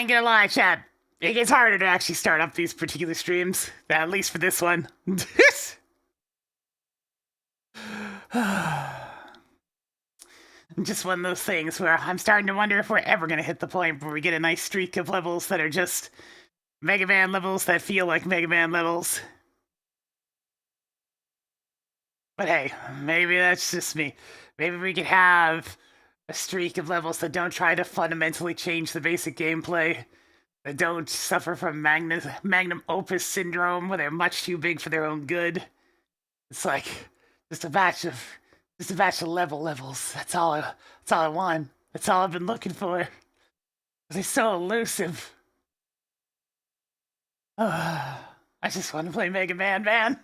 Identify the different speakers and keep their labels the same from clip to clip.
Speaker 1: ain't gonna lie, chat. It gets harder to actually start up these particular streams, at least for this one. Just one of those things where I'm starting to wonder if we're ever gonna hit the point where we get a nice streak of levels that are just Mega Man levels that feel like Mega Man levels. But hey, maybe that's just me. Maybe we could have a streak of levels that don't try to fundamentally change the basic gameplay, that don't suffer from magnum opus syndrome, where they're much too big for their own good. It's like just a batch of levels. That's all I want. That's all I've been looking for. They're so elusive. I just want to play Mega Man, man.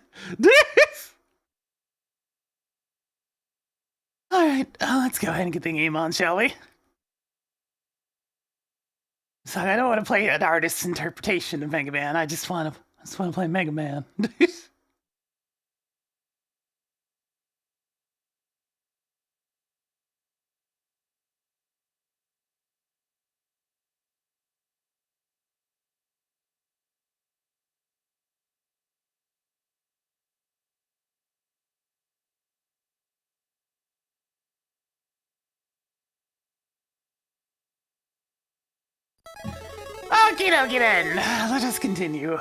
Speaker 1: Alright, let's go ahead and get the game on, shall we? So I don't want to play an artist's interpretation of Mega Man. I just want to play Mega Man. Okie dokie then. Let us continue.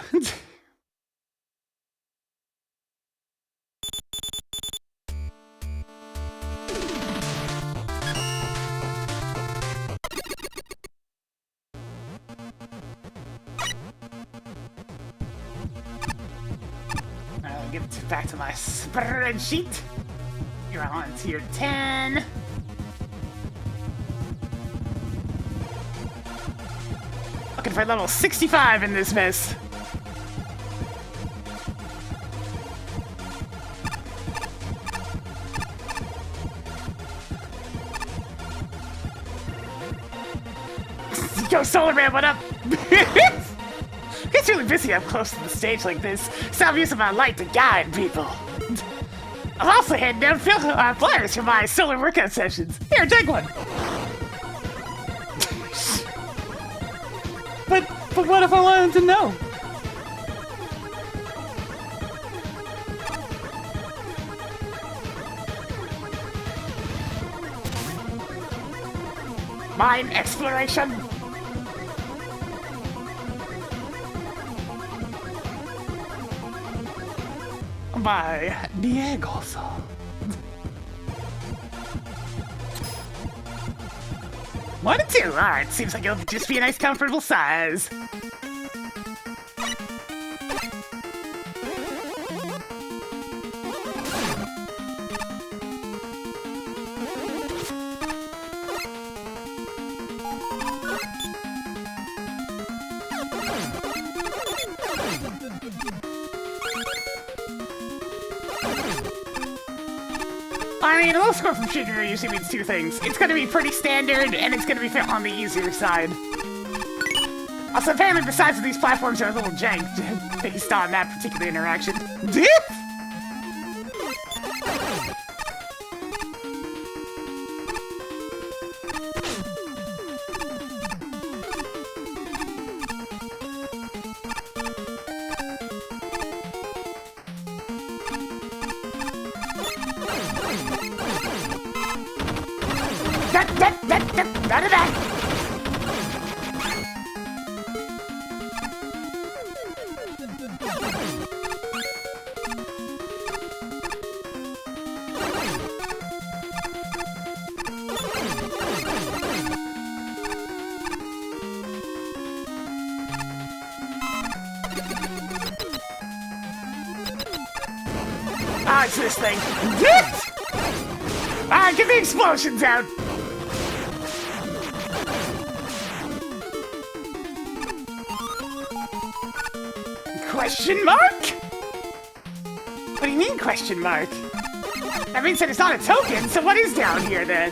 Speaker 1: I'll give it back to my spreadsheet. You're on tier 10. Looking for level 65 in this mess. Yo, Solar Man, what up? Gets really busy up close to the stage like this, so I'm using my light to guide people. I'm also handing down flyers for my solar workout sessions. Here, take one. But what if I wanted to know? Mine exploration. By Diego. 1 and 2. Alright, seems like it'll just be a nice comfortable size. I mean, a low score from Sugar usually means two things. It's going to be pretty standard, and it's going to be on the easier side. Also, apparently the size of these platforms are a little janked based on that particular interaction. Ah, it's this thing. Ah, get the explosions out. Question mark? What do you mean, question mark? That means that it's not a token, so what is down here then?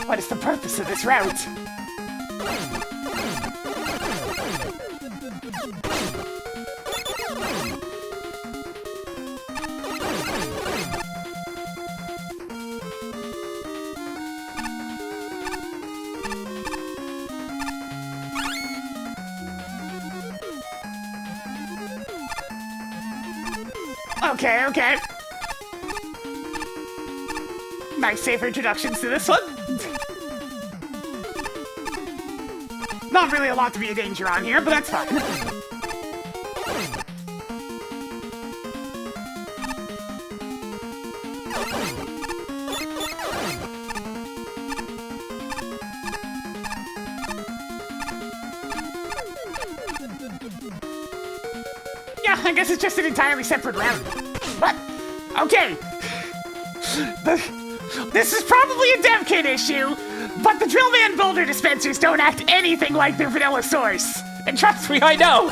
Speaker 1: What is the purpose of this route? Okay, okay. Nice, safer introductions to this one. Not really a lot to be a danger on here, but that's fine. Yeah, I guess it's just an entirely separate round. What? Okay. This is probably a dev kit issue, but the Drillman Boulder dispensers don't act anything like their vanilla source. And trust me, I know.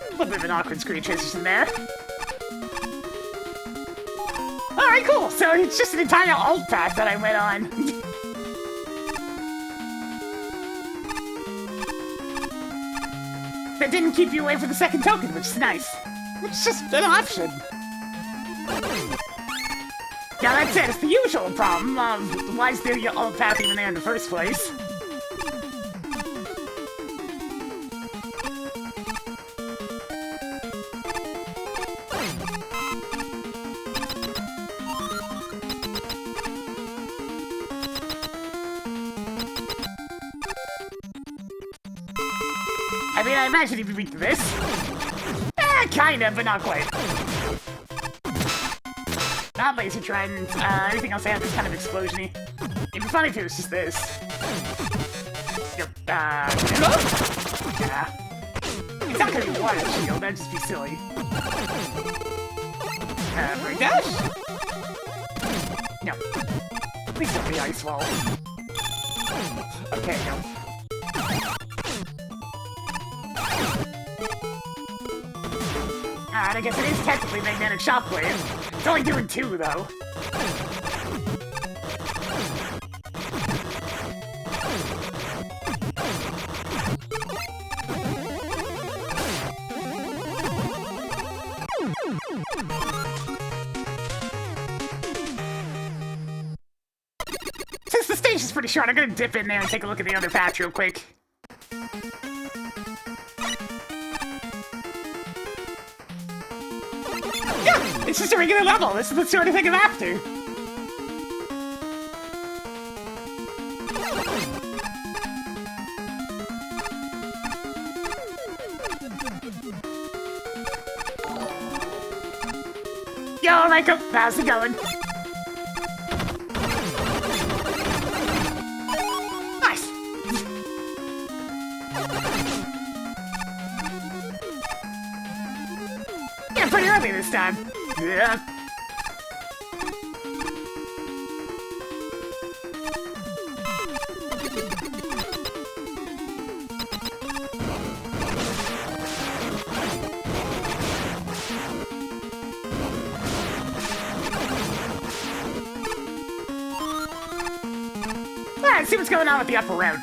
Speaker 1: A little bit of an awkward screen transition there. Alright, cool. So it's just an entire alt path that I went on. That didn't keep you away from the second token, which is nice. It's just an option. Yeah, that's it. It's the usual problem of why is there your alt path even there in the first place? I mean, I imagine he'd be weak to this. Kinda, but not quite. Not laser trident. Everything else I have is kind of explosion-y. It'd be funny if it was just this. Yep, yeah. It's not gonna be water shield, that'd just be silly. Break dash? No. Please don't be ice wall. Okay, no. I guess it is technically magnetic shockwave. It's only doing 2, though. Since the stage is pretty short, I'm gonna dip in there and take a look at the other patch real quick. It's just a regular level. This is the sort of thing I'm after. Yo, Michael, how's it going? Nice. Yeah, pretty early this time. Yeah. Let's see what's going on with the upper round.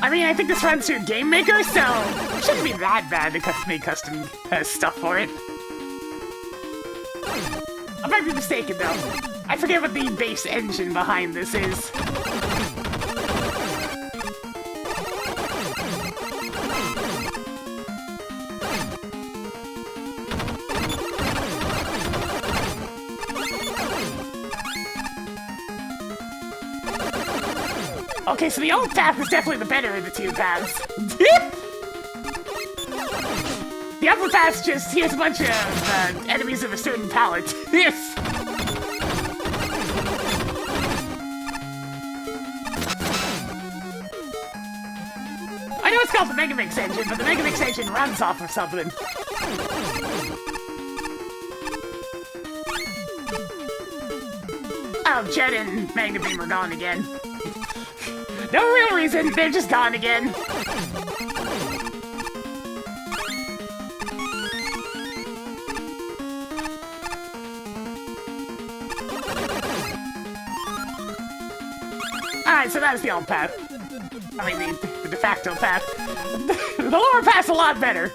Speaker 1: I mean, I think this runs through Game Maker, so it shouldn't be that bad to make custom stuff for it. I might be mistaken, though. I forget what the base engine behind this is. Okay, so the old path is definitely the better of the two paths. The upper path's just, here's a bunch of enemies of a certain palette. Yes! I know it's called the MAGMML3 engine, but the MAGMML3 engine runs off of something. Oh, Jet and Magna Beam are gone again. No real reason, they're just gone again. Alright, so that was the old path. I mean, the de facto path. The lower path's a lot better.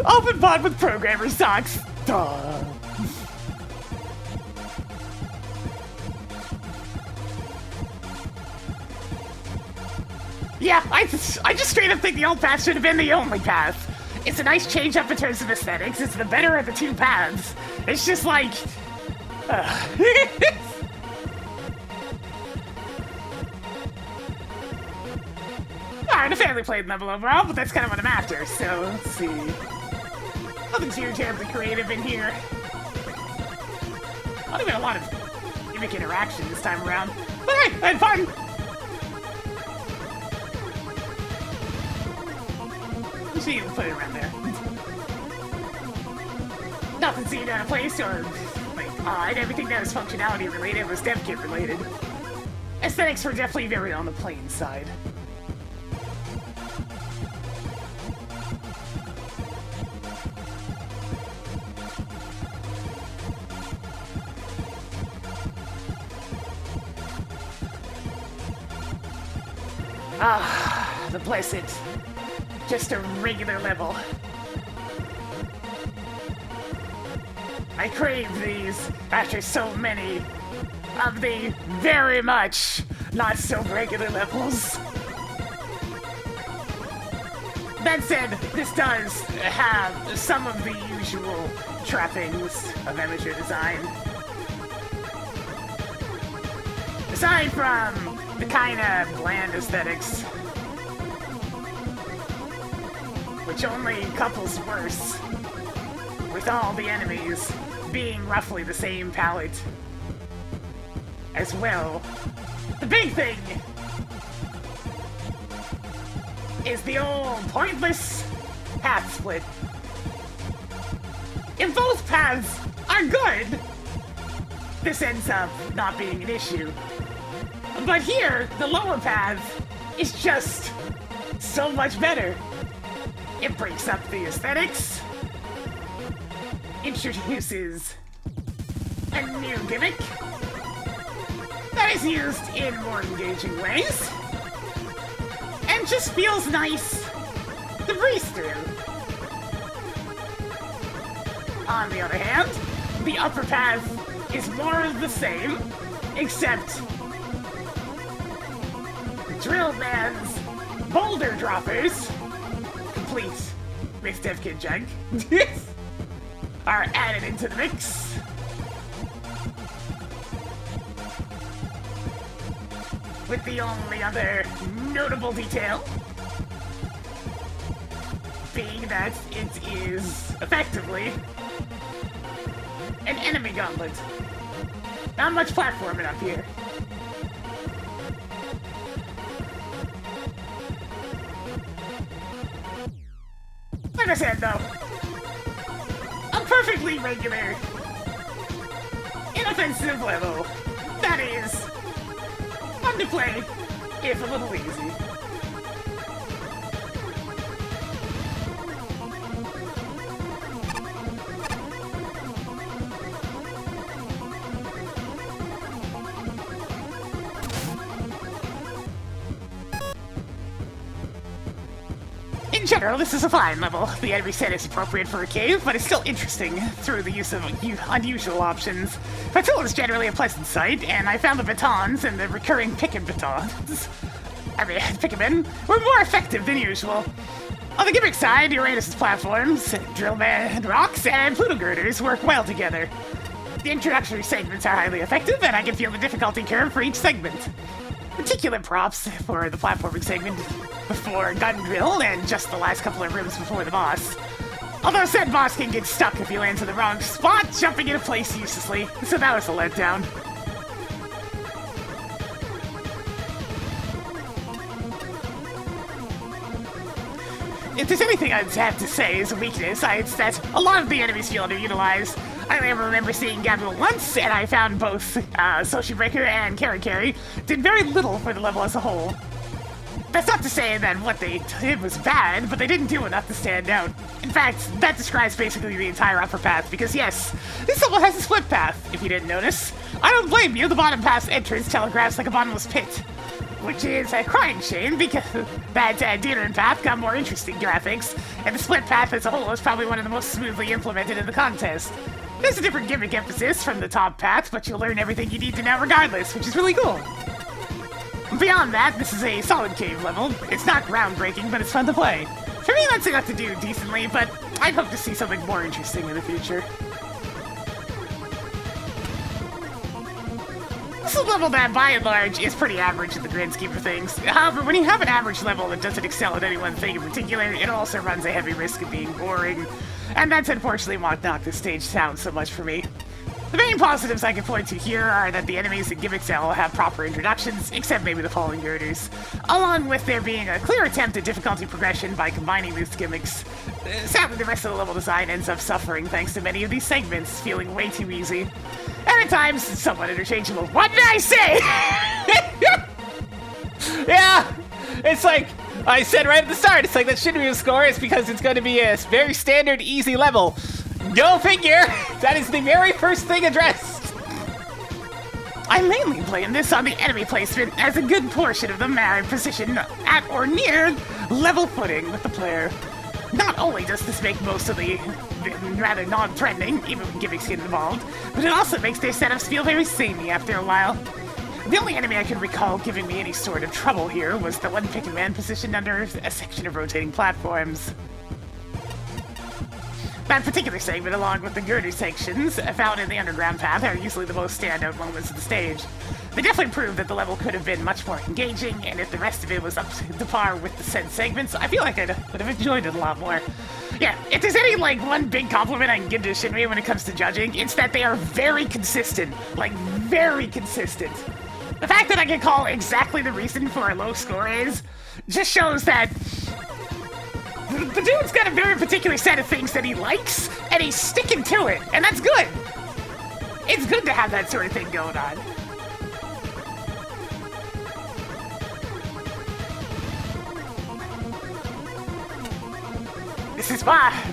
Speaker 1: Open pod with programmer socks. Duh. Yeah, I just straight up think the old path should have been the only path. It's a nice change up in terms of aesthetics. It's the better of the two paths. It's just like... Alright, a family played level overall, but that's kind of what I'm after, so let's see. Nothing too terribly creative in here. Not even a lot of gimmick interaction this time around. But hey, I had fun! See, we'll put it around there. Nothing seemed out of place or like odd. Everything that was functionality related was dev kit related. Aesthetics were definitely very on the plain side. Ah, the blessed. Just a regular level. I crave these after so many of the very much not so regular levels. That said, this does have some of the usual trappings of amateur design. Aside from the kind of bland aesthetics, which only couples worse, with all the enemies being roughly the same palette as well. The big thing is the old pointless path split. If both paths are good, this ends up not being an issue. But here, the lower path is just so much better. It breaks up the aesthetics, introduces a new gimmick that is used in more engaging ways, and just feels nice to breeze through. On the other hand, the upper path is more of the same, except Drill Man's boulder droppers, complete with dev kit junk, are added into the mix. With the only other notable detail being that it is effectively an enemy gauntlet. Not much platforming up here. Like I said, though, a perfectly regular, inoffensive level that is fun to play, if a little easy. In general, this is a fine level. The enemy set is appropriate for a cave, but it's still interesting through the use of unusual options. Patrol is generally a pleasant sight, and I found the batons and the recurring pick-and batons, pick-and-men, were more effective than usual. On the gimmick side, Uranus' platforms, Drillman rocks, and Pluto girders work well together. The introductory segments are highly effective, and I can feel the difficulty curve for each segment. Particular props for the platforming segment before Gun Drill and just the last couple of rooms before the boss. Although said boss can get stuck if he lands in the wrong spot, jumping into place uselessly, so that was a letdown. If there's anything I'd have to say is a weakness, it's that a lot of the enemies feel underutilized. I remember seeing Gabriel once, and I found both Social Breaker and Carry did very little for the level as a whole. That's not to say that what they did was bad, but they didn't do enough to stand out. In fact, that describes basically the entire upper path, because yes, this level has a split path, if you didn't notice. I don't blame you, the bottom path's entrance telegraphs like a bottomless pit. Which is a crying shame, because that Deodorant path got more interesting graphics, and the split path as a whole is probably one of the most smoothly implemented in the contest. There's a different gimmick emphasis from the top path, but you'll learn everything you need to know regardless, which is really cool. Beyond that, this is a solid cave level. It's not groundbreaking, but it's fun to play. For me, that's enough to do decently, but I'd hope to see something more interesting in the future. This is a level that, by and large, is pretty average in the grand scheme of things. However, when you have an average level that doesn't excel at any one thing in particular, it also runs a heavy risk of being boring. And that's unfortunately what knocked this stage down so much for me. The main positives I can point to here are that the enemies and gimmicks all have proper introductions, except maybe the falling girders, along with there being a clear attempt at difficulty progression by combining these gimmicks. Sadly, the rest of the level design ends up suffering thanks to many of these segments feeling way too easy, and at times somewhat interchangeable. What did I say?
Speaker 2: Yeah, it's like I said right at the start, it's like that Shinryu score is because it's going to be a very standard easy level. Go figure! That is the very first thing addressed!
Speaker 1: I mainly blame this on the enemy placement, as a good portion of them are positioned at or near level footing with the player. Not only does this make most of the rather non-threatening, even when gimmicks get involved, but it also makes their setups feel very samey after a while. The only enemy I can recall giving me any sort of trouble here was the one pick and man positioned under a section of rotating platforms. That particular segment, along with the girder sections found in the underground path, are usually the most standout moments of the stage. They definitely prove that the level could have been much more engaging, and if the rest of it was up to par with the said segments, I feel like I would have enjoyed it a lot more. Yeah, if there's any, one big compliment I can give to Shinryu when it comes to judging, it's that they are very consistent. Very consistent. The fact that I can call exactly the reason for a low score is just shows that the dude's got a very particular set of things that he likes, and he's sticking to it, and that's good. It's good to have that sort of thing going on.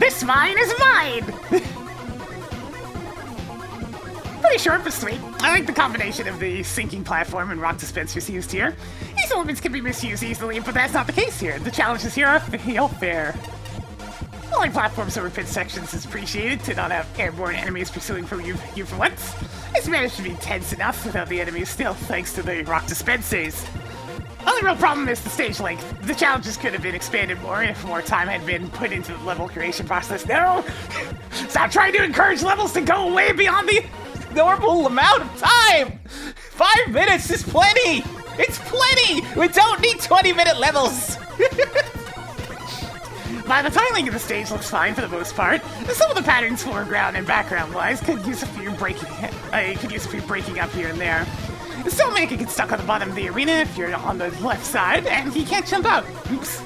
Speaker 1: This mine is mine! Pretty short but sweet. I like the combination of the sinking platform and rock dispensers used here. These elements can be misused easily, but that's not the case here. The challenges here are fair. Pulling platforms over pit sections is appreciated to not have airborne enemies pursuing from you for once. It's managed to be tense enough without the enemies still, thanks to the rock dispensers. Only real problem is the stage length. The challenges could have been expanded more if more time had been put into the level creation process. No! Stop trying to encourage levels to go way beyond the
Speaker 2: normal amount of time! 5 minutes is plenty! It's plenty! We don't need 20-minute levels!
Speaker 1: While the tiling of the stage looks fine for the most part, some of the patterns foreground and background-wise could use a few breaking up here and there. Still make it get stuck on the bottom of the arena if you're on the left side, and he can't jump out. Oops.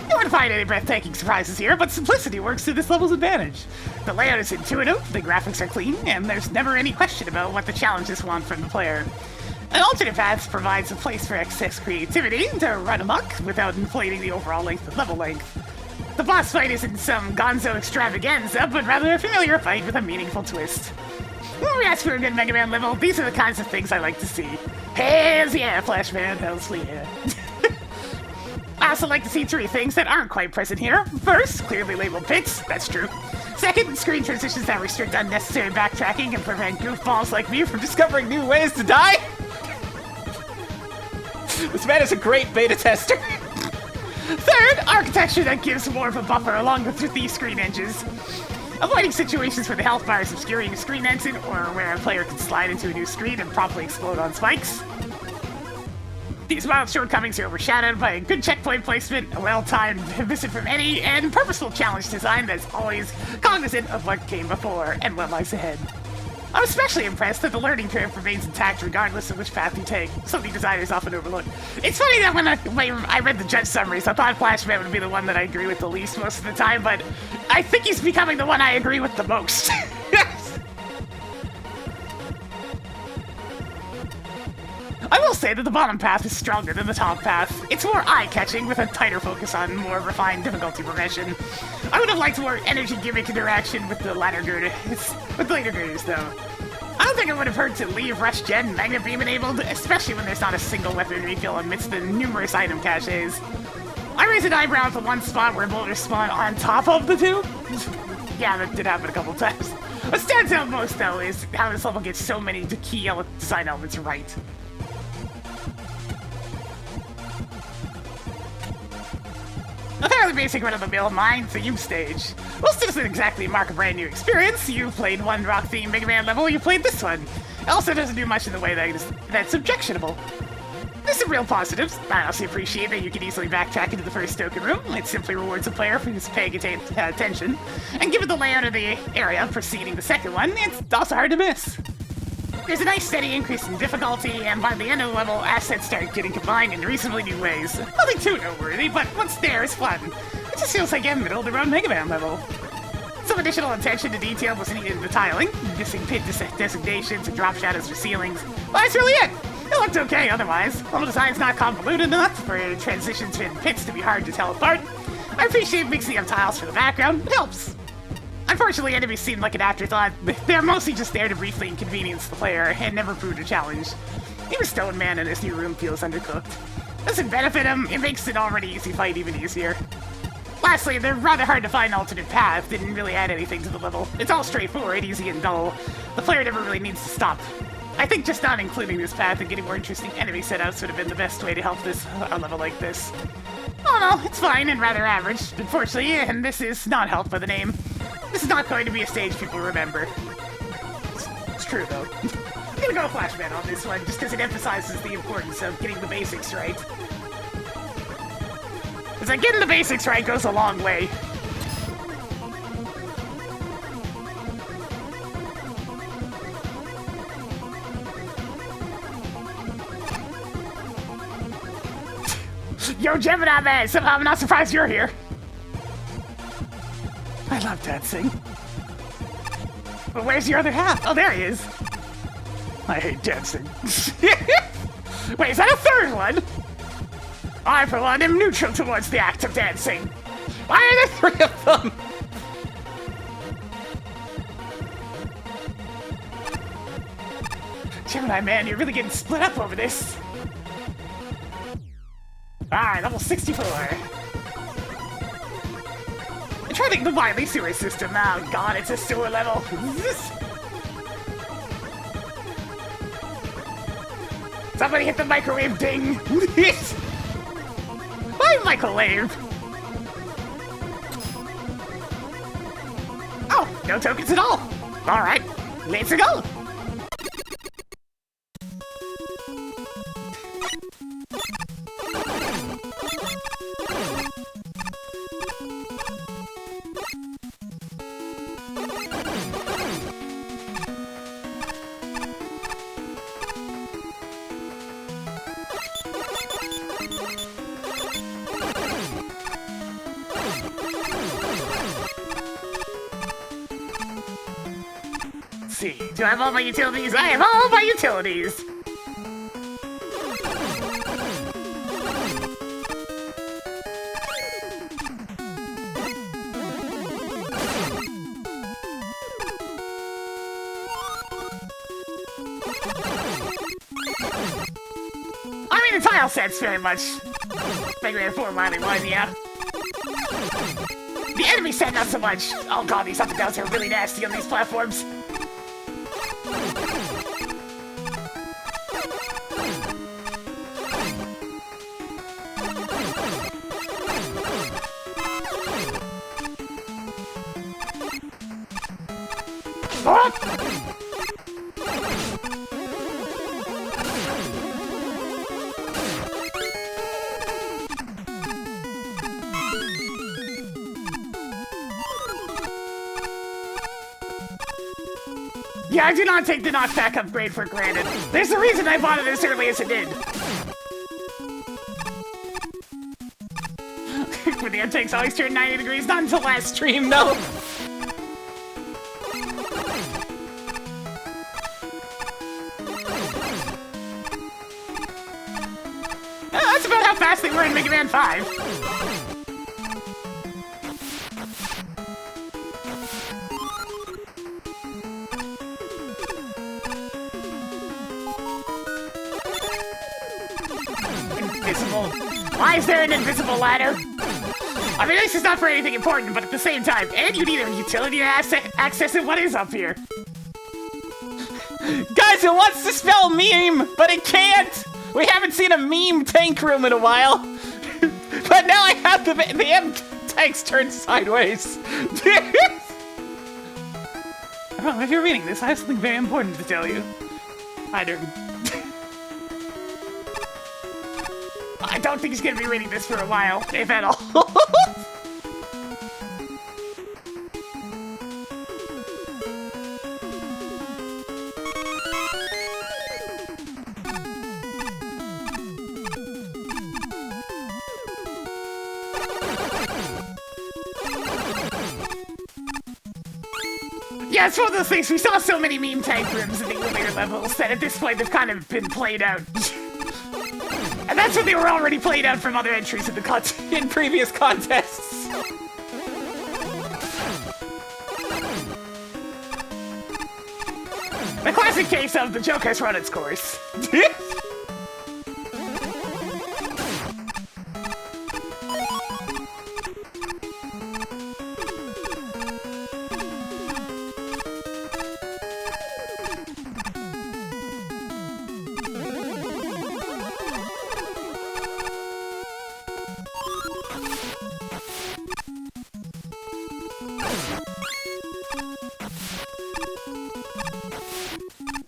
Speaker 1: You won't find any breathtaking surprises here, but simplicity works to this level's advantage. The layout is intuitive, the graphics are clean, and there's never any question about what the challenges want from the player. An alternate path provides a place for excess creativity to run amok without inflating the overall length of level length. The boss fight isn't some gonzo extravaganza, but rather a familiar fight with a meaningful twist. When we ask for a good Mega Man level, these are the kinds of things I like to see. Hells yeah, Flashman, hells yeah. I also like to see 3 things that aren't quite present here. First, clearly labeled pits, that's true. Second, screen transitions that restrict unnecessary backtracking and prevent goofballs like me from discovering new ways to die.
Speaker 2: This man is a great beta tester.
Speaker 1: Third, architecture that gives more of a buffer along with these screen edges. avoiding situations where the health bar is obscuring a screen exit or where a player can slide into a new screen and promptly explode on spikes. These mild shortcomings are overshadowed by a good checkpoint placement, a well-timed visit from Eddie, and purposeful challenge design that's always cognizant of what came before and what lies ahead. I'm especially impressed that the learning curve remains intact regardless of which path you take, something designers often overlook. It's funny that when I read the judge summaries, I thought Flashman would be the one that I agree with the least most of the time, but I think he's becoming the one I agree with the most. I will say that the bottom path is stronger than the top path. It's more eye-catching with a tighter focus on more refined difficulty progression. I would have liked more energy gimmick interaction with the later girders though. I don't think it would have hurt to leave Rush Gen Magnet Beam enabled, especially when there's not a single weapon refill amidst the numerous item caches. I raised an eyebrow at the one spot where boulders spawn on top of the two. Yeah, that did happen a couple times. What stands out most though is how this level gets so many key design elements right. A fairly basic run-of-the-mill mine theme stage. Whilst it isn't exactly mark a brand new experience, you played one rock-themed Mega Man level, you played this one. It also doesn't do much in the way that's objectionable. There's some real positives. I also appreciate that you can easily backtrack into the first token room. It simply rewards a player for just paying attention. And given the layout of the area preceding the second one, it's also hard to miss. There's a nice steady increase in difficulty, and by the end of the level, assets start getting combined in reasonably new ways. Nothing too noteworthy, but what's there is fun. It just feels like a middle-of-the-road Mega Man level. Some additional attention to detail was needed in the tiling, missing pit designations and drop shadows for ceilings. Well, that's really it! It looked okay otherwise. Level design's not convoluted enough for transitions and pits to be hard to tell apart. I appreciate mixing up tiles for the background, it helps. Unfortunately, enemies seem like an afterthought. They're mostly just there to briefly inconvenience the player and never proved a challenge. Even Stone Man in this new room feels undercooked. Doesn't benefit him, it makes an already easy fight even easier. Lastly, they're rather hard to find alternate path, didn't really add anything to the level. It's all straightforward, easy and dull. The player never really needs to stop. I think just not including this path and getting more interesting enemy setups would have been the best way to help this a level like this. Oh no, it's fine and rather average, unfortunately, and this is not helped by the name. This is not going to be a stage people remember. It's true, though. I'm gonna go Flashman on this one, just because it emphasizes the importance of getting the basics right. It's like getting the basics right goes a long way. Yo, Gemini Man! Somehow I'm not surprised you're here! I love dancing. But where's your other half? Oh, there he is. I hate dancing. Wait, is that a third one? I, for one, am neutral towards the act of dancing. Why are there 3 of them? Gemini Man, you're really getting split up over this. Alright, level 64. I'm trying to think of the Wiley sewer system. Oh god, it's a sewer level. Somebody hit the microwave ding. Why microwave? Oh, no tokens at all. Alright, let's go. See, do I have all my utilities? I have all my utilities! I mean, the tile set's very much Mega Man 4 Wily 1, yeah. The enemy set, not so much. Oh god, these up and downs are really nasty on these platforms. Yeah, I do not take the knockback upgrade for granted. There's a reason I bought it as early as it did. Where the intakes always turn 90 degrees, not until last stream, no. That's about how fast they were in Mega Man 5. Invisible. Why is there an invisible ladder? I mean, this is not for anything important, but at the same time, and you need a utility to access it. What is up here?
Speaker 2: Guys, it wants to spell meme, but it can't! We haven't seen a meme tank room in a while. But now I have the M tanks turned sideways.
Speaker 1: Oh, if you're reading this, I have something very important to tell you. I don't think he's gonna be reading this for a while, if at all. Yeah, it's one of those things. We saw so many meme tank rooms in the later levels that at this point they've kind of been played out. And that's when they were already played out from other entries in the
Speaker 2: in previous contests.
Speaker 1: The classic case of the joke has run its course.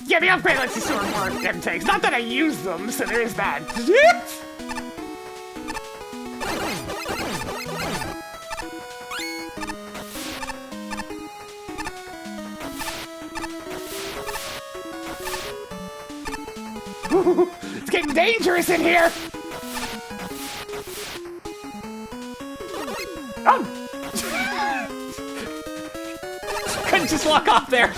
Speaker 1: Yeah, the upgrade lets you store more M tanks. Not that I use them, so there is that. Ooh, it's getting dangerous in here! Oh!
Speaker 2: Couldn't just walk off there.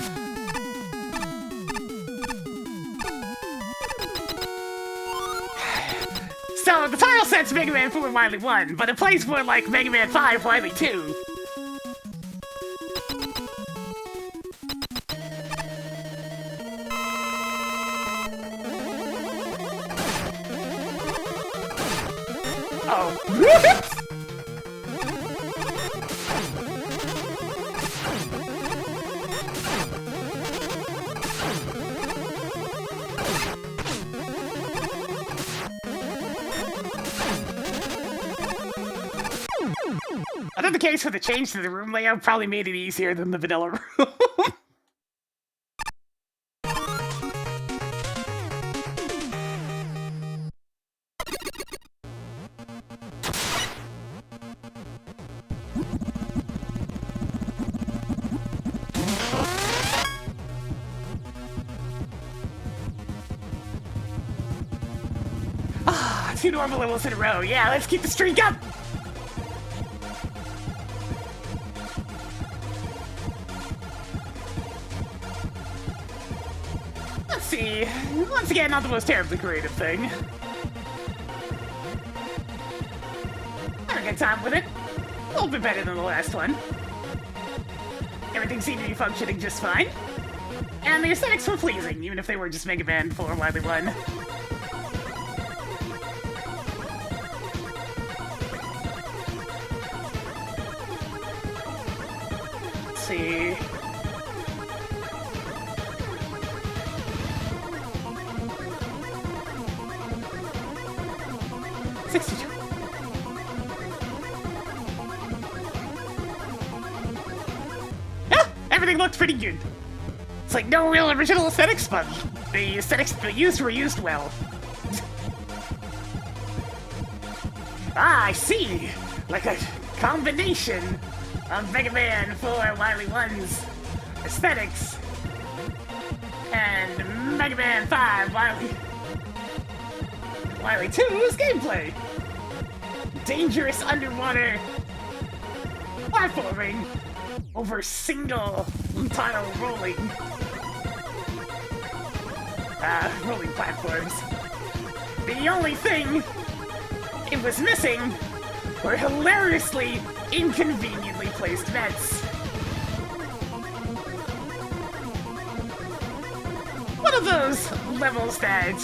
Speaker 1: So, the title sets Mega Man 4 Wily 1, but it plays more like Mega Man 5 Wily 2. Oh. I thought the case for the change to the room layout probably made it easier than the vanilla room. Ah, 2 normal levels in a row. Yeah, let's keep the streak up! Let's see. Once again, not the most terribly creative thing. Had a good time with it. A little bit better than the last one. Everything seemed to be functioning just fine. And the aesthetics were pleasing, even if they were just Mega Man 4 Wily 1. Let's see. Yeah, everything looked pretty good. It's like no real original aesthetics, but the aesthetics they used were used well. Ah, I see! Like a combination of Mega Man 4 Wily 1's aesthetics and Mega Man 5 Wily 2's gameplay. Dangerous underwater platforming over single tile rolling platforms. The only thing it was missing were hilariously inconveniently placed vents. One of those levels that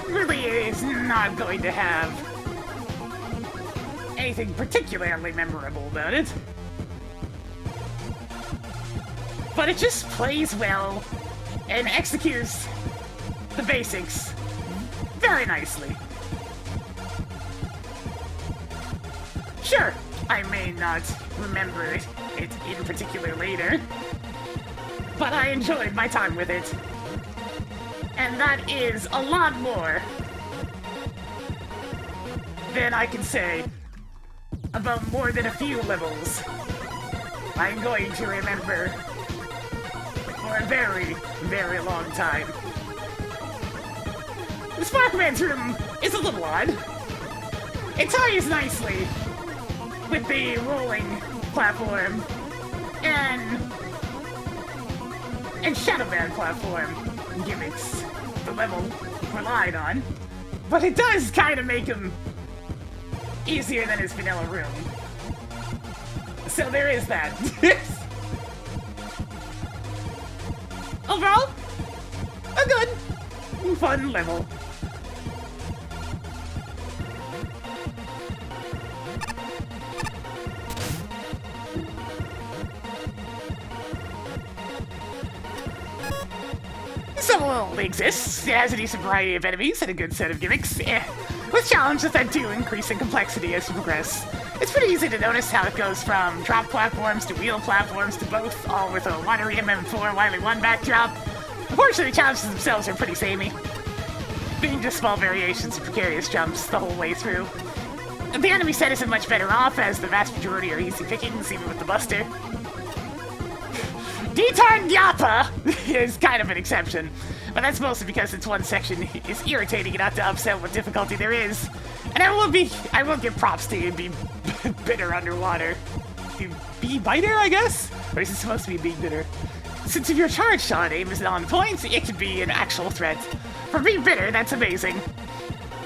Speaker 1: really is not going to have anything particularly memorable about it. But it just plays well and executes the basics very nicely. Sure, I may not remember it in particular later, but I enjoyed my time with it. And that is a lot more than I can say about more than a few levels I'm going to remember for a very, very long time. The Sparkman's room is a little odd. It ties nicely with the rolling platform and Shadow Man platform gimmicks the level relied on, but it does kind of make him easier than his vanilla room. So there is that. Overall, a good, fun level. This level exists. It has a decent variety of enemies and a good set of gimmicks, with challenges that do increase in complexity as you progress. It's pretty easy to notice how it goes from drop platforms to wheel platforms to both, all with a watery MM4 Wily 1 backdrop. Unfortunately, the challenges themselves are pretty samey, being just small variations of precarious jumps the whole way through. The enemy set isn't much better off, as the vast majority are easy pickings, even with the Buster. Detarn Yappa is kind of an exception, but that's mostly because its one section is irritating enough to upset what difficulty there is. And I will give props to you and be bitter underwater. Be biter, I guess? Or is it supposed to be being bitter? Since if your charge shot aim is on point, it could be an actual threat. For being bitter, that's amazing.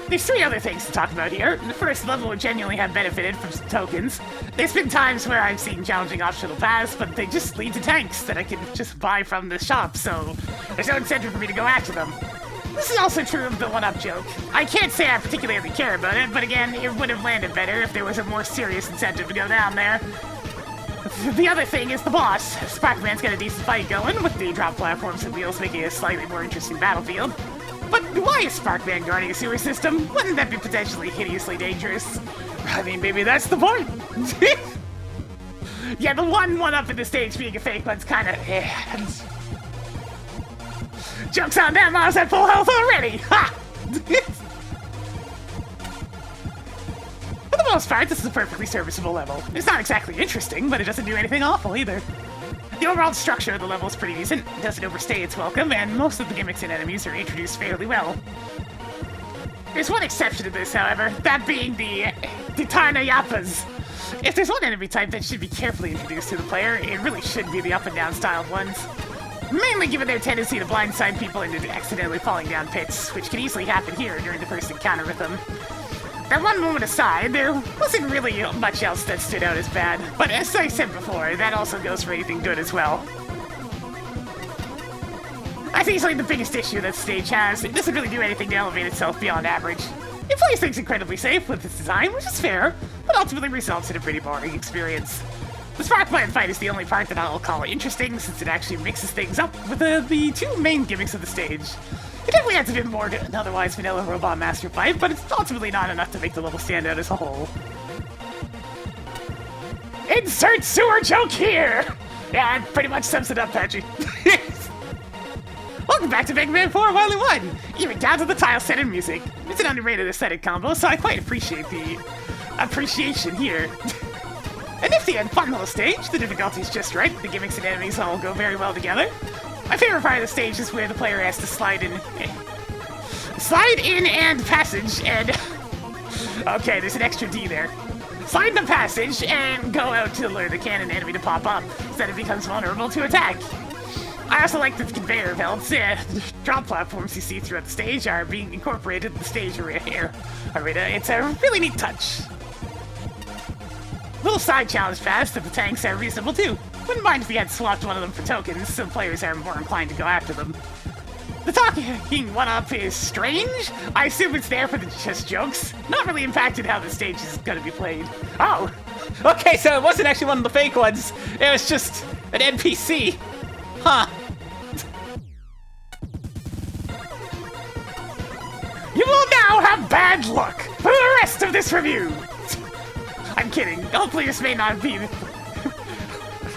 Speaker 1: There's three other things to talk about here. The first level would genuinely have benefited from some tokens. There's been times where I've seen challenging optional paths, but they just lead to tanks that I can just buy from the shop, so there's no incentive for me to go after them. This is also true of the one-up joke. I can't say I particularly care about it, but again, it would have landed better if there was a more serious incentive to go down there. The other thing is the boss. Sparkman's got a decent fight going, with the drop platforms and wheels making a slightly more interesting battlefield. But why is Sparkman guarding a sewer system? Wouldn't that be potentially hideously dangerous? I mean, maybe that's the point. Yeah, the one-up in the stage being a fake one's kind of... Joke's on them, I was at full health already! Ha! For the most part, this is a perfectly serviceable level. It's not exactly interesting, but it doesn't do anything awful either. The overall structure of the level is pretty decent, it doesn't overstay its welcome, and most of the gimmicks and enemies are introduced fairly well. There's one exception to this, however, that being the Tarna Yappas. If there's one enemy type that should be carefully introduced to the player, it really should be the up and down styled ones. Mainly given their tendency to blindside people into accidentally falling down pits, which can easily happen here during the first encounter with them. That one moment aside, there wasn't really much else that stood out as bad, but as I said before, that also goes for anything good as well. That's easily the biggest issue that stage has. It doesn't really do anything to elevate itself beyond average. It plays things incredibly safe with its design, which is fair, but ultimately results in a pretty boring experience. The Sparkman fight is the only part that I'll call interesting, since it actually mixes things up with the two main gimmicks of the stage. It definitely adds a bit more to an otherwise vanilla robot master fight, but it's ultimately not enough to make the level stand out as a whole. Insert sewer joke here! Yeah, it pretty much sums it up, Patchy. Welcome back to Mega Man 4 Wily 1! Even down to the tile set and music. It's an underrated aesthetic combo, so I quite appreciate the appreciation here. A nifty and fun little stage, the difficulty's just right, the gimmicks and enemies all go very well together. My favorite part of the stage is where the player has to slide in and passage, and okay, there's an extra D there. Slide the passage and go out to lure the cannon enemy to pop up, so that it becomes vulnerable to attack. I also like that the conveyor belts and drop platforms you see throughout the stage are being incorporated in the stage arena. It's a really neat touch. Little side challenge paths that the tanks are reasonable too. Wouldn't mind if we had swapped one of them for tokens, so players are more inclined to go after them. The talking one-up is strange. I assume it's there for the just jokes. Not really impacted how the stage is gonna be played. Oh!
Speaker 2: Okay, so it wasn't actually one of the fake ones. It was just an NPC. Huh.
Speaker 1: You will now have bad luck for the rest of this review! I'm kidding. Hopefully this may not be...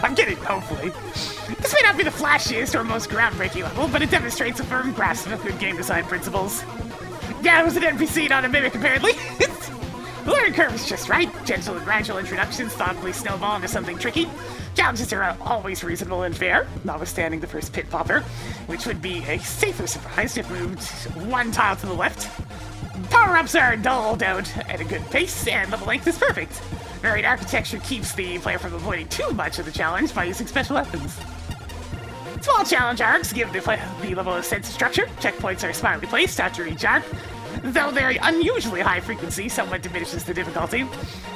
Speaker 1: I'm kidding, hopefully. This may not be the flashiest or most groundbreaking level, but it demonstrates a firm grasp of good game design principles. Yeah, it was an NPC, not a mimic, apparently. The learning curve is just right. Gentle and gradual introductions thoughtfully snowball into something tricky. Challenges are always reasonable and fair, notwithstanding the first pit popper, which would be a safer surprise if moved one tile to the left. Power-ups are doled out at a good pace, and level length is perfect. Varied architecture keeps the player from avoiding too much of the challenge by using special weapons. Small challenge arcs give the level a sense of structure. Checkpoints are smartly placed after each arc. Though their unusually high frequency somewhat diminishes the difficulty.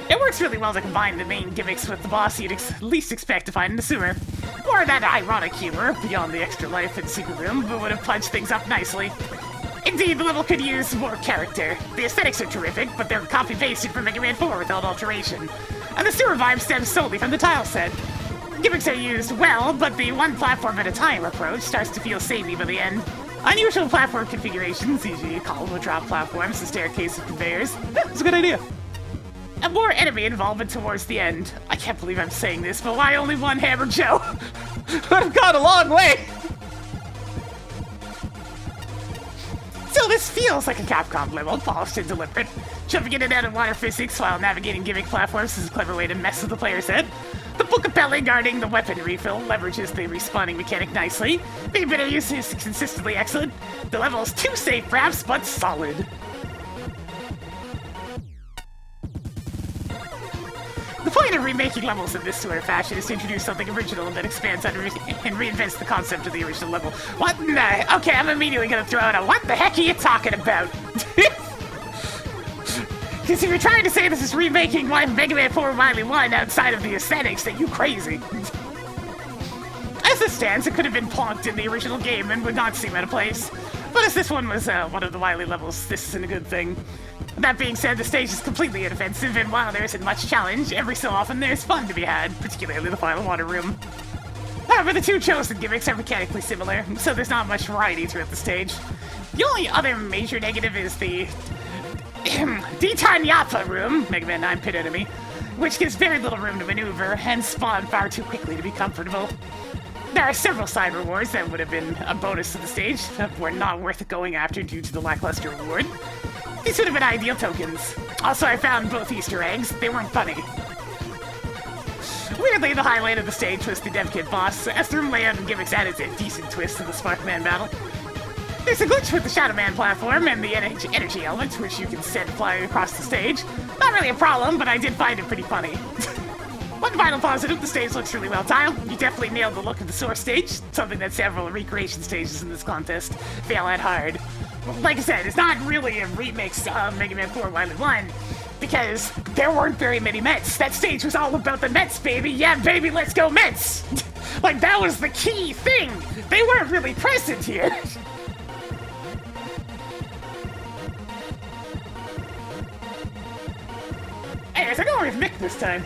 Speaker 1: It works really well to combine the main gimmicks with the boss you'd least expect to find in the sewer. More of that ironic humor, beyond the extra life and secret room, but would have punched things up nicely. Indeed, the level could use more character. The aesthetics are terrific, but they're copy-pasted from Mega Man 4 without alteration. And the sewer vibe stems solely from the tile set. Gimmicks are used well, but the one platform at a time approach starts to feel samey by the end. Unusual platform configurations, e.g. column or drop platforms, the staircase of conveyors. That's a good idea. And more enemy involvement towards the end. I can't believe I'm saying this, but why only one Hammer Joe?
Speaker 2: I've gone a long way.
Speaker 1: So this feels like a Capcom level, polished and deliberate. Jumping in and out of water physics while navigating gimmick platforms is a clever way to mess with the player's head. The Book of Belly guarding the weapon refill leverages the respawning mechanic nicely. The ability use is consistently excellent. The level is too safe perhaps, but solid. The point of remaking levels in this sort of fashion is to introduce something original that expands on and reinvents the concept of the original level. What in the... Okay, I'm immediately gonna throw out a what the heck are you talking about? Because if you're trying to say this is remaking Mega Man 4 Wily 1 outside of the aesthetics, then you crazy. As it stands, it could have been plonked in the original game and would not seem out of place. But as this one was one of the Wily levels, this isn't a good thing. That being said, the stage is completely inoffensive, and while there isn't much challenge, every so often there's fun to be had, particularly the final water room. However, the two chosen gimmicks are mechanically similar, so there's not much variety throughout the stage. The only other major negative is the Ditanyapa room, Mega Man 9 pit enemy, which gives very little room to maneuver and spawn far too quickly to be comfortable. There are several side rewards that would have been a bonus to the stage that were not worth going after due to the lackluster reward. These would have been ideal tokens. Also, I found both Easter eggs. They weren't funny. Weirdly, the highlight of the stage was the Dev Kit boss, as the room layout and gimmicks added a decent twist to the Sparkman battle. There's a glitch with the Shadow Man platform and the energy element, which you can send flying across the stage. Not really a problem, but I did find it pretty funny. One final positive, the stage looks really well tiled. You definitely nailed the look of the source stage, something that several recreation stages in this contest fail at hard. Like I said, it's not really a remix of Mega Man 4 Wily 1, because there weren't very many Mets. That stage was all about the Mets, baby. Yeah, baby, let's go Mets! Like, that was the key thing. They weren't really present here. Anyways, I go with Mick this time.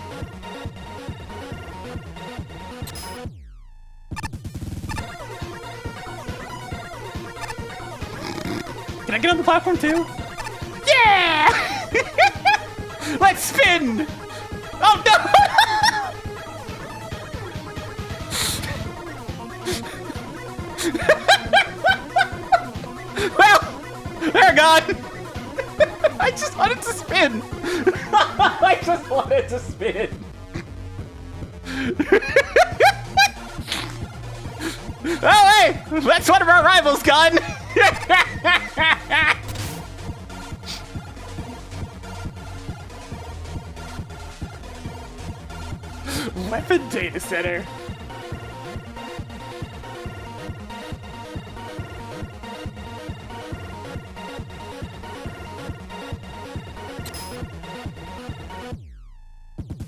Speaker 1: Can I get on the platform too? Yeah!
Speaker 2: Let's spin! Oh no! Well, they're gone! I just wanted to spin! I just wanted to spin! Oh, hey! That's one of our rivals gone!
Speaker 1: Weapon data center.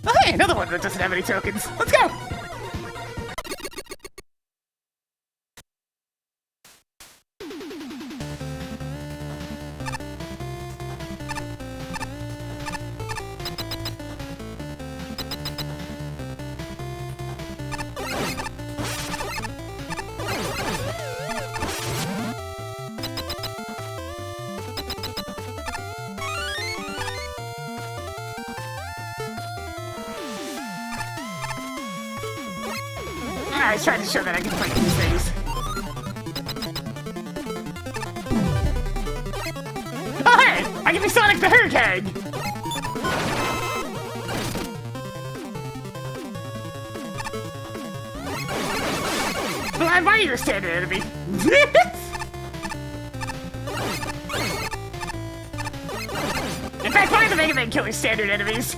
Speaker 1: Oh, hey, another one that doesn't have any tokens. Let's go! I was trying to show that I can play these things. Oh hey! I can be Sonic the Hedgehog! Well, I'm by your standard enemy. In fact, why the Mega Man killing standard enemies?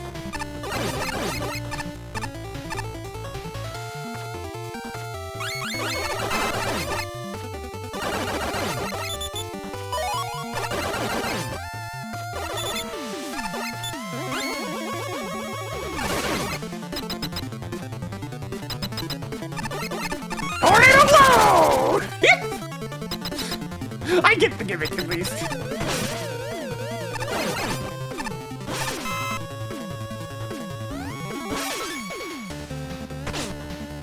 Speaker 1: I get the gimmick at least.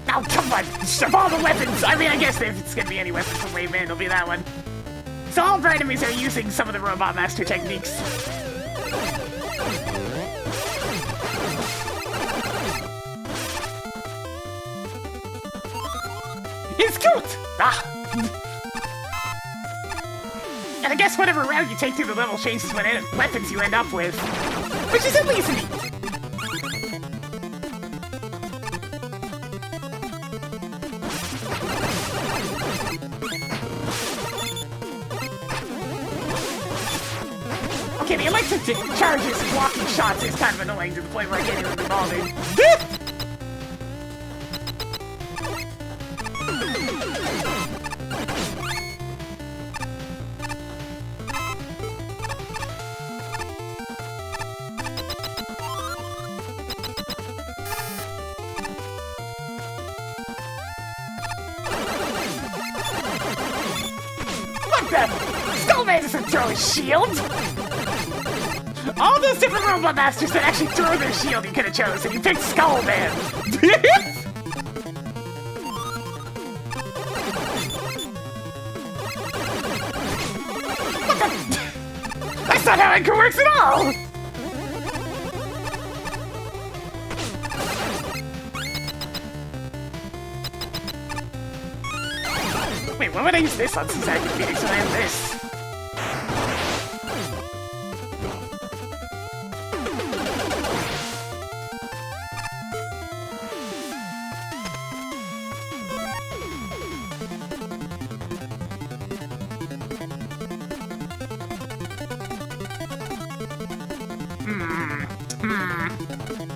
Speaker 1: Oh, come on! Of all the weapons! I mean, I guess if it's gonna be any weapon from Wave Man, it'll be that one. So all of our enemies are using some of the Robot Master techniques. It's cute! Ah! And I guess whatever route you take through the level changes what weapons you end up with. Which is at least neat. Okay, the electric charges and blocking shots is kind of annoying to the point where I can't even be bothered. Skullman doesn't throw his shield! All those different Robot Masters that actually throw their shield you could have chosen. You picked Skullman! What the? That's not how it works at all! Wait, why would I use this on since I can Phoenix when I have this?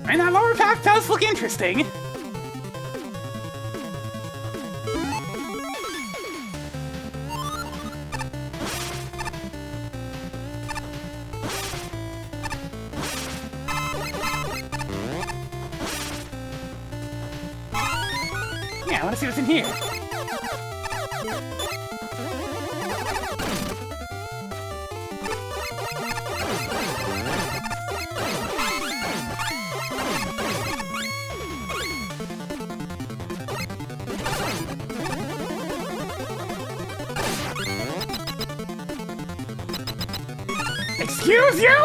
Speaker 1: And that lower path does look interesting. Yeah, I want to see what's in here. Excuse you?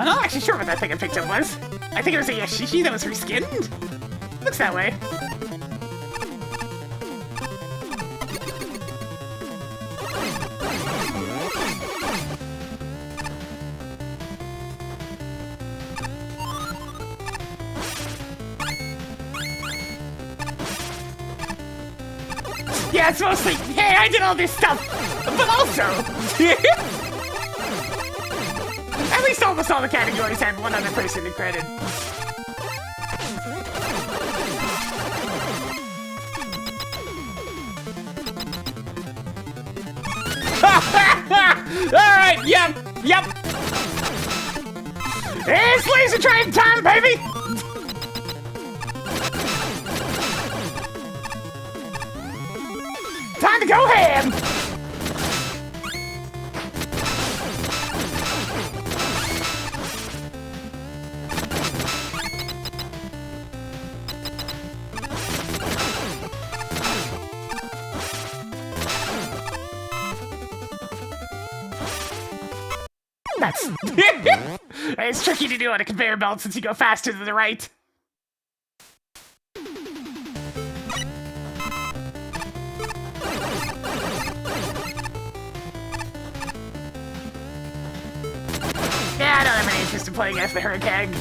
Speaker 1: I'm not actually sure what that thing I picked up was. I think it was a Yashishi that was reskinned. Looks that way. Yeah, it's mostly, hey, I did all this stuff, but also, at least almost all the categories had one other person to credit.
Speaker 2: Alright, yep.
Speaker 1: It's laser train time, baby! Time to go ham! That's... It's tricky to do on a conveyor belt since you go faster to the right. Yeah, I don't have any interest in playing as the Hurricane.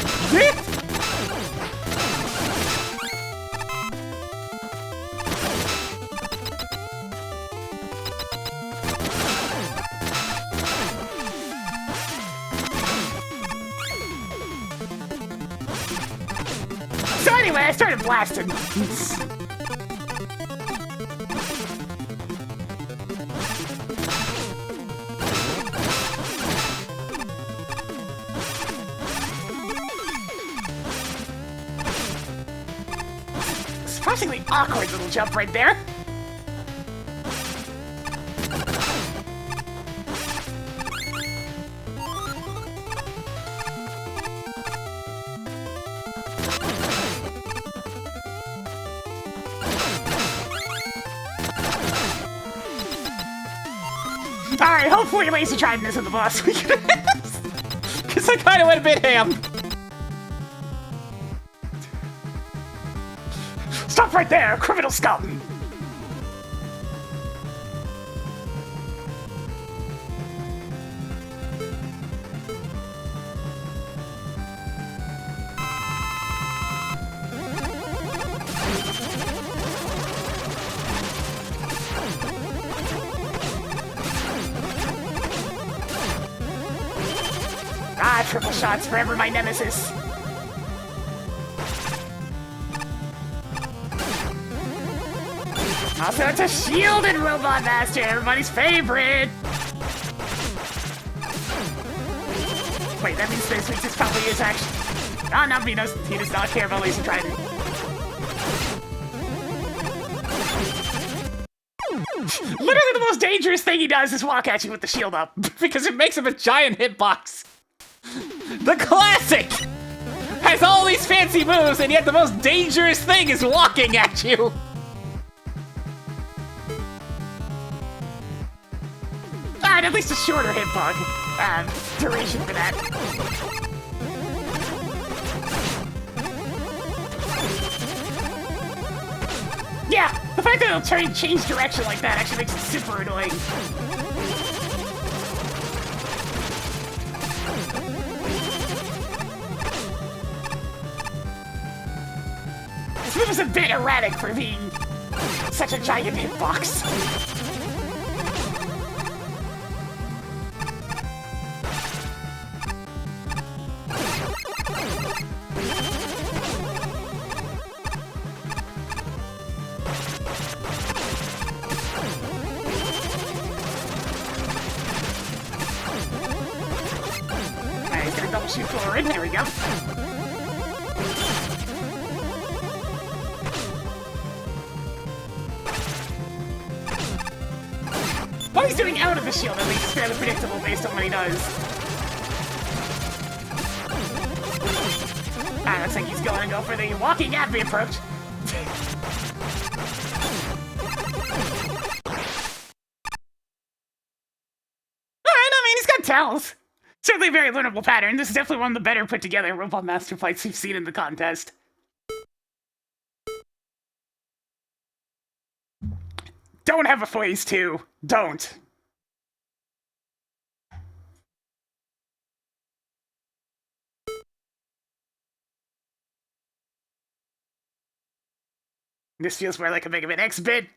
Speaker 1: So anyway, I started blasting. Surprisingly awkward little jump right there. Alright, hopefully Lazy Trident isn't the boss.
Speaker 2: Because I kind of went a bit ham.
Speaker 1: Stop right there, criminal scum! Ah, triple shots forever my nemesis. Also, it's a shielded robot master, everybody's favorite! Wait, that means Space Weeks is probably his action. Oh, no, he does not care about Laser Trident. Literally the most dangerous thing he does is walk at you with the shield up.
Speaker 2: Because it makes him a giant hitbox. The classic! Has all these fancy moves, and yet the most dangerous thing is walking at you.
Speaker 1: Alright, at least a shorter hitbox. Duration for that. Yeah, the fact that it'll change direction like that actually makes it super annoying. This move is a bit erratic for being such a giant hitbox. He's gonna double shoot forward. There we go. What he's doing out of the shield, at least, is fairly predictable based on what he does. Looks like he's going to go for the walking at me approach. Alright, I mean, he's got talents. Certainly a very learnable pattern. This is definitely one of the better put together robot master fights we've seen in the contest. Don't have a phase 2. Don't. This feels more like a Mega Man X bit.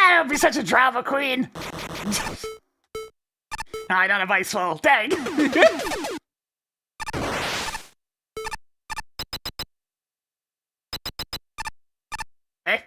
Speaker 1: Don't be such a drama queen. I don't have ice fall. Dang. Eh?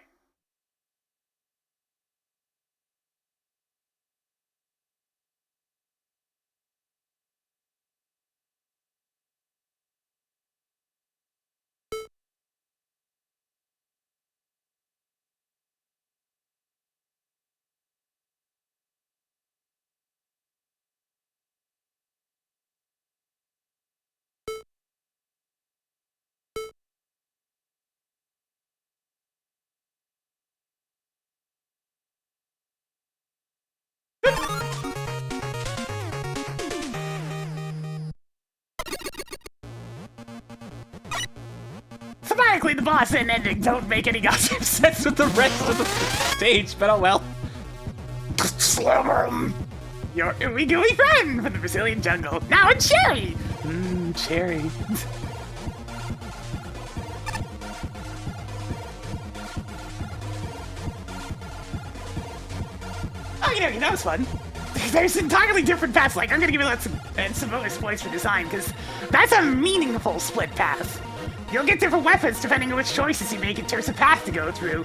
Speaker 1: Thematically, the boss and ending don't make any goddamn sense with the rest of the
Speaker 2: Stage, but oh well.
Speaker 1: Slammer! Your ooey gooey friend from the Brazilian jungle. Now a cherry! Cherry. Okay, that was fun. There's entirely different paths. Like, I'm gonna give you lots of some bonus points for design, because that's a meaningful split path. You'll get different weapons depending on which choices you make in terms of path to go through.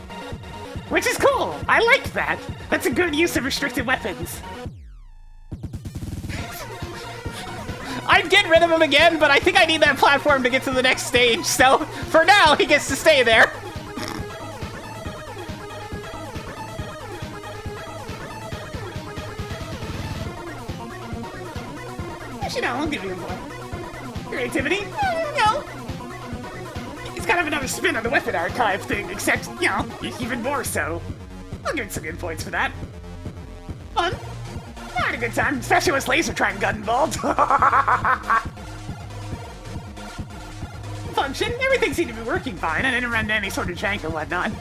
Speaker 1: Which is cool. I like that. That's a good use of restricted weapons.
Speaker 2: I'd get rid of him again, but I think I need that platform to get to the next stage, so for now, he gets to stay there.
Speaker 1: Actually, no, I'll give you more. Creativity? No. It's kind of another spin on the weapon archive thing, except, you know, even more so. I'll give it some good points for that. Fun. I had a good time, especially with laser trying gun involved. Function, everything seemed to be working fine. I didn't run into any sort of jank or whatnot.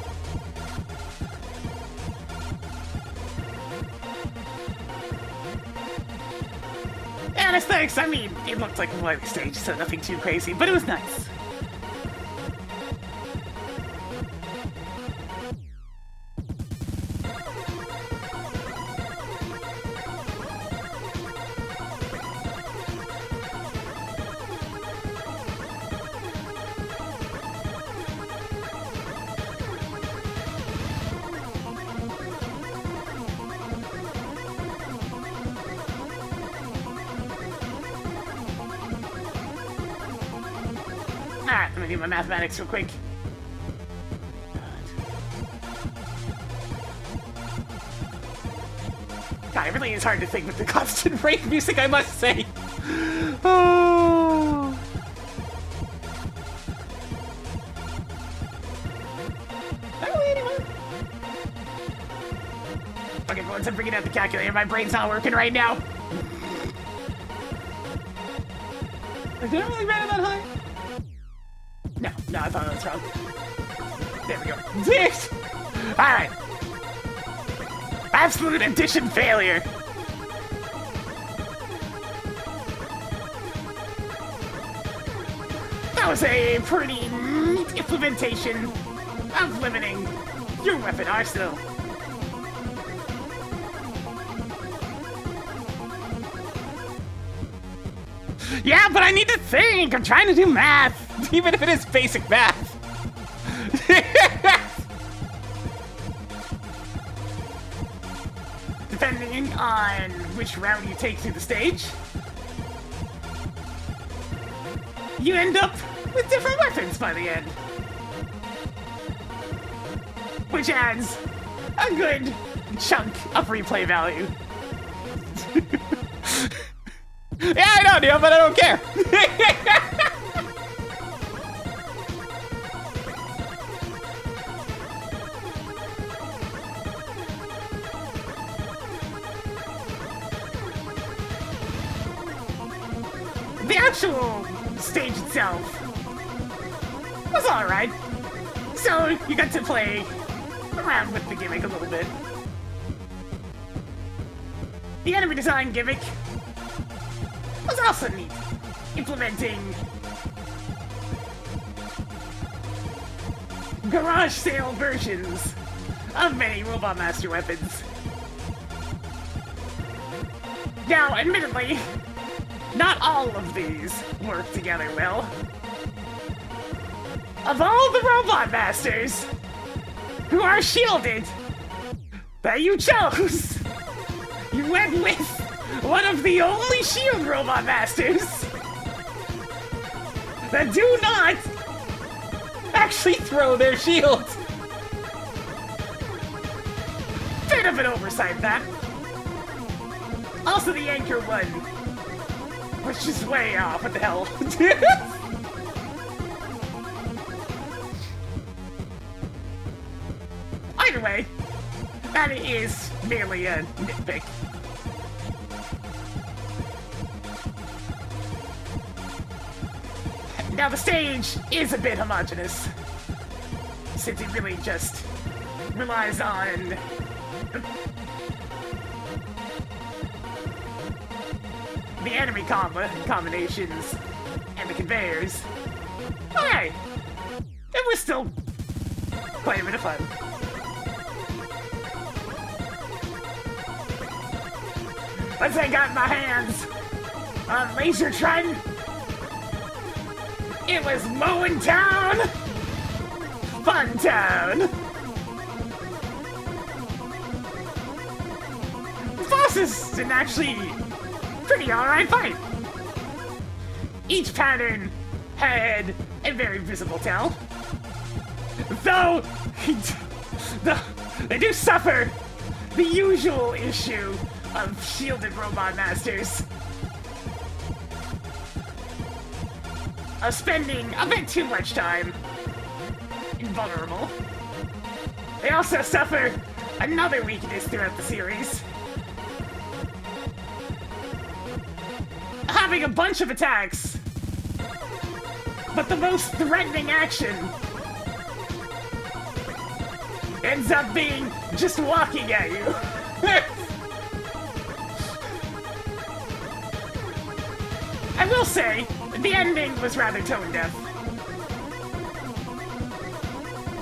Speaker 1: And aesthetics, I mean, it looked like a lighting stage, so nothing too crazy, but it was nice. Alright, let me do my mathematics real quick. God, it really is hard to think with the constant rate music, I must say. Oh. Okay, once I'm bringing out the calculator, my brain's not working right now. Did I really rate it that high? No, I thought that was wrong. There we go. Alright. Absolute addition failure. That was a pretty neat implementation of limiting your weapon arsenal. Yeah, but I need to think. I'm trying to do math.
Speaker 2: Even if it is basic math.
Speaker 1: Depending on which route you take through the stage, you end up with different weapons by the end. which adds a good chunk of replay value.
Speaker 2: Yeah, I know, Neil, but I don't care.
Speaker 1: The actual stage itself was alright. So you got to play around with the gimmick a little bit. The enemy design gimmick was also neat, implementing garage sale versions of many Robot Master weapons. Now, admittedly, not all of these work together well. Of all the Robot Masters who are shielded that you chose, you went with one of the only shield Robot Masters that do not
Speaker 2: Actually throw their shields.
Speaker 1: bit of an oversight, that. Also, the anchor one was just way off. What the hell? Either way, that is merely a nitpick. Now the stage is a bit homogeneous, since it really just relies on the enemy combinations and the conveyors. Alright, it was still quite a bit of fun. Once I got my hands on Laser Trident, it was mowing town, fun town. The boss is an actually pretty alright fight. Each pattern had a very visible tell, though they do suffer the usual issue of shielded Robot Masters of spending a bit too much time invulnerable. They also suffer another weakness throughout the series: having a bunch of attacks, but the most threatening action ends up being just walking at you. I will say, the ending was rather tone-deaf.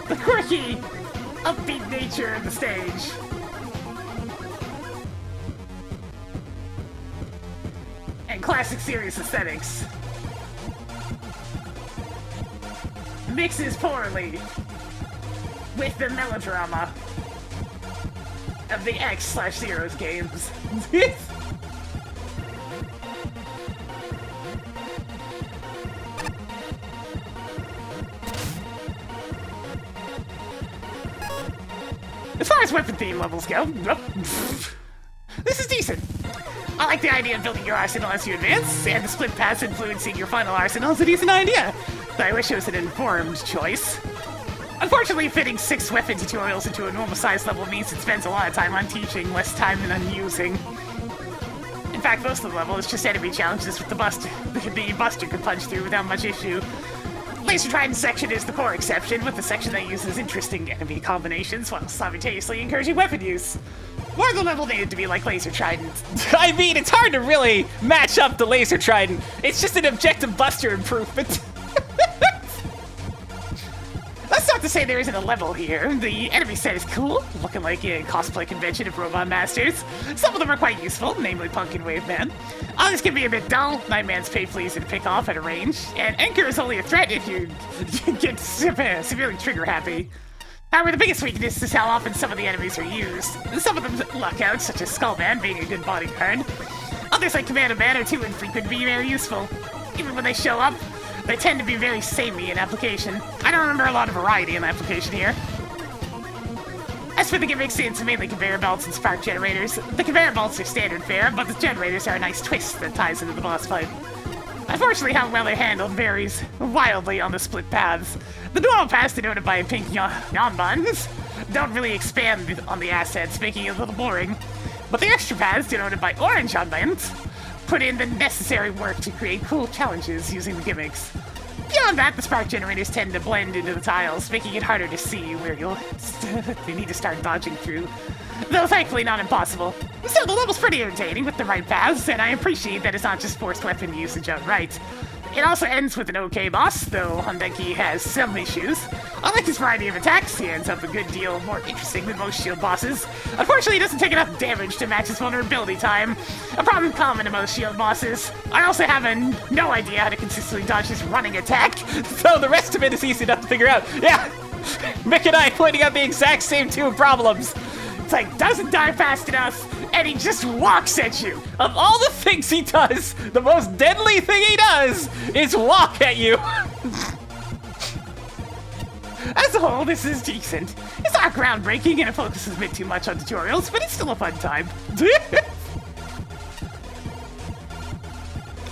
Speaker 1: The quirky, upbeat nature of the stage and classic series aesthetics mixes poorly with the melodrama of the X/Zeros games. As far as weapon theme levels go, this is decent. I like the idea of building your arsenal as you advance, and the split paths influencing your final arsenal is a decent idea. Though I wish it was an informed choice. Unfortunately, fitting 6 weapon tutorials into a normal size level means it spends a lot of time on teaching, less time than using. In fact, most of the level is just enemy challenges with the buster could punch through without much issue. Laser Trident section is the core exception, with the section that uses interesting enemy combinations while simultaneously encouraging weapon use. More of the level needed to be like Laser Trident.
Speaker 2: I mean, it's hard to really match up the Laser Trident. It's just an objective buster improvement.
Speaker 1: That's not to say there isn't a level here. The enemy set is cool, looking like a cosplay convention of Robot Masters. Some of them are quite useful, namely Punk and Waveman. Others can be a bit dull. Nightman's painfully easy to pick off at a range, and Anchor is only a threat if you get severely trigger happy. However, the biggest weakness is how often some of the enemies are used. Some of them luck out, such as Skullman being a good bodyguard. Others like Commando Man are too infrequent to be very useful. Even when they show up, they tend to be very samey in application. I don't remember a lot of variety in application here. As for the gimmicks, it's mainly conveyor belts and spark generators. The conveyor belts are standard fare, but the generators are a nice twist that ties into the boss fight. Unfortunately, how well they're handled varies wildly on the split paths. The normal paths denoted by pink yawn buttons don't really expand on the assets, making it a little boring. But the extra paths denoted by orange yawn buttons put in the necessary work to create cool challenges using the gimmicks. Beyond that, the spark generators tend to blend into the tiles, making it harder to see where you need to start dodging through. Though thankfully not impossible. Still, the level's pretty entertaining with the right paths, and I appreciate that it's not just forced weapon usage outright. It also ends with an okay boss, though Janky has some issues. Unlike his variety of attacks, he ends up a good deal more interesting than most shield bosses. Unfortunately, he doesn't take enough damage to match his vulnerability time, a problem common to most shield bosses. I also have no idea how to consistently dodge his running attack,
Speaker 2: So the rest of it is easy enough to figure out. Yeah, Mick and I pointing out the exact same two problems.
Speaker 1: It's like, doesn't die fast enough, and he just walks at you.
Speaker 2: Of all the things he does, the most deadly thing he does is walk at you.
Speaker 1: As a whole, this is decent. It's not groundbreaking and it focuses a bit too much on tutorials, but it's still a fun time.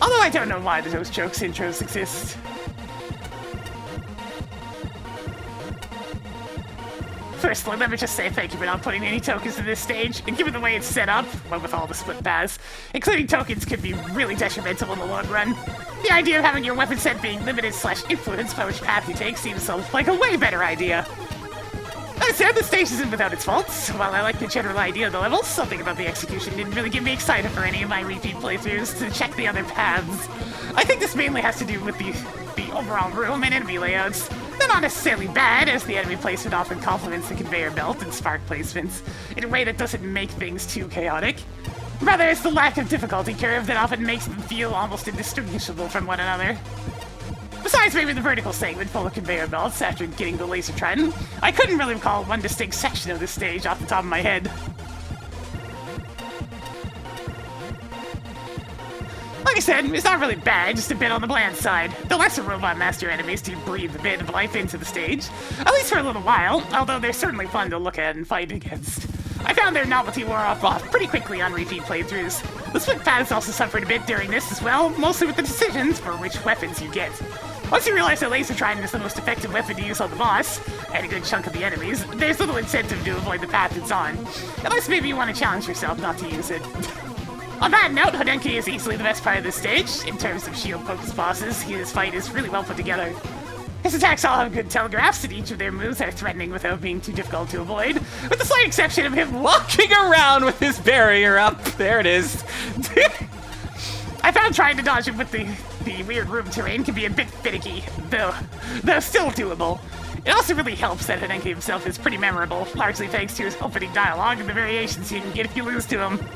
Speaker 1: Although I don't know why those jokes intros exist. Firstly, let me just say thank you for not putting any tokens in this stage, and given the way it's set up, well, with all the split paths, including tokens could be really detrimental in the long run. The idea of having your weapon set being limited/influenced by which path you take seems like a way better idea. That said, the stage isn't without its faults. While I like the general idea of the levels, something about the execution didn't really get me excited for any of my repeat playthroughs to check the other paths. I think this mainly has to do with the overall room and enemy layouts. They're not necessarily bad, as the enemy placement often complements the conveyor belt and spark placements in a way that doesn't make things too chaotic. Rather, it's the lack of difficulty curve that often makes them feel almost indistinguishable from one another. Besides maybe the vertical segment full of conveyor belts after getting the laser trident, I couldn't really recall one distinct section of this stage off the top of my head. Like I said, it's not really bad, just a bit on the bland side. The lesser Robot Master enemies do breathe a bit of life into the stage, at least for a little while, although they're certainly fun to look at and fight against. I found their novelty wore off pretty quickly on repeat playthroughs. The split paths also suffered a bit during this as well, mostly with the decisions for which weapons you get. Once you realize that laser trident is the most effective weapon to use on the boss, and a good chunk of the enemies, there's little incentive to avoid the path it's on, unless maybe you want to challenge yourself not to use it. On that note, Janky is easily the best part of this stage. In terms of shield-focused bosses, his fight is really well put together. His attacks all have good telegraphs, and each of their moves are threatening without being too difficult to avoid, with the slight exception of him
Speaker 2: Walking around with his barrier up. There it is.
Speaker 1: I found trying to dodge him with the weird room terrain can be a bit finicky, though still doable. It also really helps that Janky himself is pretty memorable, largely thanks to his opening dialogue and the variations you can get if you lose to him.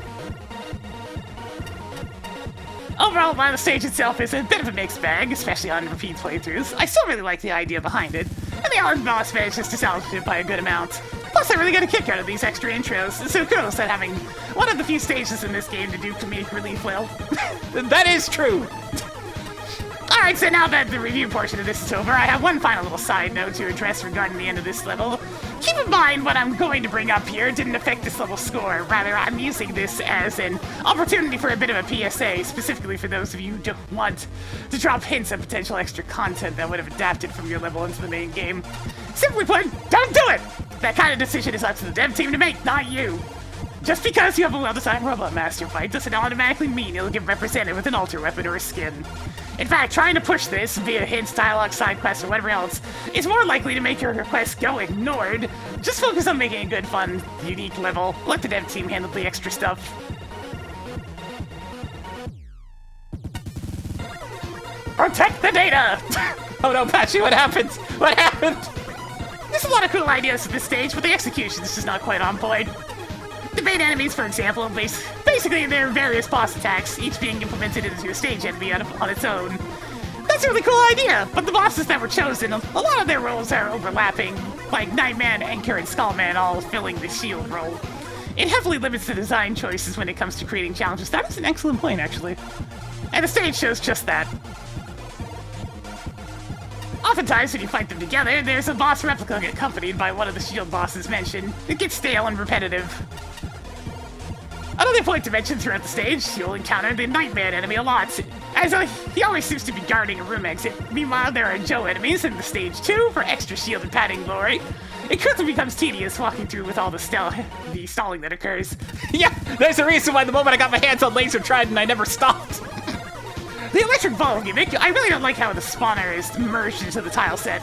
Speaker 1: Overall, while the stage itself is a bit of a mixed bag, especially on repeat playthroughs, I still really like the idea behind it, and the Allen boss manages to salvage it by a good amount. Plus, I really got a kick out of these extra intros, so kudos at having one of the few stages in this game to do comedic relief well.
Speaker 2: That is true.
Speaker 1: Alright, so now that the review portion of this is over, I have one final little side note to address regarding the end of this level. Keep in mind what I'm going to bring up here didn't affect this level's score. Rather, I'm using this as an opportunity for a bit of a PSA, specifically for those of you who don't want to drop hints of potential extra content that would have adapted from your level into the main game. Simply put, don't do it! That kind of decision is up to the dev team to make, not you. Just because you have a well-designed Robot Master fight doesn't automatically mean it'll get represented with an alter weapon or a skin. In fact, trying to push this via hints, dialogue, side quests, or whatever else is more likely to make your request go ignored. Just focus on making a good, fun, unique level. Let the dev team handle the extra stuff. Protect the data!
Speaker 2: Oh no, Patchy, what happened? What happened?
Speaker 1: There's a lot of cool ideas at this stage, but the execution is just not quite on point. The main enemies, for example, basically their various boss attacks, each being implemented into a stage enemy on its own. That's a really cool idea, but the bosses that were chosen, a lot of their roles are overlapping, like Nightman, Anchor, and Skullman all filling the shield role. It heavily limits the design choices when it comes to creating challenges. That is an excellent point, actually. And the stage shows just that. Oftentimes, when you fight them together, there's a boss replica accompanied by one of the shield bosses mentioned. It gets stale and repetitive. Another point to mention throughout the stage, you'll encounter the Nightman enemy a lot, as he always seems to be guarding a room exit. Meanwhile, there are Joe enemies in the stage 2 for extra shield and padding glory. It quickly becomes tedious walking through with all the stalling that occurs.
Speaker 2: Yeah, there's a reason why the moment I got my hands on Laser Trident, I never stopped.
Speaker 1: The electric ball gimmick, I really don't like how the spawner is merged into the tile set.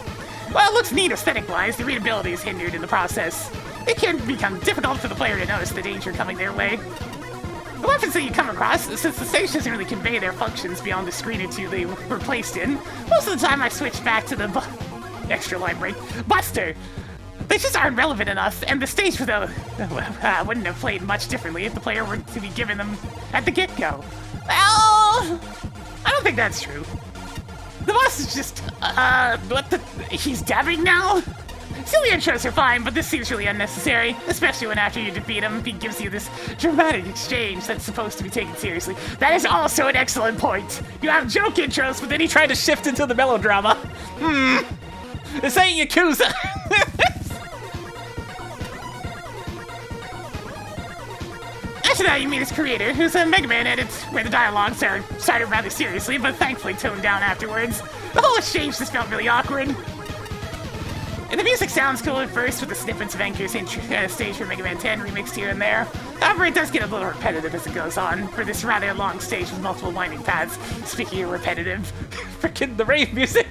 Speaker 1: While it looks neat aesthetic-wise, the readability is hindered in the process. It can become difficult for the player to notice the danger coming their way. The weapons that you come across, since the stage doesn't really convey their functions beyond the screen or two they were placed in, most of the time I switch back to the extra library. Buster! They just aren't relevant enough, and the stage without wouldn't have played much differently if the player were to be given them at the get-go. Well, I don't think that's true. The boss is just, what the? He's dabbing now? Silly intros are fine, but this seems really unnecessary, especially when after you defeat him, he gives you this dramatic exchange that's supposed to be taken seriously. That is also an excellent point. You have joke intros, but then he tried to shift into the melodrama. This ain't Yakuza. After that, you meet his creator, who's a Mega Man edit, where the dialogues are started rather seriously, but thankfully toned down afterwards. The whole exchange just felt really awkward. And the music sounds cool at first, with the snippets of Anchor's stage for Mega Man 10 remixed here and there. However, it does get a little repetitive as it goes on, for this rather long stage with multiple winding paths. Speaking of repetitive, frickin' the rave music!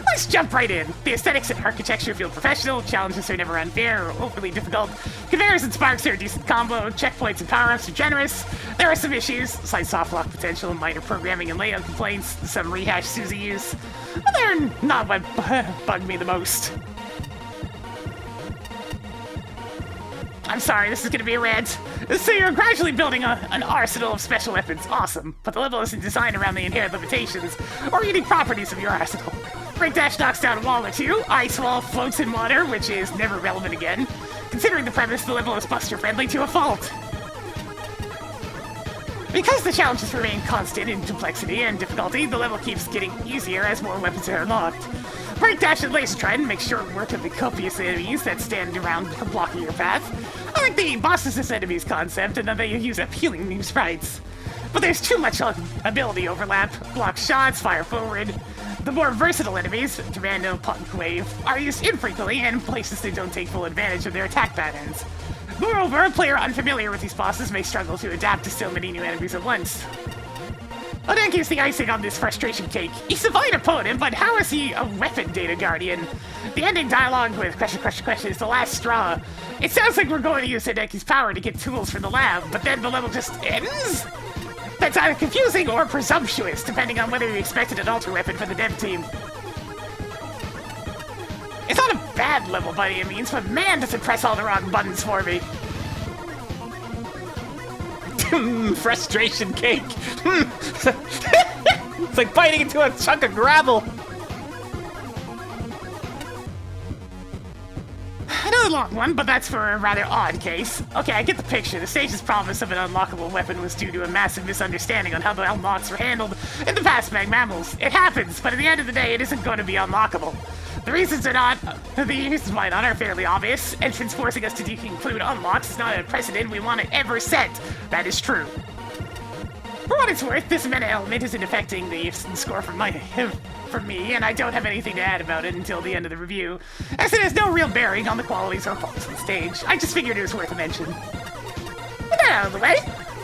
Speaker 1: Let's jump right in. The aesthetics and architecture feel professional, challenges are never unfair or overly difficult, conveyors and sparks are a decent combo, checkpoints and power-ups are generous. There are some issues, slight soft lock potential, minor programming and layout complaints, some rehashed Suzy use, but they're not what bugged me the most. I'm sorry, this is gonna be a rant. So you're gradually building an arsenal of special weapons, awesome, but the level isn't designed around the inherent limitations or unique properties of your arsenal. Break Dash knocks down a wall or two, Ice Wall floats in water, which is never relevant again. Considering the premise, the level is buster-friendly to a fault. Because the challenges remain constant in complexity and difficulty, the level keeps getting easier as more weapons are unlocked. Break Dash and Laser Trident make short work of the copious enemies that stand around blocking your path. I like the bosses as enemies concept, and that they use appealing new sprites. But there's too much ability overlap, block shots, fire forward. The more versatile enemies, Commando, Punk, Wave, are used infrequently and in places that don't take full advantage of their attack patterns. Moreover, a player unfamiliar with these bosses may struggle to adapt to so many new enemies at once. Odenki is the icing on this frustration cake. He's a fine opponent, but how is he a weapon data guardian? The ending dialogue with question is the last straw. It sounds like we're going to use Odenki's power to get tools for the lab, but then the level just ends? That's either confusing or presumptuous, depending on whether you expected an alter weapon for the dev team. It's not a bad level by any means, but man, does it press all the wrong buttons for me.
Speaker 2: Frustration cake. It's like biting into a chunk of gravel.
Speaker 1: Another long one, but that's for a rather odd case. Okay, I get the picture. The stage's promise of an unlockable weapon was due to a massive misunderstanding on how the unlocks were handled in the past MAGMMLs. It happens, but at the end of the day, it isn't going to be unlockable. The reasons why not are fairly obvious. Entrance forcing us to include unlocks is not a precedent we want to ever set. That is true. For what it's worth, this meta element isn't affecting the score from me, and I don't have anything to add about it until the end of the review, as it has no real bearing on the qualities or faults of the stage. I just figured it was worth a mention. With that out of the way,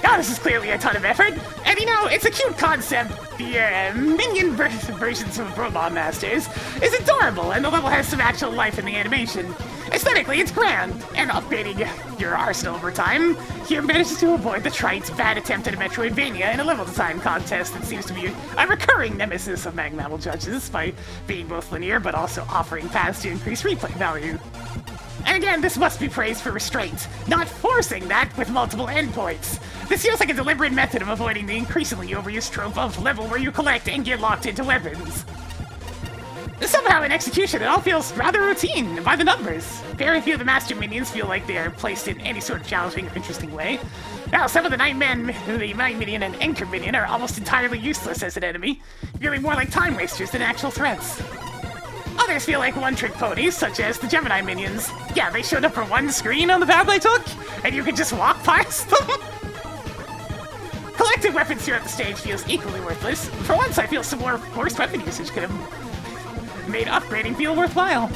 Speaker 1: now this is clearly a ton of effort, and you know, it's a cute concept. The minion versions of Robot Masters is adorable, and the level has some actual life in the animation. Aesthetically, it's grand, and upgrading your arsenal over time, here manages to avoid the trite, bad attempt at a Metroidvania in a level design contest that seems to be a recurring nemesis of MAGMML judges by being both linear but also offering paths to increase replay value. And again, this must be praised for restraint, not forcing that with multiple endpoints. This feels like a deliberate method of avoiding the increasingly overused trope of level where you collect and get locked into weapons. Somehow in execution, it all feels rather routine and by the numbers. Very few of the master minions feel like they are placed in any sort of challenging or interesting way. Now, some of the Night Minion and Anchor Minion are almost entirely useless as an enemy, feeling more like time wasters than actual threats. Others feel like one-trick ponies, such as the Gemini minions. Yeah, they showed up for one screen on the path I took, and you could just walk past them. Collecting weapons throughout the stage feels equally worthless. For once, I feel some more forced weapon usage could have made upgrading feel worthwhile.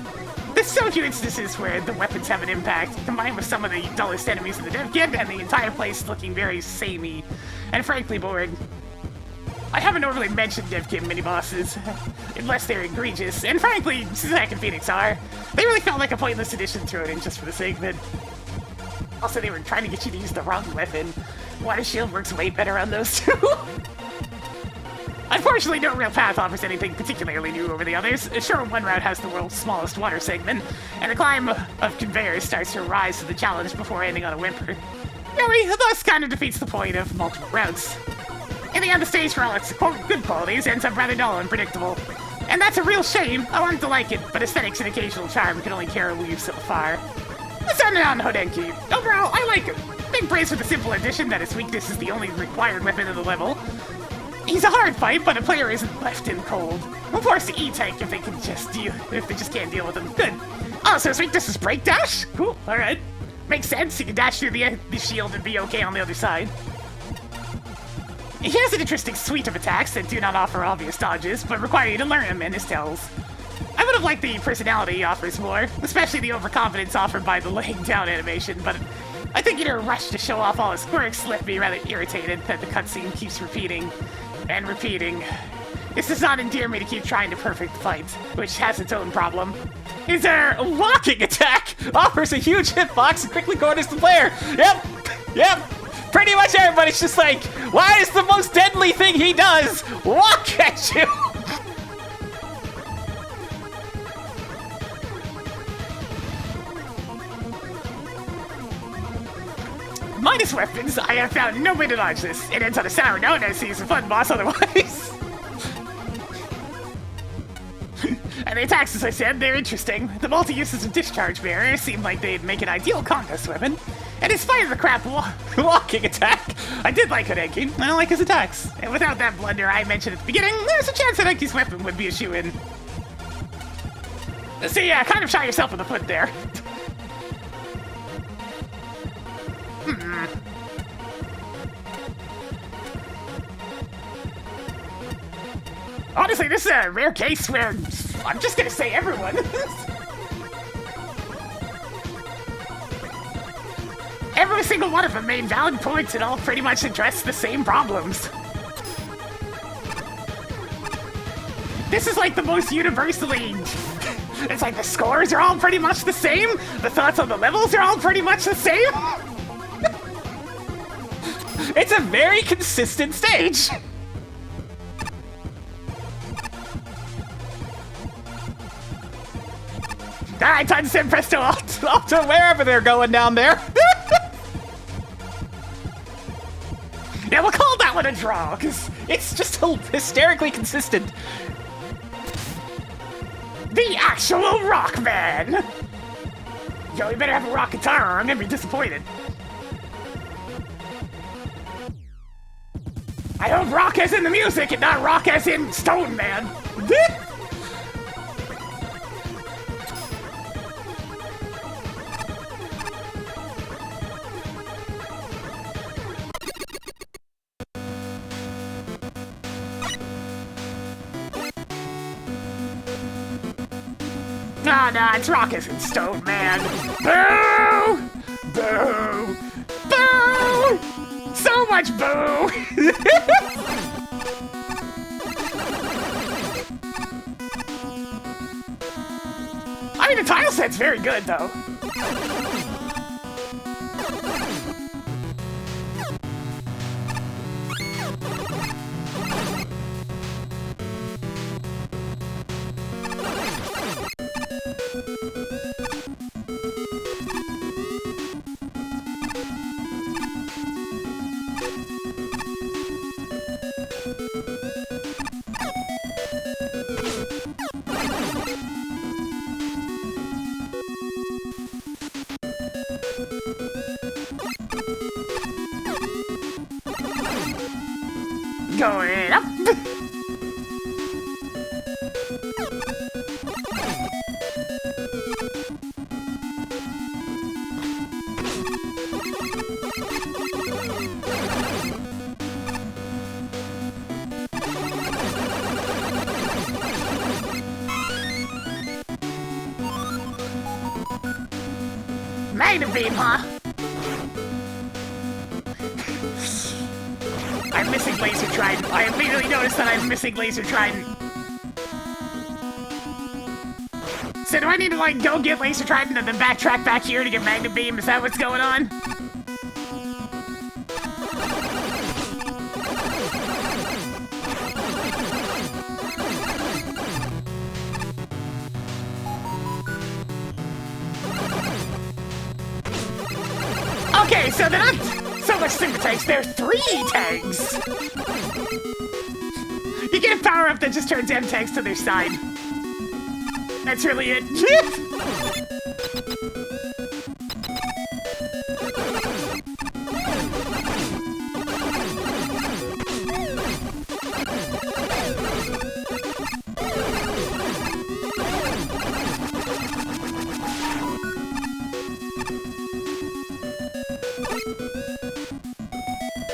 Speaker 1: There's so few instances where the weapons have an impact, combined with some of the dullest enemies in the dev kit, and the entire place looking very samey, and frankly boring. I haven't overly mentioned dev kit mini-bosses, unless they're egregious, and frankly, Zack and Phoenix are. They really felt like a pointless addition thrown in just for the sake of it. Also, they were trying to get you to use the wrong weapon. Water Shield works way better on those two. Unfortunately, no real path offers anything particularly new over the others. Sure, one route has the world's smallest water segment, and the climb of conveyors starts to rise to the challenge before ending on a whimper. Really, thus kind of defeats the point of multiple routes. In the end, the stage for all its good qualities ends up rather dull and predictable. And that's a real shame. I wanted to like it, but aesthetics and occasional charm can only carry you so far. Let's end it on Hodenki. Overall, I like him. Big praise for the simple addition that his weakness is the only required weapon of the level. He's a hard fight, but a player isn't left in cold. We'll force the E-tank if they just can't deal with him. Good. Also, his weakness is break dash? Cool, alright. Makes sense, you can dash through the shield and be okay on the other side. He has an interesting suite of attacks that do not offer obvious dodges, but require you to learn them in his tells. I would have liked the personality he offers more, especially the overconfidence offered by the laying down animation, but I think in a rush to show off all his quirks left me rather irritated that the cutscene keeps repeating and repeating. This does not endear me to keep trying to perfect the fight, which has its own problem.
Speaker 2: Is there a walking attack? Offers a huge hitbox and quickly corners the player. Yep. Pretty much everybody's just like, why is the most deadly thing he does walk at you?
Speaker 1: Minus weapons, I have found no way to dodge this. It ends on a sour note as he's a fun boss otherwise. And the attacks, as I said, they're interesting. The multi-uses of Discharge Barrier seem like they'd make an ideal contest weapon. And in spite of the crap walking attack, I did like Hodenki. I don't like his attacks. And without that blunder I mentioned at the beginning, there's a chance Hodenki's weapon would be a shoo-in. So yeah, kind of shot yourself in the foot there. Honestly, this is a rare case where I'm just gonna say everyone. Every single one of them made valid points and all pretty much addressed the same problems. This is like the most universally... It's like the scores are all pretty much the same, the thoughts on the levels are all pretty much the same.
Speaker 2: It's a very consistent stage.
Speaker 1: Alright, time to send Presto Alt
Speaker 2: to wherever they're going down there.
Speaker 1: Yeah, we'll call that one a draw, because
Speaker 2: it's just hysterically consistent.
Speaker 1: The actual rock man! Yo, you better have a rock guitar or I'm gonna be disappointed. I hope rock as in the music and not rock as in Stone Man. Nah, it's rock as in Stone Man. Boo! Boo! Boo! So much boo! I mean, the tile set's very good, though. Going up. Magnum beam, huh? I'm missing laser trident. I immediately noticed that I'm missing laser trident. So do I need to like go get laser trident and then backtrack back here to get magnum beam? Is that what's going on? Okay, so they're not so much super tanks, they're 3 tanks! You get a power up that just turns M tanks to their side. That's really it.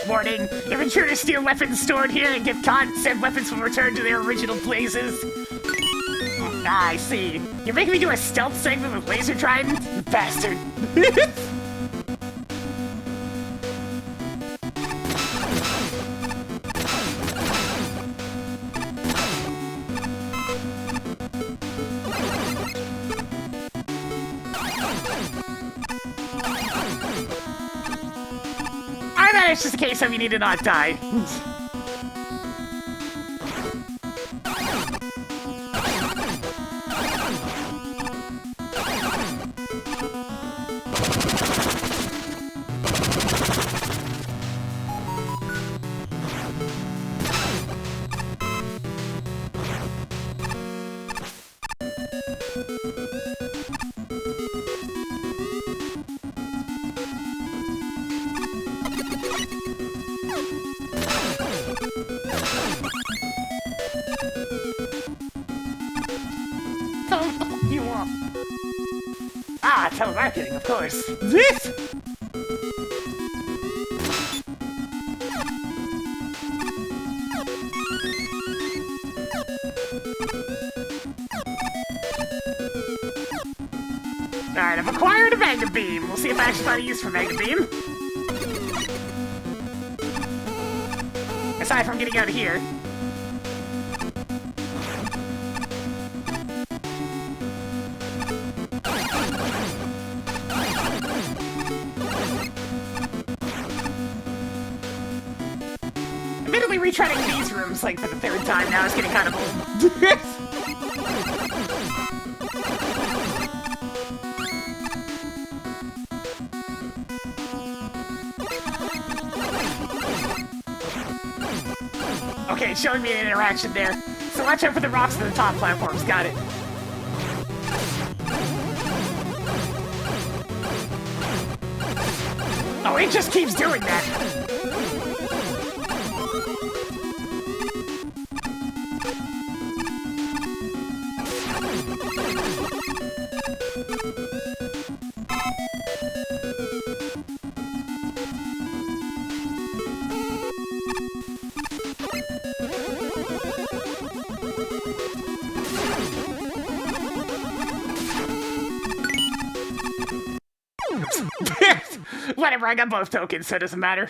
Speaker 1: Warning, if intruders steal weapons stored here and get caught, said weapons will return to their original places. Ah, I see. You're making me do a stealth segment with laser trident? You bastard. I bet it's just a case of you need to not die. You want? Ah, telemarketing, of course. This? Alright, I've acquired a Magnum Beam. We'll see if I actually find a use for Magnum Beam. Aside from getting out of here. Admittedly, retreading these rooms, like, for the 3rd time now is getting kind of old. Okay, it's showing me an interaction there. So watch out for the rocks to the top platforms. Got it. Oh, it just keeps doing that. Whatever, I got both tokens, so it doesn't matter.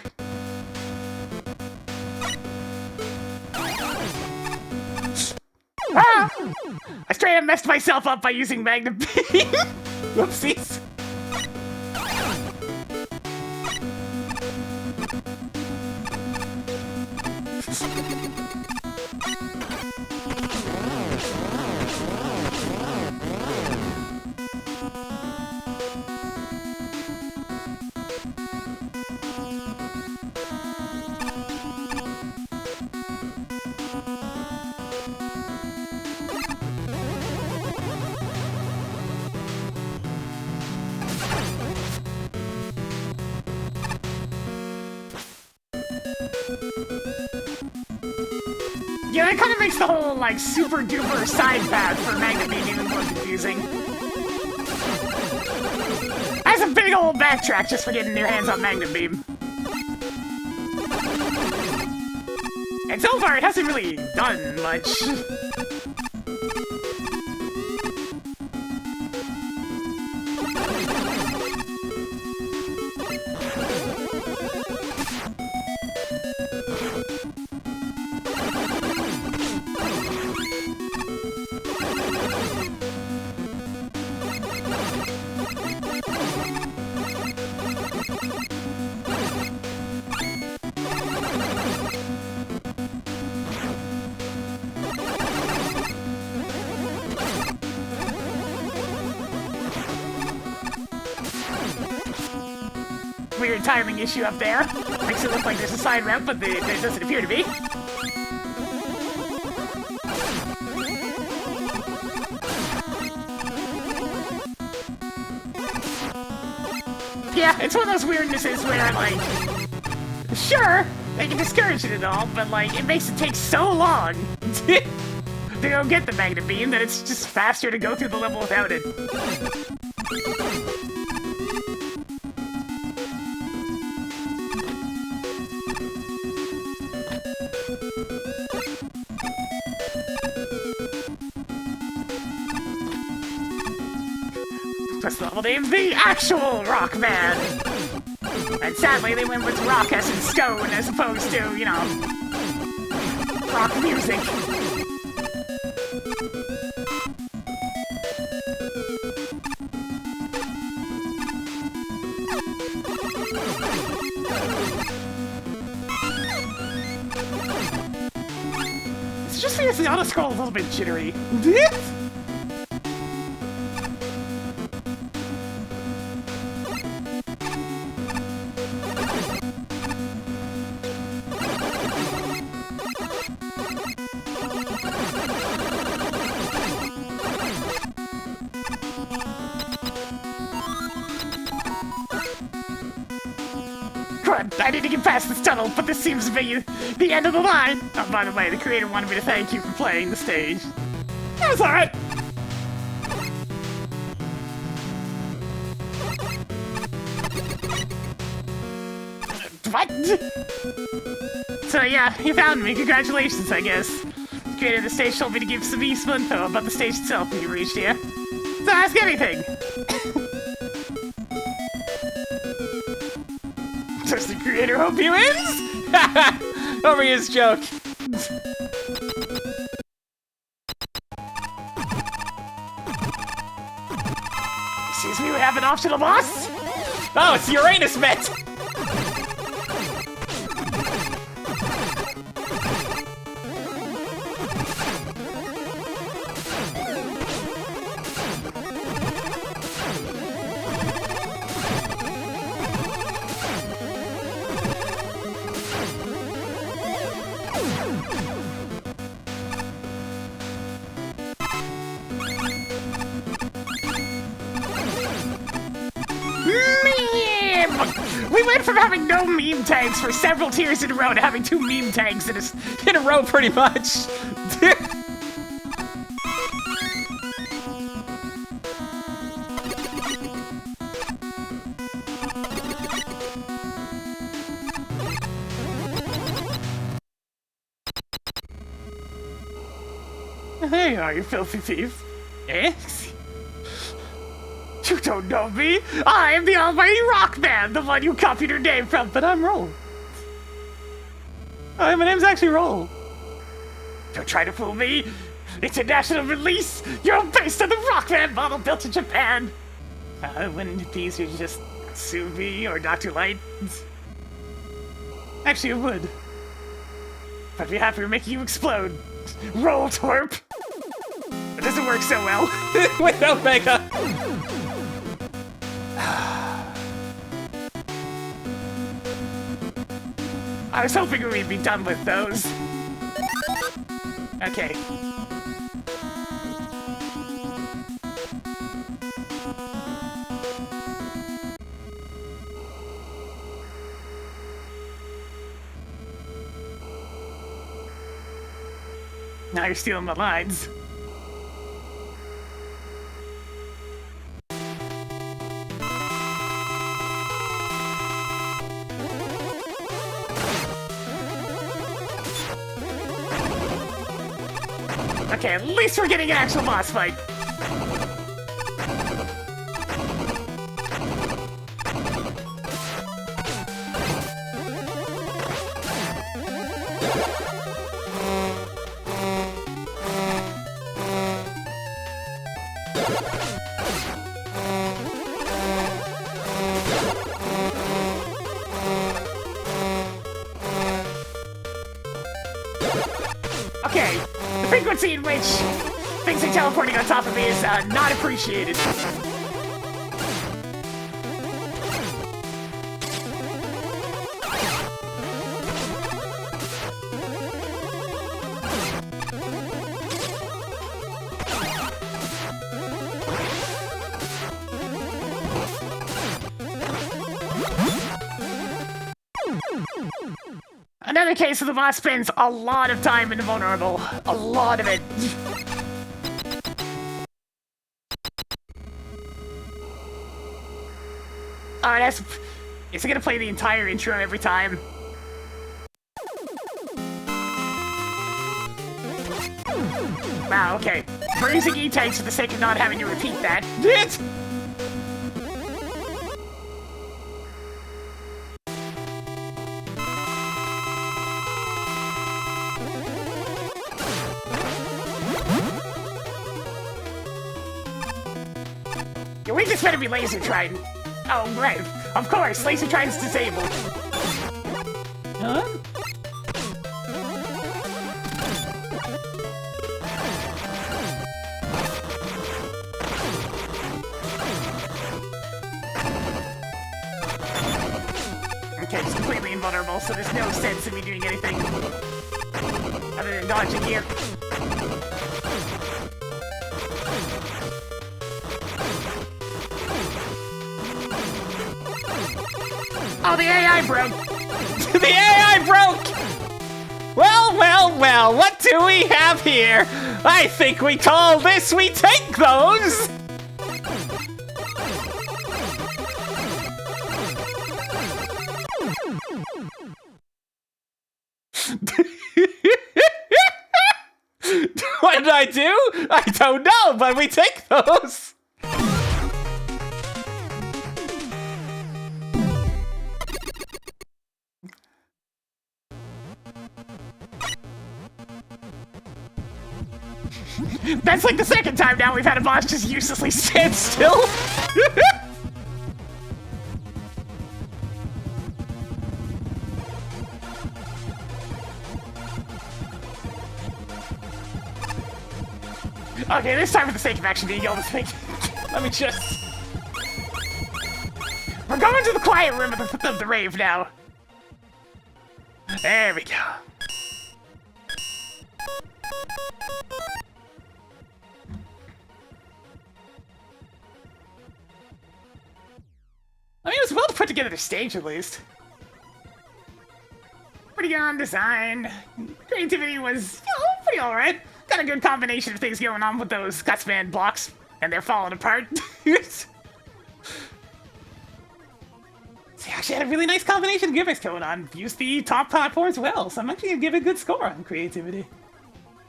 Speaker 1: Ah! I straight up messed myself up by using Magnum Beam. Whoopsies. Yeah, that kind of makes the whole, like, super duper side path for Magnet Beam even more confusing. That's a big old backtrack just for getting your hands on Magnet Beam. And so far, it hasn't really done much. Weird timing issue up there. Makes it look like there's a side route, but there doesn't appear to be. Yeah, it's one of those weirdnesses where, like, sure, they can discourage it and all, but, like, it makes it take so long to go get the Magnet Beam that it's just faster to go through the level without it. This level named the actual Rock Man. And sadly, they went with rock as in stone as opposed to, you know, rock music. It's just because the auto-scroll is a little bit jittery. I need to get past this tunnel, but this seems to be the end of the line. Oh, by the way, the creator wanted me to thank you for playing the stage. That's alright. What? So yeah, you found me. Congratulations, I guess. The creator of the stage told me to give some useful info about the stage itself when you reached here. So ask anything. Does the creator hope he wins? Over his joke. Excuse me, we have an optional boss? Oh, it's Uranus Met! We went from having no meme tags for several tiers in a row to having 2 meme tags in a row, pretty much. There you are, you filthy thief. Eh? You don't know me! I am the almighty Rock Man, the one you copied your name from, but I'm Roll. Oh, my name's actually Roll. Don't try to fool me! International release! You're based on the Rock Man model built in Japan! Wouldn't it be easier to just sue me or Dr. Light? Actually, it would. But I'd be happy to make you explode. Roll, twerp! It doesn't work so well. Without Mega! I was hoping we'd be done with those. Okay. Now you're stealing my lines. Okay, at least we're getting an actual boss fight. Okay, the frequency in which things are teleporting on top of me is not appreciated. Another case of the boss spends a lot of time in the vulnerable. A lot of it. Is it gonna play the entire intro every time? Wow, okay. Bruising E-tanks for the sake of not having to repeat that. Your weakness better be laser trident. Oh, right. Of course, laser trident's disabled. Huh? Okay, it's completely invulnerable, so there's no sense in me doing anything other than dodging here. Oh, the AI broke!
Speaker 2: The AI broke! Well, well, well, what do we have here? I think we call this We Take Those! What did I do? I don't know, but we take those!
Speaker 1: That's like the second time now we've had a boss just uselessly stand still. Okay, this time for the sake of actually being able to think. Let me just... We're going to the quiet room of the rave now. There we go. I mean, it was well put together to stage, at least. Pretty good on design. Creativity was, pretty alright. Got a good combination of things going on with those Gutsman blocks, and they're falling apart. See, actually had a really nice combination of gimmicks going on. Used the top platforms well, so I'm actually gonna give it a good score on creativity.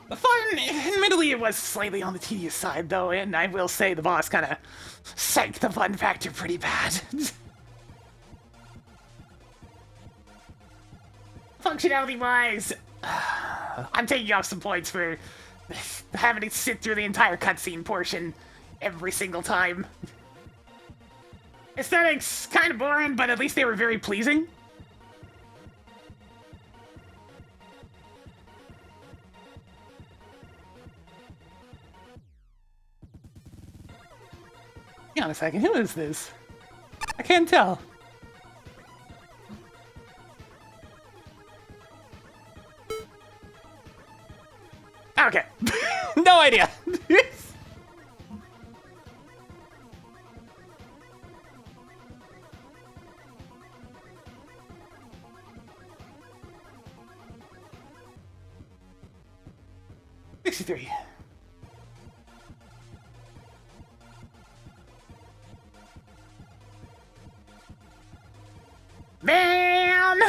Speaker 1: The fun, admittedly, it was slightly on the tedious side, though, and I will say the boss kind of sank the fun factor pretty bad. Functionality-wise, I'm taking off some points for having to sit through the entire cutscene portion every single time. Aesthetics, kind of boring, but at least they were very pleasing. Hang on a second, who is this? I can't tell. Okay.
Speaker 2: No idea.
Speaker 1: 63. Man!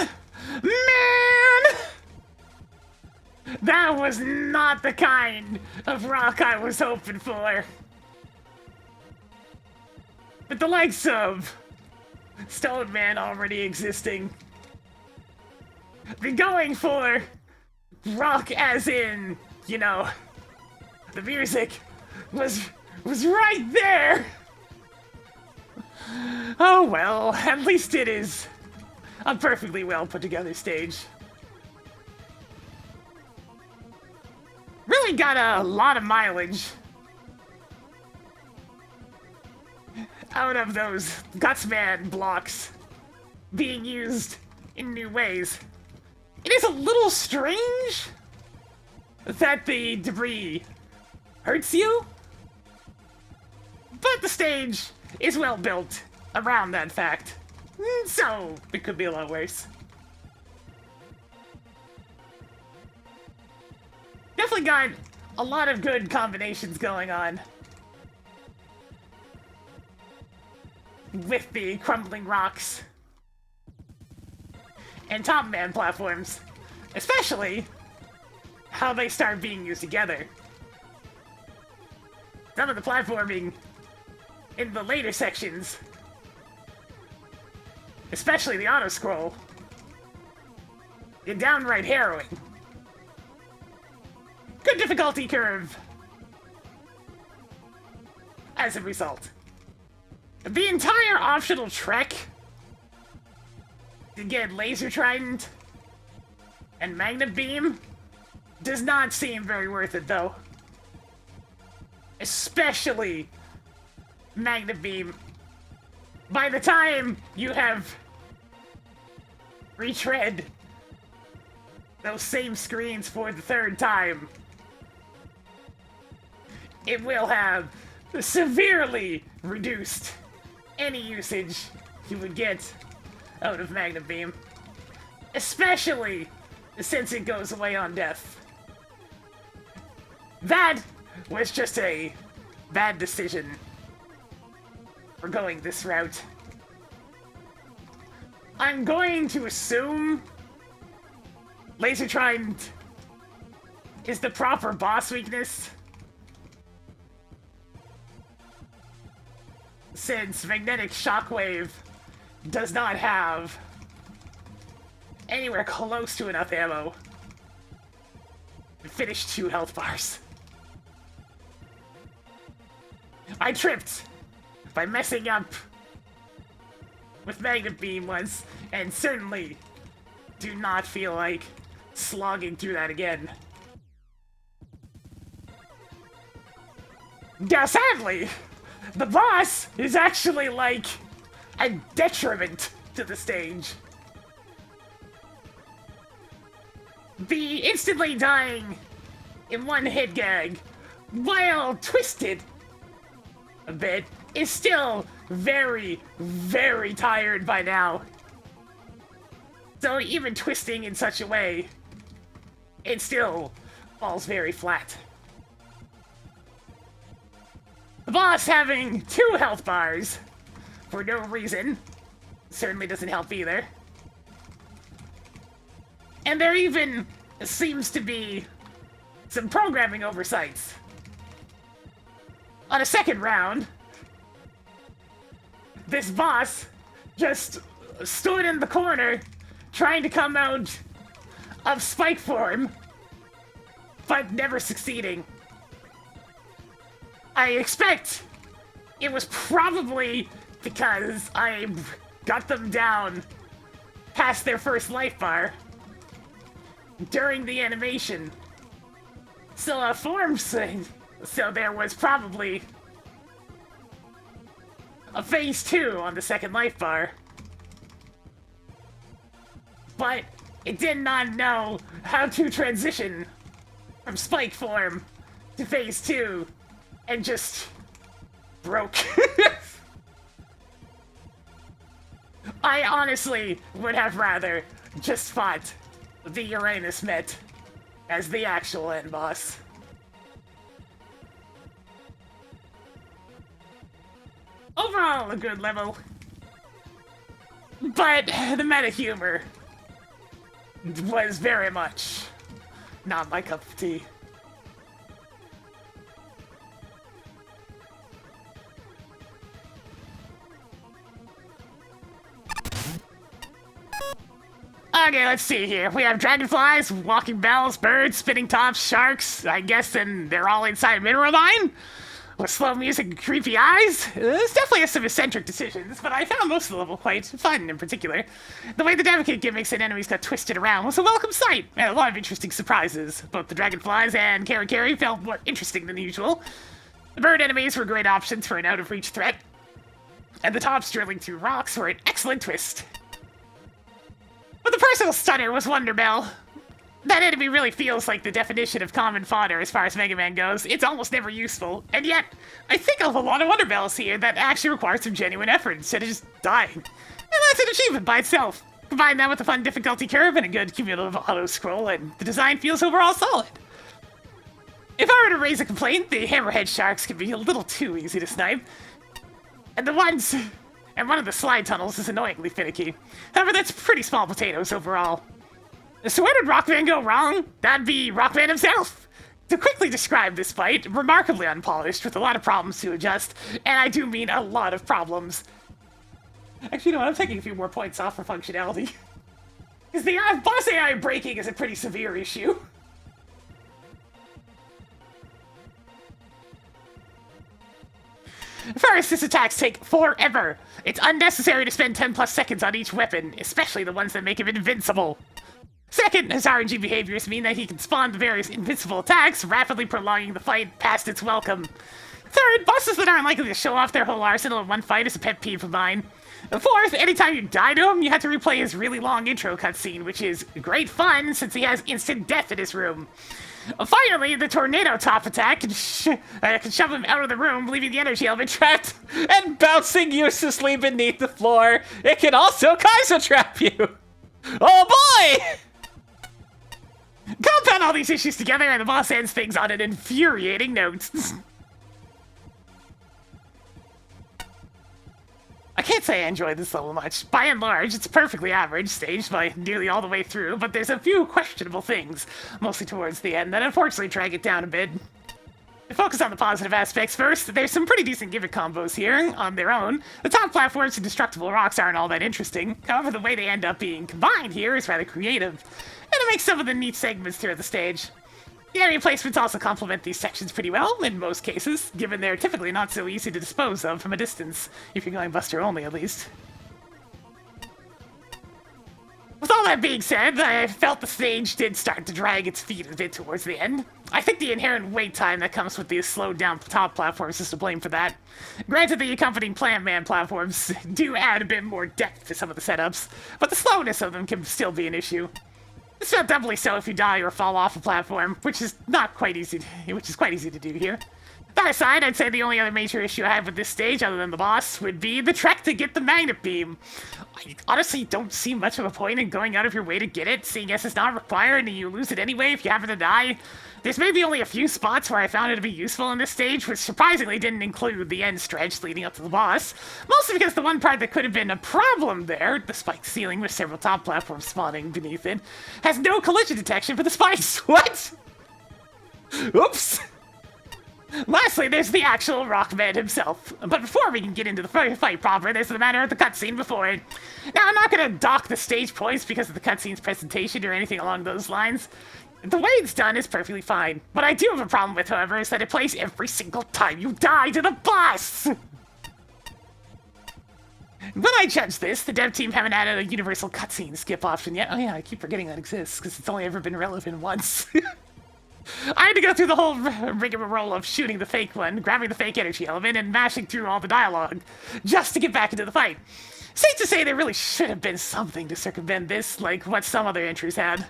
Speaker 1: That was not the kind of rock I was hoping for. With the likes of Stone Man already existing, they're going for rock as in, you know, the music was right there. Oh well, at least it is a perfectly well put together stage. Really got a lot of mileage out of those Gutsman blocks being used in new ways. It is a little strange that the debris hurts you, but the stage is well built around that fact, so it could be a lot worse. Definitely got a lot of good combinations going on with the crumbling rocks and Top Man platforms, especially how they start being used together. Some of the platforming in the later sections, especially the auto-scroll, is downright harrowing. Good difficulty curve as a result. The entire optional trek to get Laser Trident and Magnet Beam does not seem very worth it, though. Especially Magnet Beam. By the time you have retread those same screens for the third time, it will have severely reduced any usage you would get out of Magnet Beam. Especially since it goes away on death. That was just a bad decision for going this route. I'm going to assume Laser Trident is the proper boss weakness, since Magnetic Shockwave does not have anywhere close to enough ammo to finish 2 health bars. I tripped by messing up with Magnet Beam once, and certainly do not feel like slogging through that again. Yeah, sadly, the boss is actually like a detriment to the stage. The instantly dying in one hit gag, while twisted a bit, is still very, very tired by now. So even twisting in such a way, it still falls very flat. The boss having 2 health bars for no reason certainly doesn't help either. And there even seems to be some programming oversights. On a second round, this boss just stood in the corner trying to come out of spike form, but never succeeding. I expect it was probably because I got them down past their first life bar during the animation. So so there was probably a phase 2 on the second life bar. But it did not know how to transition from spike form to phase 2 and just broke. I honestly would have rather just fought the Uranus Met as the actual end boss. Overall, a good level. But the meta humor was very much not my cup of tea. Okay, let's see here. We have dragonflies, walking bells, birds, spinning tops, sharks, I guess, and they're all inside a mineral mine? With slow music and creepy eyes? There's definitely some eccentric decisions, but I found most of the level quite fun in particular. The way the delicate gimmicks and enemies got twisted around was a welcome sight, and a lot of interesting surprises. Both the dragonflies and Carry felt more interesting than usual. The bird enemies were great options for an out-of-reach threat, and the tops drilling through rocks were an excellent twist. But the personal stunner was Wonderbell. That enemy really feels like the definition of common fodder as far as Mega Man goes. It's almost never useful, and yet, I think of a lot of Wonderbells here that actually require some genuine effort instead of just dying. And that's an achievement by itself. Combine that with a fun difficulty curve and a good cumulative auto-scroll, and the design feels overall solid. If I were to raise a complaint, the hammerhead sharks can be a little too easy to snipe. And one of the slide tunnels is annoyingly finicky. However, that's pretty small potatoes overall. So where did Rockman go wrong? That'd be Rockman himself! To quickly describe this fight, remarkably unpolished with a lot of problems to adjust, and I do mean a lot of problems. Actually, you know what, I'm taking a few more points off for functionality. Because the boss AI breaking is a pretty severe issue. First, his attacks take forever. It's unnecessary to spend 10 plus seconds on each weapon, especially the ones that make him invincible. Second, his RNG behaviors mean that he can spawn the various invincible attacks, rapidly prolonging the fight past its welcome. Third, bosses that aren't likely to show off their whole arsenal in one fight is a pet peeve of mine. Fourth, anytime you die to him, you have to replay his really long intro cutscene, which is great fun since he has instant death in his room. Finally, the tornado top attack can shove him out of the room, leaving the energy element trapped
Speaker 2: And bouncing uselessly beneath the floor. It can also Kaiser trap you. Oh boy!
Speaker 1: Compound all these issues together and the boss ends things on an infuriating note. I can't say I enjoyed this level much. By and large, it's perfectly average, staged by nearly all the way through, but there's a few questionable things, mostly towards the end, that unfortunately drag it down a bit. To focus on the positive aspects first, there's some pretty decent gimmick combos here, on their own. The top platforms and destructible rocks aren't all that interesting, however the way they end up being combined here is rather creative, and it makes some of the neat segments throughout the stage. The area placements also complement these sections pretty well, in most cases, given they're typically not so easy to dispose of from a distance, if you're going Buster only at least. With all that being said, I felt the stage did start to drag its feet a bit towards the end. I think the inherent wait time that comes with these slowed down top platforms is to blame for that. Granted, the accompanying Plant Man platforms do add a bit more depth to some of the setups, but the slowness of them can still be an issue. It's not doubly so if you die or fall off a platform, which is quite easy to do here. That aside, I'd say the only other major issue I have with this stage, other than the boss, would be the trek to get the magnet beam. I honestly don't see much of a point in going out of your way to get it, seeing as it's not required and you lose it anyway if you happen to die. There's maybe only a few spots where I found it to be useful in this stage, which surprisingly didn't include the end stretch leading up to the boss. Mostly because the one part that could have been a problem there, the spiked ceiling with several top platforms spawning beneath it, has no collision detection for the spikes. What? Oops! Lastly, there's the actual Rockman himself. But before we can get into the fight proper, there's the matter of the cutscene before it. Now, I'm not gonna dock the stage points because of the cutscene's presentation or anything along those lines. The way it's done is perfectly fine. What I do have a problem with, however, is that it plays every single time you die to the boss! When I judge this, the dev team haven't added a universal cutscene skip option yet. Oh yeah, I keep forgetting that exists, because it's only ever been relevant once. I had to go through the whole rigmarole of shooting the fake one, grabbing the fake energy element, and mashing through all the dialogue, just to get back into the fight. Safe to say there really should have been something to circumvent this, like what some other entries had.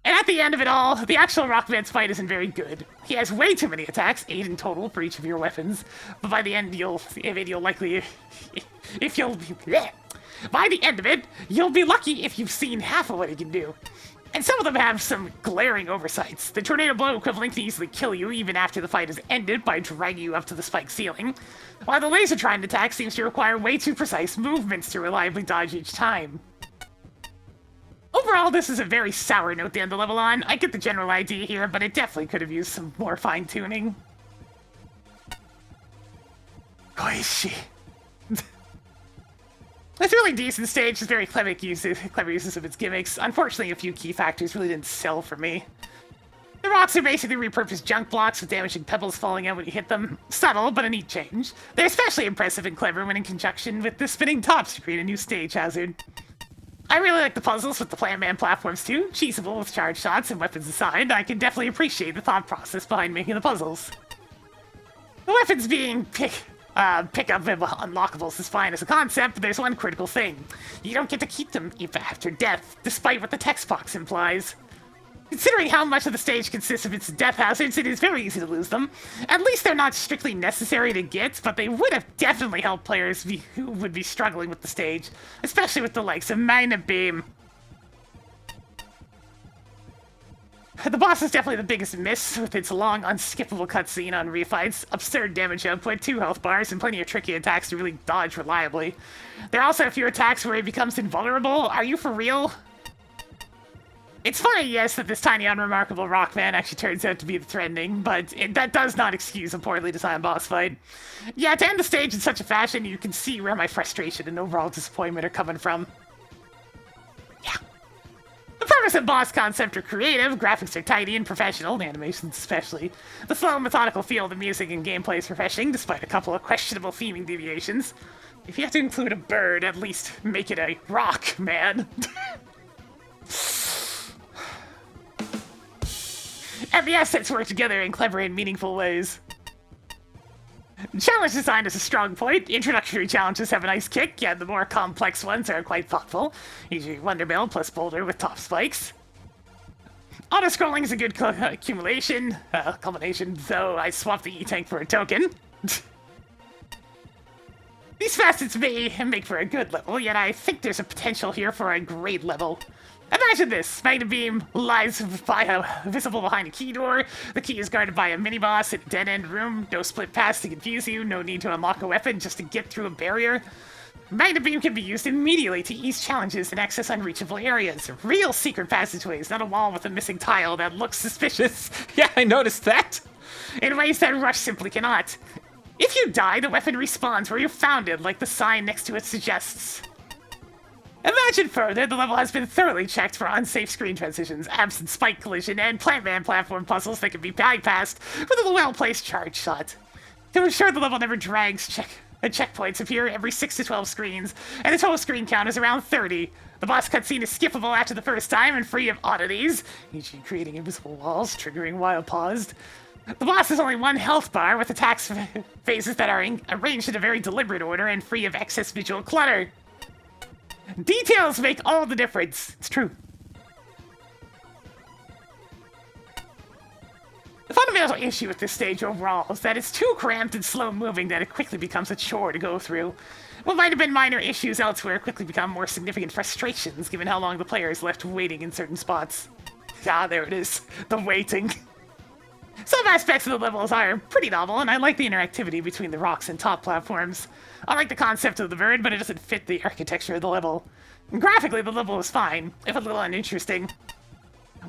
Speaker 1: And at the end of it all, the actual Rockman's fight isn't very good. He has way too many attacks, 8 in total for each of your weapons, but by the end by the end of it, you'll be lucky if you've seen half of what he can do. And some of them have some glaring oversights. The tornado blow equivalent can easily kill you even after the fight is ended by dragging you up to the spike ceiling, while the laser trident attack seems to require way too precise movements to reliably dodge each time. Overall, this is a very sour note to end the level on. I get the general idea here, but it definitely could have used some more fine-tuning. Oishi. It's a really decent stage, it's very clever uses of its gimmicks. Unfortunately, a few key factors really didn't sell for me. The rocks are basically repurposed junk blocks with damaging pebbles falling out when you hit them. Subtle, but a neat change. They're especially impressive and clever when in conjunction with the spinning tops to create a new stage hazard. I really like the puzzles with the Plant Man platforms too. Cheesable with charge shots and weapons assigned. I can definitely appreciate the thought process behind making the puzzles. The weapons being pick up unlockables is fine as a concept, but there's one critical thing. You don't get to keep them even after death, despite what the text box implies. Considering how much of the stage consists of its death hazards, it is very easy to lose them. At least they're not strictly necessary to get, but they would have definitely helped players who would be struggling with the stage, especially with the likes of MAGMML3. The boss is definitely the biggest miss, with its long, unskippable cutscene on refights, absurd damage output, 2 health bars, and plenty of tricky attacks to really dodge reliably. There are also a few attacks where he becomes invulnerable. Are you for real? It's funny, yes, that this tiny, unremarkable rockman actually turns out to be the threatening, but that does not excuse a poorly designed boss fight. Yeah, to end the stage in such a fashion, you can see where my frustration and overall disappointment are coming from. Yeah. The premise and boss concept are creative, graphics are tidy and professional, animations especially. The slow, methodical feel of the music and gameplay is refreshing, despite a couple of questionable theming deviations. If you have to include a bird, at least make it a rock, man. And the assets work together in clever and meaningful ways. Challenge design is a strong point. Introductory challenges have a nice kick, and the more complex ones are quite thoughtful. E.g. Wondermill plus Boulder with top spikes. Auto-scrolling is a good culmination, though I swapped the E-Tank for a token. These facets may make for a good level, yet I think there's a potential here for a great level. Imagine this! Magna Beam lies visible behind a key door. The key is guarded by a mini-boss in a dead-end room. No split paths to confuse you. No need to unlock a weapon just to get through a barrier. Magna Beam can be used immediately to ease challenges and access unreachable areas. Real secret passageways, not a wall with a missing tile that looks suspicious.
Speaker 2: Yeah, I noticed that.
Speaker 1: In ways that Rush simply cannot. If you die, the weapon respawns where you found it, like the sign next to it suggests. Imagine further, the level has been thoroughly checked for unsafe screen transitions, absent spike collision, and Plant Man platform puzzles that can be bypassed with a well-placed charge shot. To ensure the level never drags, checkpoints appear every 6 to 12 screens, and the total screen count is around 30. The boss cutscene is skippable after the first time and free of oddities, e.g. creating invisible walls, triggering while paused. The boss has only 1 health bar, with attacks phases that are arranged in a very deliberate order and free of excess visual clutter. Details make all the difference. It's true. The fundamental issue with this stage overall is that it's too cramped and slow-moving that it quickly becomes a chore to go through. What might have been minor issues elsewhere quickly become more significant frustrations given how long the player is left waiting in certain spots. Ah, there it is. The waiting. Some aspects of the levels are pretty novel, and I like the interactivity between the rocks and top platforms. I like the concept of the bird, but it doesn't fit the architecture of the level. Graphically, the level is fine, if a little uninteresting.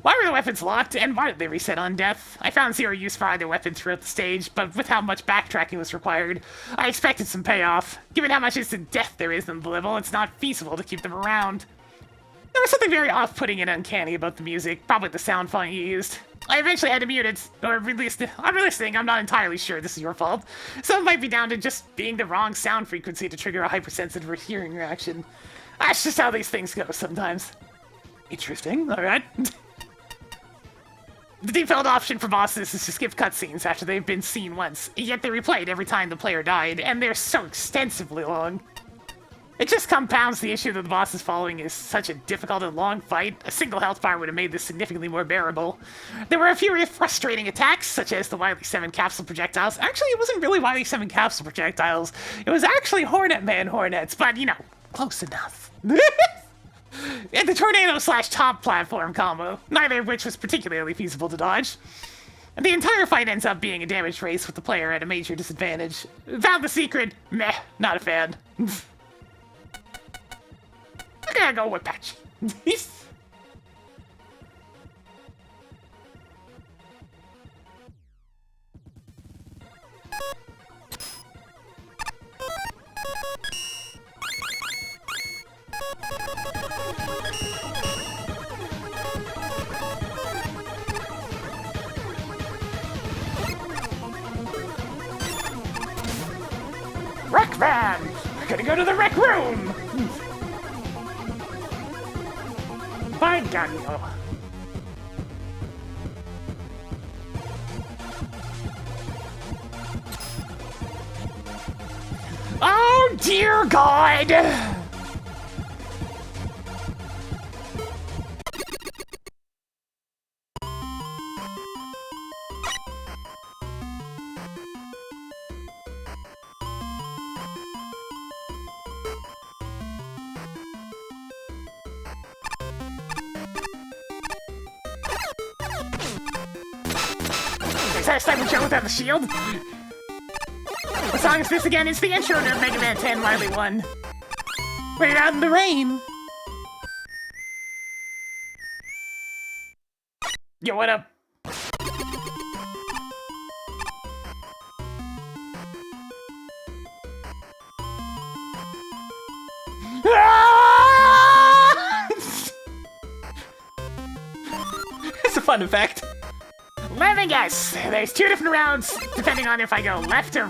Speaker 1: Why were the weapons locked, and why did they reset on death? I found zero use for either weapon throughout the stage, but with how much backtracking was required, I expected some payoff. Given how much instant death there is in the level, it's not feasible to keep them around. There was something very off-putting and uncanny about the music, probably the sound font you used. I eventually had to mute it, or release it. I'm listening, I'm not entirely sure this is your fault. So it might be down to just being the wrong sound frequency to trigger a hypersensitive hearing reaction. That's just how these things go sometimes. Interesting, alright. The default option for bosses is to skip cutscenes after they've been seen once, yet they're replayed every time the player died, and they're so extensively long. It just compounds the issue that the boss is following is such a difficult and long fight. A single health bar would have made this significantly more bearable. There were a few frustrating attacks, such as the Wily 7 capsule projectiles. Actually, it wasn't really Wily 7 capsule projectiles. It was actually Hornet Man hornets, but, you know, close enough. and the tornado/top platform combo, neither of which was particularly feasible to dodge. And the entire fight ends up being a damage race with the player at a major disadvantage. Found the secret, meh, not a fan. I'm gonna go with Patch. Rec van! We're gonna go to the rec room! By Ganyo. Oh dear God! Is that Cyber Joe without the shield? What song is this again? It's the intro to Mega Man 10 Wily 1. Wait out in the rain! Yo, what up?
Speaker 2: It's a fun effect.
Speaker 1: Let me guess. There's 2 different rounds, depending on if I go left or...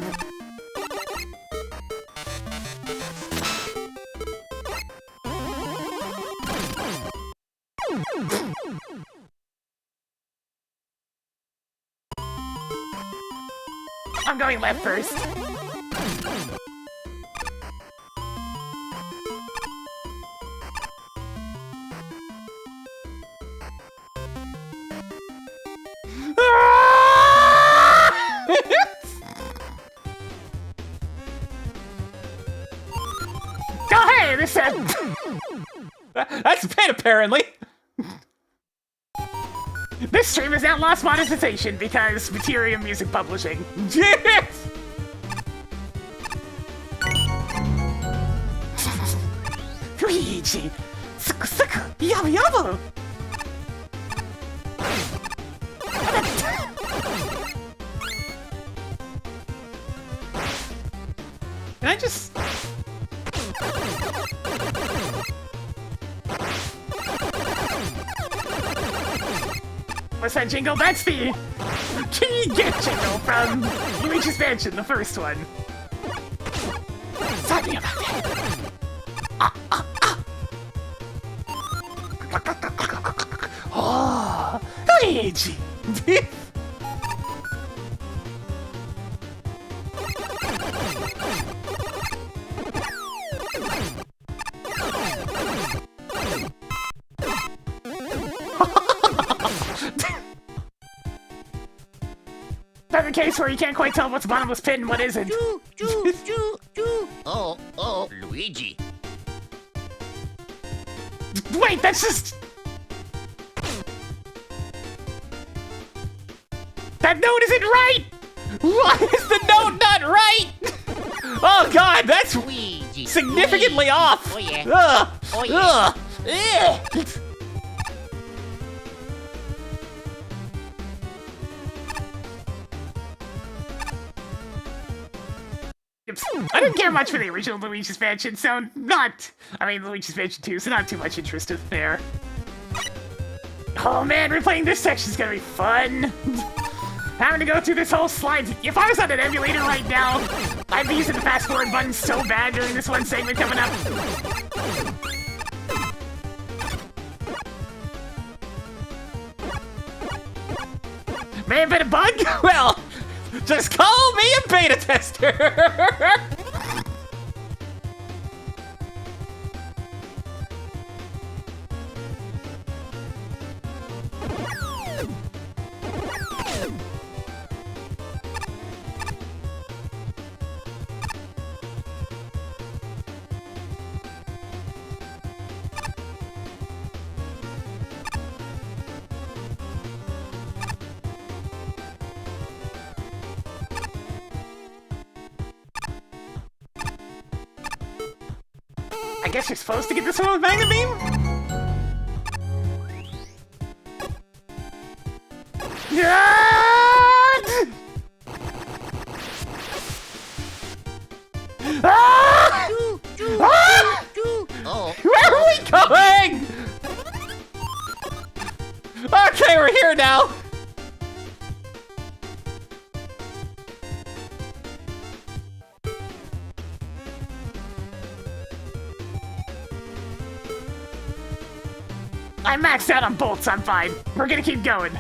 Speaker 1: I'm going left first. Oh, hey, this said...
Speaker 2: That's a pin, apparently.
Speaker 1: This stream is now lost monetization because Materium Music Publishing.
Speaker 2: Yes!
Speaker 1: Luigi! Suku suku! Yabu yabu!
Speaker 2: Can I just...
Speaker 1: What's that jingle? That's the Can You Get jingle from Luigi's Mansion, the first one. Sorry about that. Oh, Luigi! That's the case where you can't quite tell what's a bottomless pit and what isn't.
Speaker 3: Oh, Luigi.
Speaker 1: Wait, that's just... That note isn't right!
Speaker 2: Why is the note not right? Oh god, that's
Speaker 3: Luigi.
Speaker 2: significantly off!
Speaker 3: Oh yeah.
Speaker 2: Ugh.
Speaker 3: Oh yeah.
Speaker 2: Ugh. Ugh.
Speaker 1: I didn't care much for the original Luigi's Mansion, so not... I mean, Luigi's Mansion 2, so not too much interest there. Oh man, replaying this section's gonna be fun! Having to go through this whole slide. If I was on an emulator right now, I'd be using the fast forward button so bad during this one segment coming up. May have been a bug?
Speaker 2: Well, just call me a beta tester!
Speaker 1: I guess you're supposed to get this one with Magnet Beam? Ah! Ah!
Speaker 3: Oh.
Speaker 2: Where are we going? Okay, we're here now.
Speaker 1: I maxed out on bolts, I'm fine. We're gonna keep going.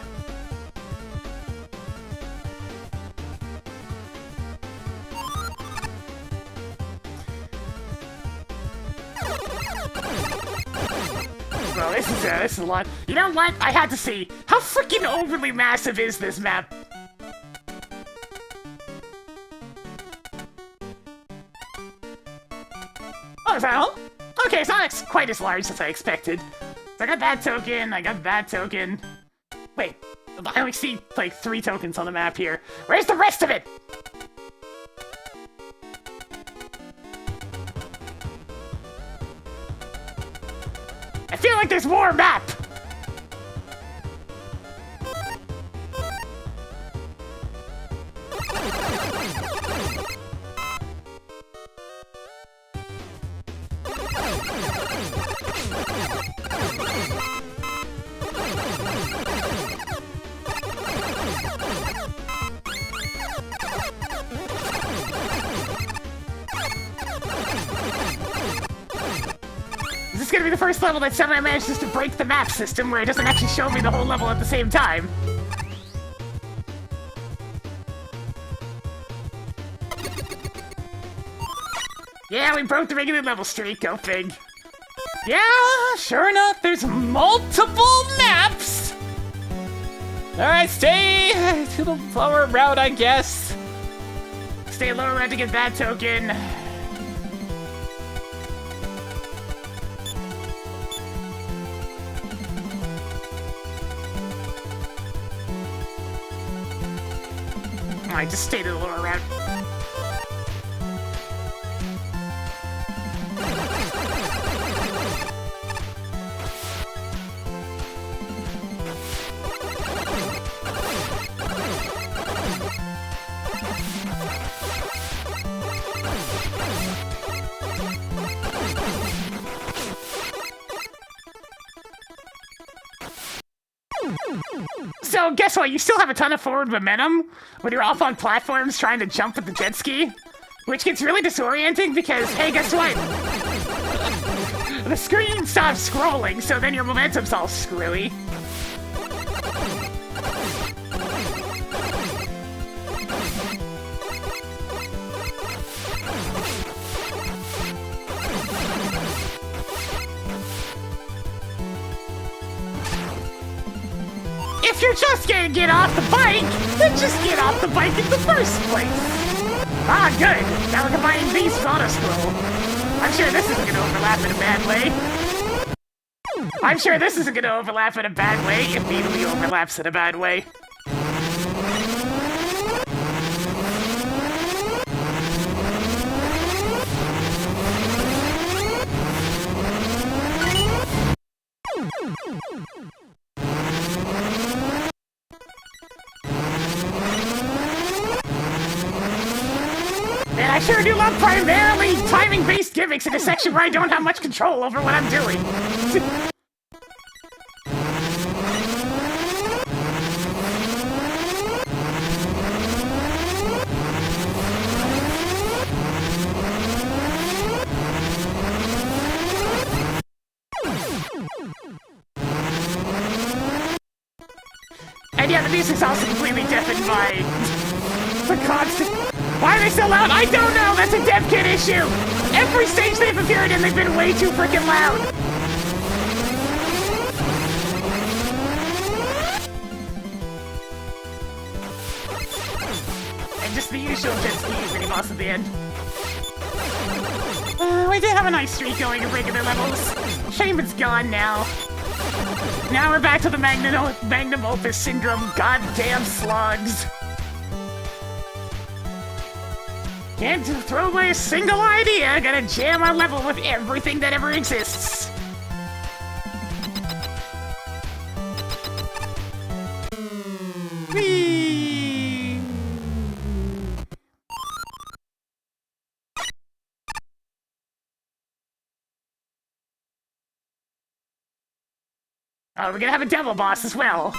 Speaker 1: Well, this is a lot. You know what? I had to see. How freaking overly massive is this map? Oh, is that all? Okay, it's not quite as large as I expected. So I got that token, I got that token. Wait, I only see like 3 tokens on the map here. Where's the rest of it? I feel like there's more map! Is this gonna be the first level that somehow manages to break the map system where it doesn't actually show me the whole level at the same time? Yeah, we broke the regular level streak, go fig.
Speaker 2: Yeah, sure enough, there's multiple maps. All right, stay to the lower route, I guess.
Speaker 1: Stay lower round to get that token. I just stayed in the lower route. So, guess what? You still have a ton of forward momentum when you're off on platforms trying to jump with the jet ski, which gets really disorienting because, hey, guess what? The screen stops scrolling, so then your momentum's all screwy. If you're just gonna get off the bike, then just get off the bike in the first place. Ah, good. Now we're combining these with auto-scroll. I'm sure this isn't gonna overlap in a bad way. I'm sure this isn't gonna overlap in a bad way. It immediately overlaps in a bad way. Man, I sure do love primarily timing-based gimmicks in a section where I don't have much control over what I'm doing. And yeah, the music's also completely deafened by the constant... Why are they so loud? I don't know! That's a dev kit issue! Every stage they've appeared in, they've been way too freaking loud! And just the usual jet ski mini boss at the end. We did have a nice streak going in regular levels. Shame it's gone now. Now we're back to the Magnum Opus Syndrome goddamn slugs. Can't throw away a single idea. Gotta jam our level with everything that ever exists.
Speaker 2: Whee!
Speaker 1: Oh, we're gonna have a devil boss as well.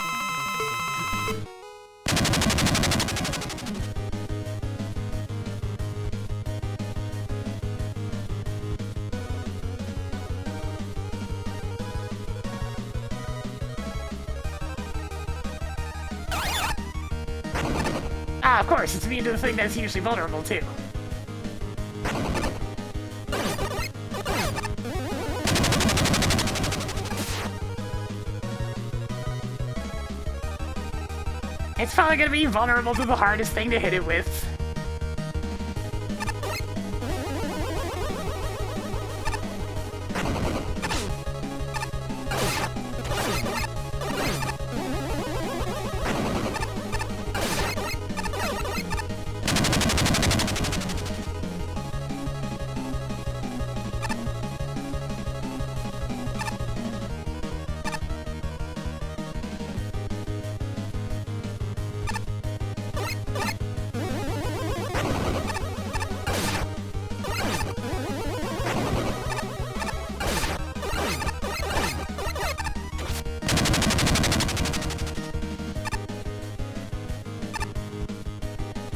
Speaker 1: Ah, of course, it's immune to the thing that's usually vulnerable to. It's probably gonna be vulnerable to the hardest thing to hit it with.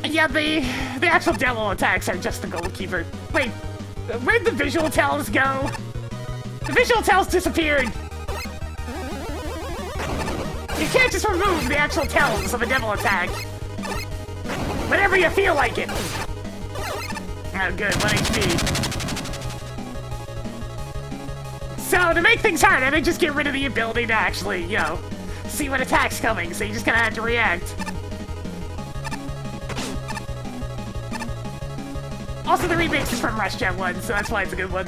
Speaker 1: Yeah, the actual devil attacks are just the goalkeeper. Wait, where'd the visual tells go? The visual tells disappeared! You can't just remove the actual tells of a devil attack. Whenever you feel like it. Oh good, 1 HP. So, to make things harder, they just get rid of the ability to actually, you know, see what attack's coming, so you just kinda have to react. Also, the remix is from Rush Gen 1, so that's why it's a good one.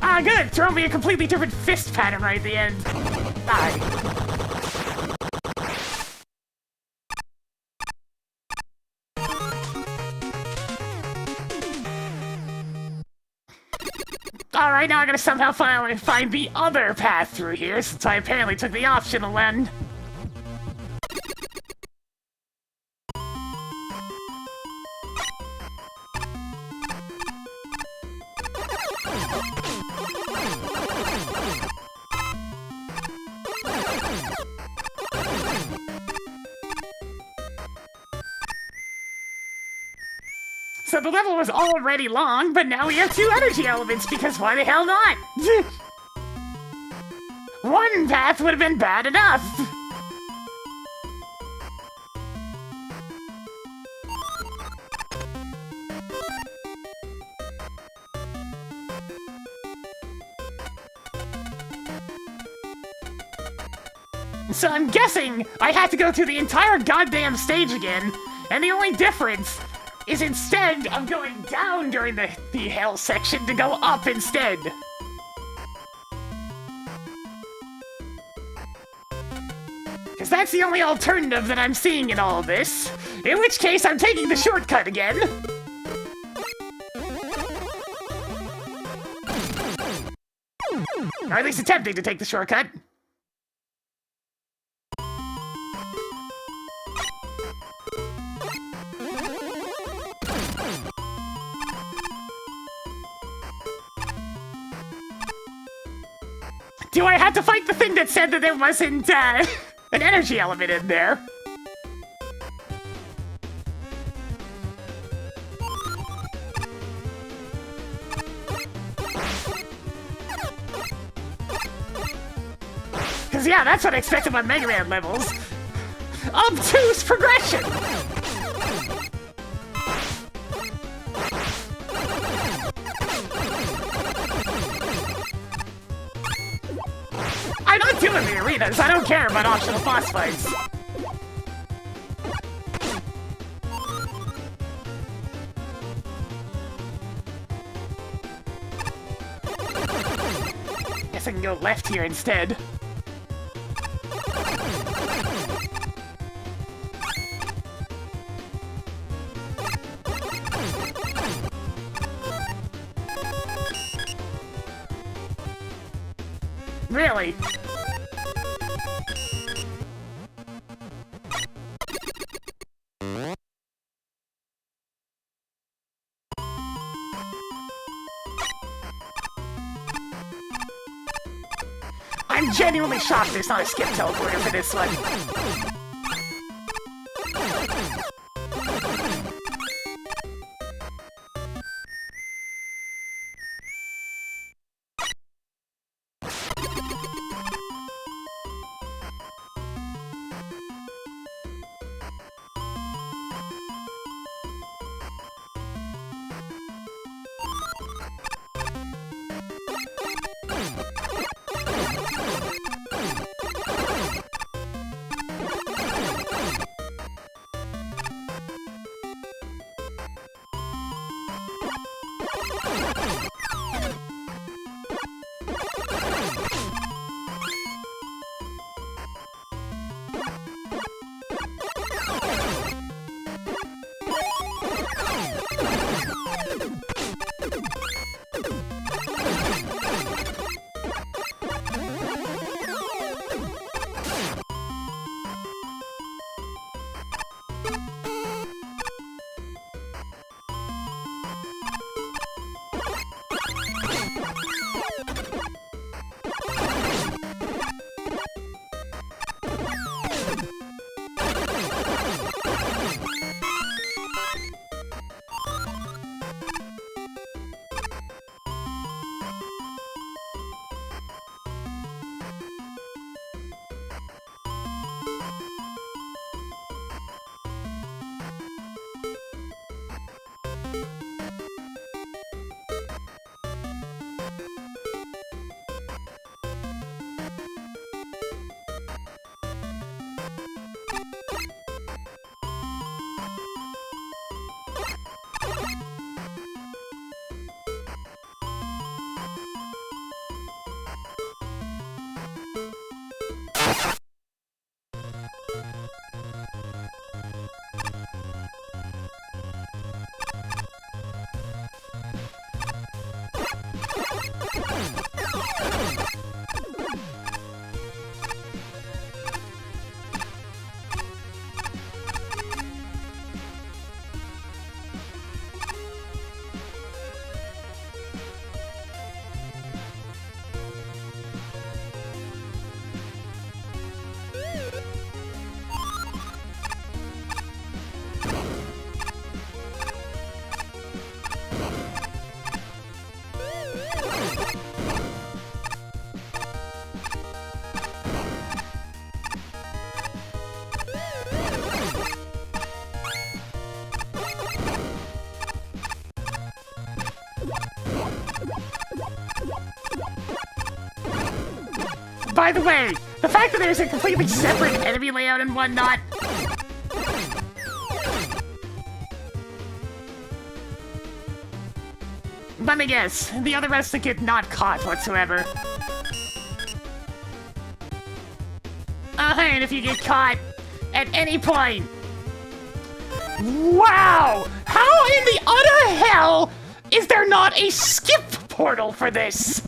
Speaker 1: Ah, good! Throw me a completely different fist pattern right at the end. Die. Alright, now I gotta somehow finally find the other path through here, since I apparently took the optional one. So the level was already long, but now we have 2 energy elements, because why the hell not? One path would have been bad enough! So I'm guessing I have to go through the entire goddamn stage again, and the only difference is instead of going down during the hell section, to go up instead. Because that's the only alternative that I'm seeing in all this. In which case, I'm taking the shortcut again. Or at least attempting to take the shortcut. Do I have to fight the thing that said that there wasn't, an energy element in there? Cause yeah, that's what I expected on Mega Man levels. Obtuse progression! I'm not doing the arenas, I don't care about optional boss fights. Guess I can go left here instead. Really? I'm genuinely shocked there's not a skip teleporter for this one. By the way, the fact that there's a completely separate enemy layout and whatnot. Let me guess, the other rest that get not caught whatsoever. And if you get caught at any point. Wow! How in the utter hell is there not a skip portal for this?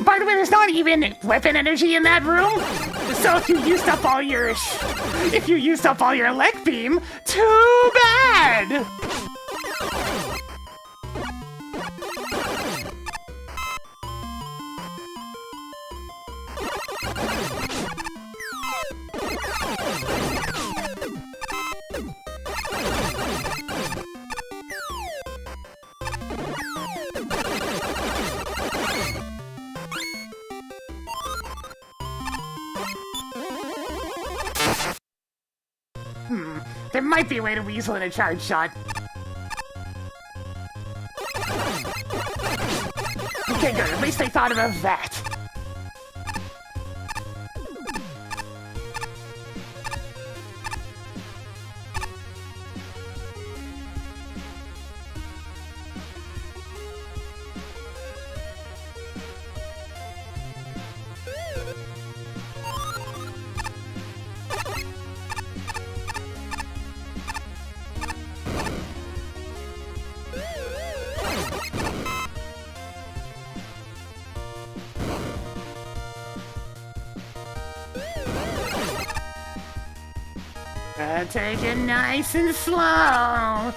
Speaker 1: by the way, there's not even weapon energy in that room. So if you used up all your leg beam, too bad. There might be a way to weasel in a charge shot. Okay, good. At least they thought about that. Take it nice and slow.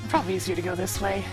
Speaker 1: Probably easier to go this way.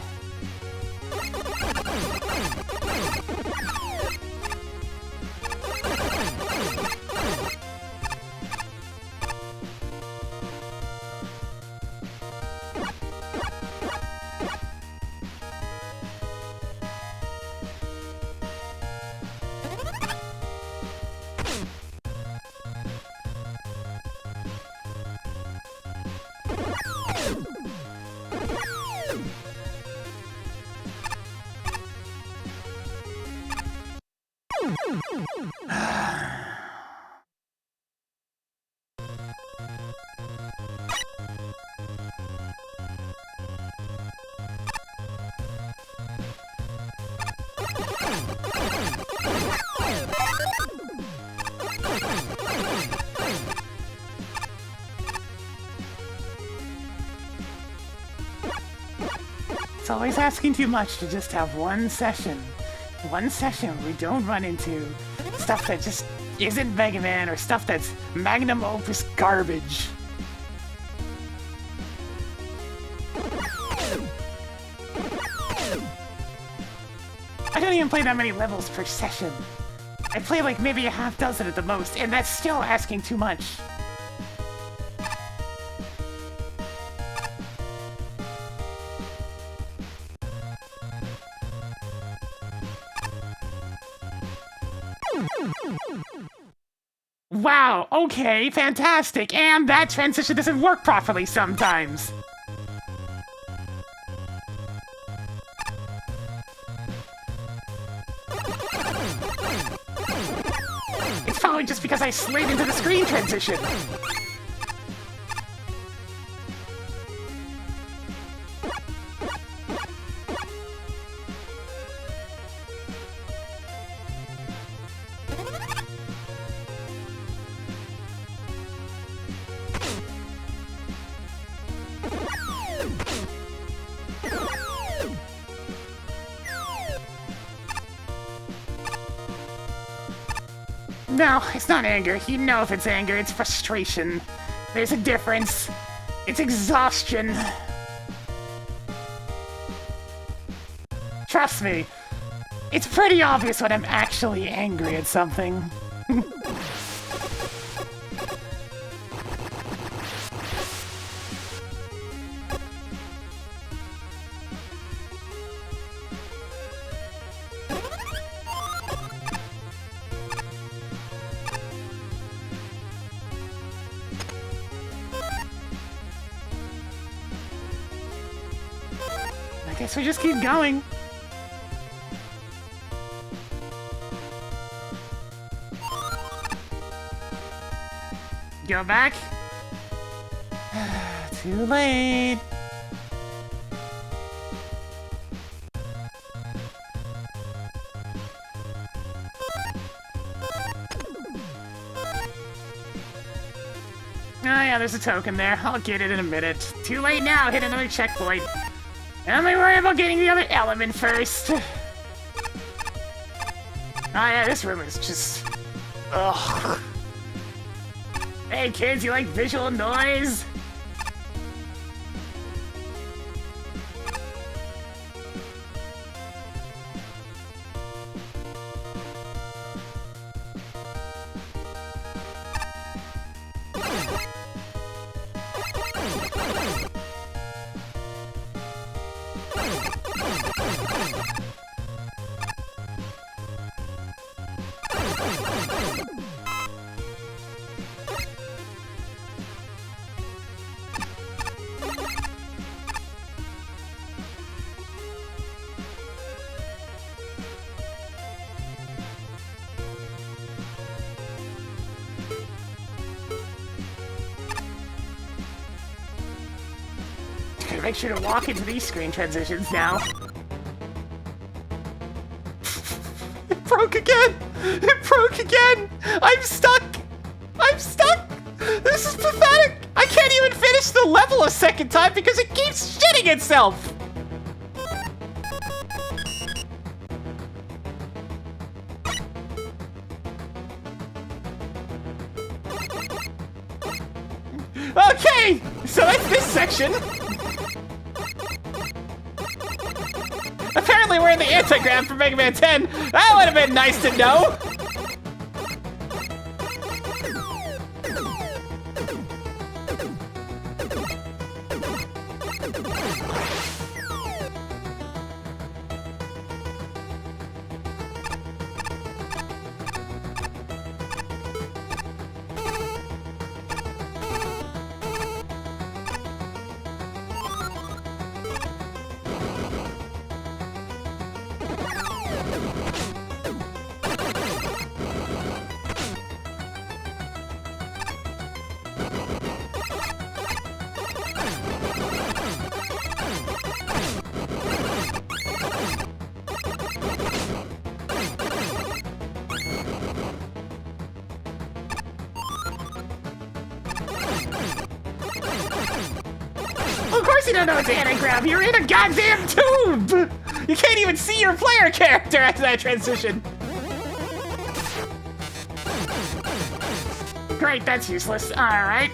Speaker 1: It's always asking too much to just have one session. One session where we don't run into stuff that just isn't Mega Man or stuff that's magnum opus garbage. I don't even play that many levels per session. I play like maybe a half dozen at the most, and that's still asking too much. Wow, okay, fantastic, and that transition doesn't work properly sometimes. It's probably just because I slid into the screen transition. No, it's not anger. You know if it's anger, it's frustration. There's a difference. It's exhaustion. Trust me, it's pretty obvious when I'm actually angry at something. I guess we just keep going. Go back.
Speaker 2: Too late.
Speaker 1: Oh yeah, there's a token there. I'll get it in a minute. Too late now, hit another checkpoint. Let me worry about getting the other element first. Oh yeah, this room is just... ugh. Hey kids, you like visual noise? Gotta make sure to walk into these screen transitions now.
Speaker 2: It broke again! It broke again! I'm stuck! I'm stuck! This is pathetic! I can't even finish the level a second time because it keeps shitting itself! Okay! So that's this section! Apparently we're in the anti-graph for Mega Man 10. That would have been nice to know.
Speaker 1: Of course you don't know it's anti-grav, you're in a goddamn tube!
Speaker 2: You can't even see your player character after that transition.
Speaker 1: Great, that's useless. Alright.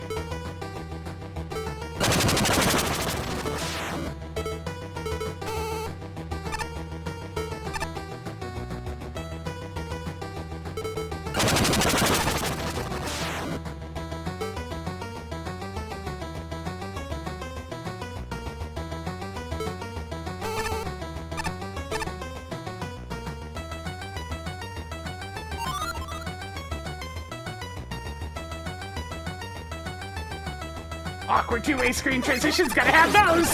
Speaker 1: Awkward two-way screen transitions, gotta have those!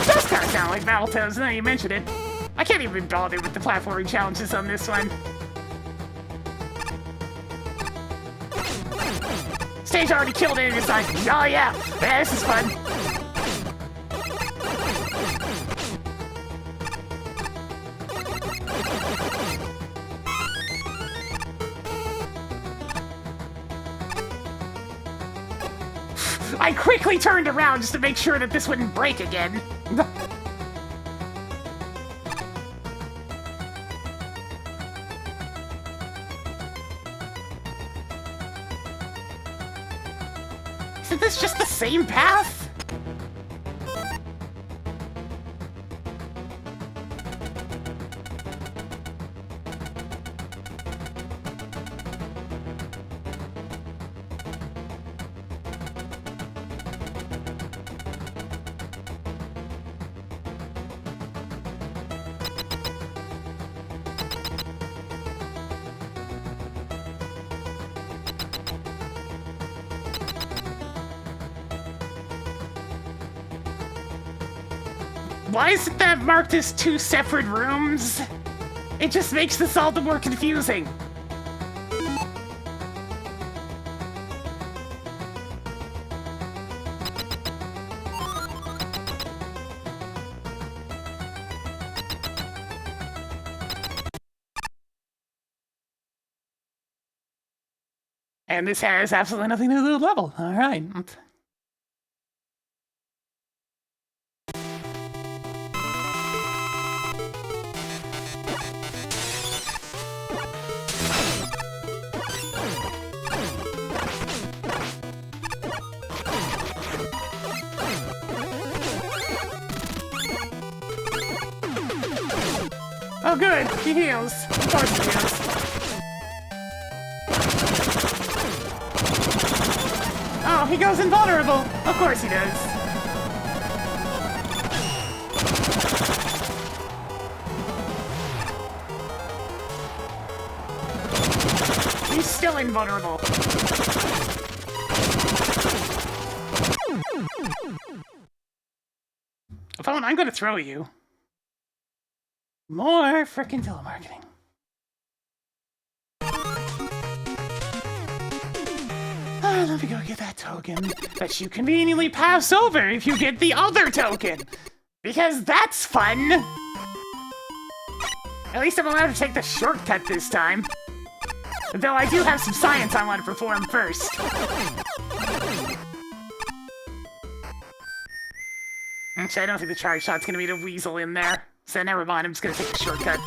Speaker 1: Does kinda sound like Battletoads now you mention it. I can't even bother with the platforming challenges on this one. Stage already killed it and it's like, oh yeah, this is fun. I quickly turned around just to make sure that this wouldn't break again. Isn't this just the same path? Why isn't that marked as 2 separate rooms? It just makes this all the more confusing. And this has absolutely nothing to do with the level. All right. Oh, good. He heals. Of course he heals. Oh, he goes invulnerable. Of course he does. He's still invulnerable. Phone, I'm gonna throw you. More frickin' telemarketing. Let me go get that token that you conveniently pass over if you get the other token. Because that's fun. At least I'm allowed to take the shortcut this time. Though I do have some science I want to perform first. Actually, I don't think the charge shot's gonna be the weasel in there. So never mind, I'm just gonna take the shortcut.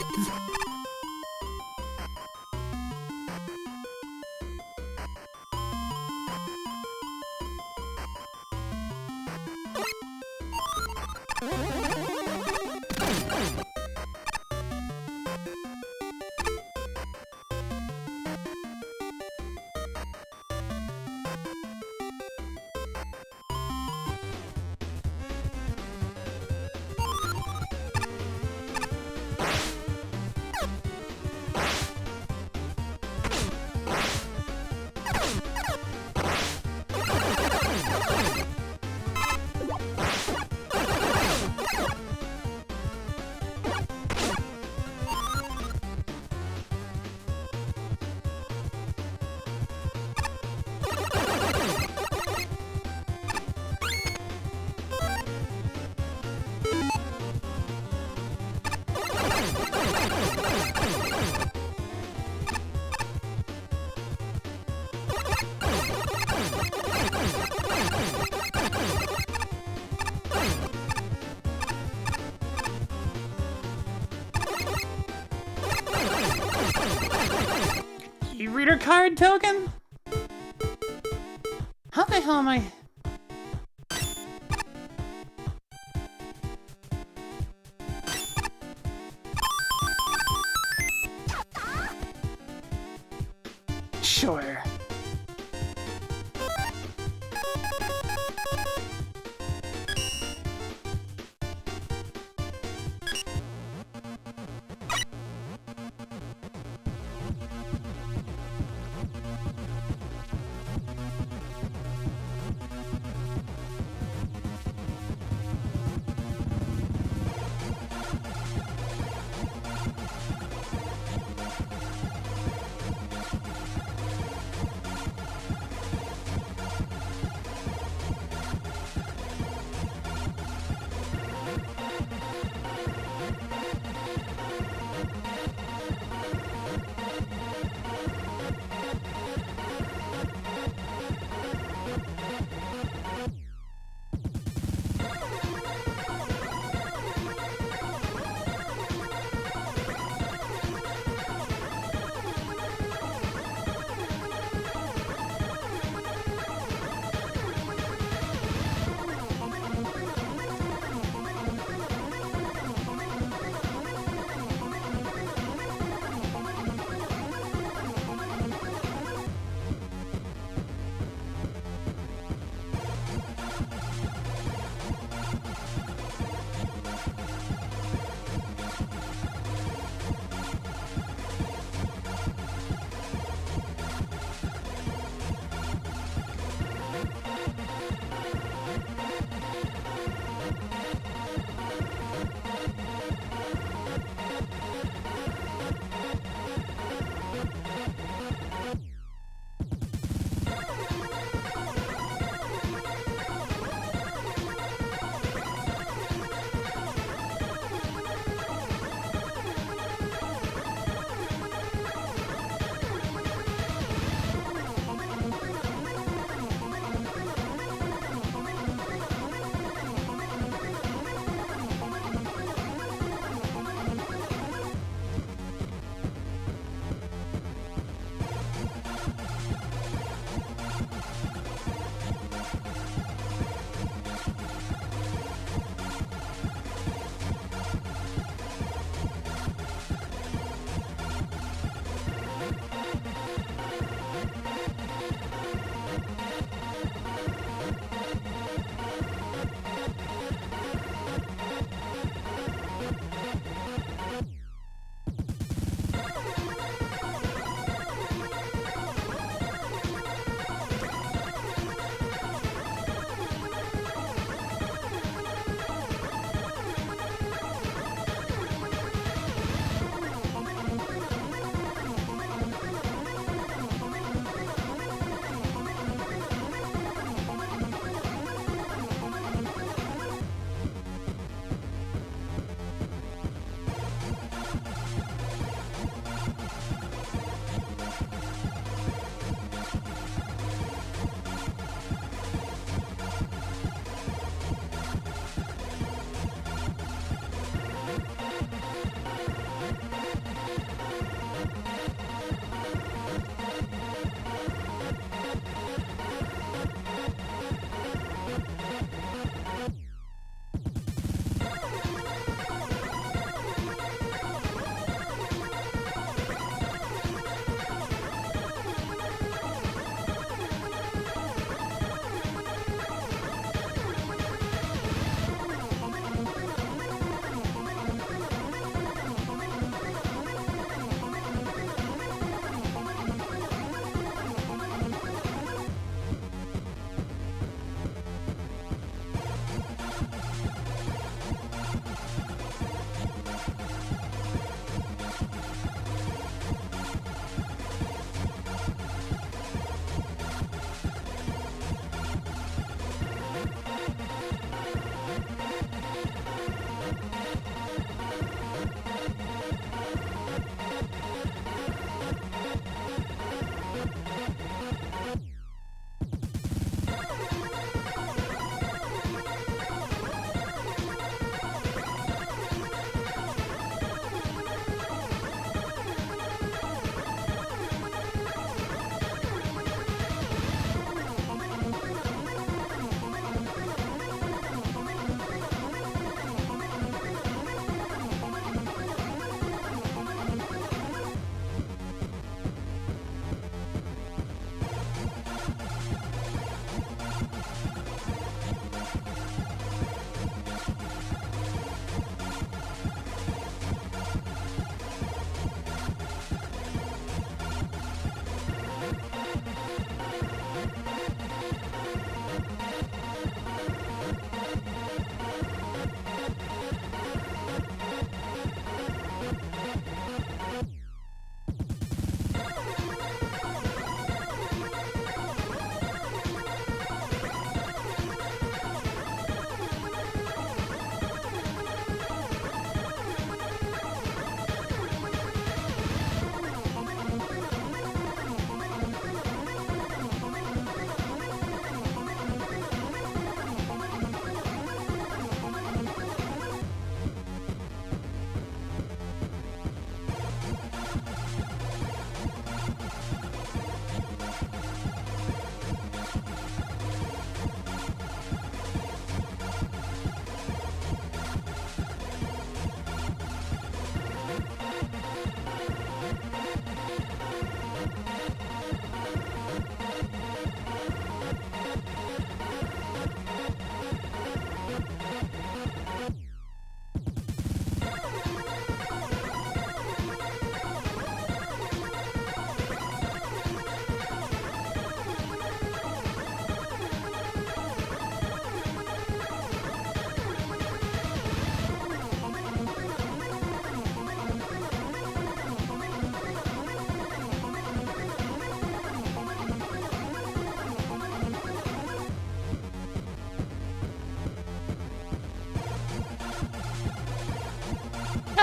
Speaker 1: E-reader card token? How the hell am I... Sure.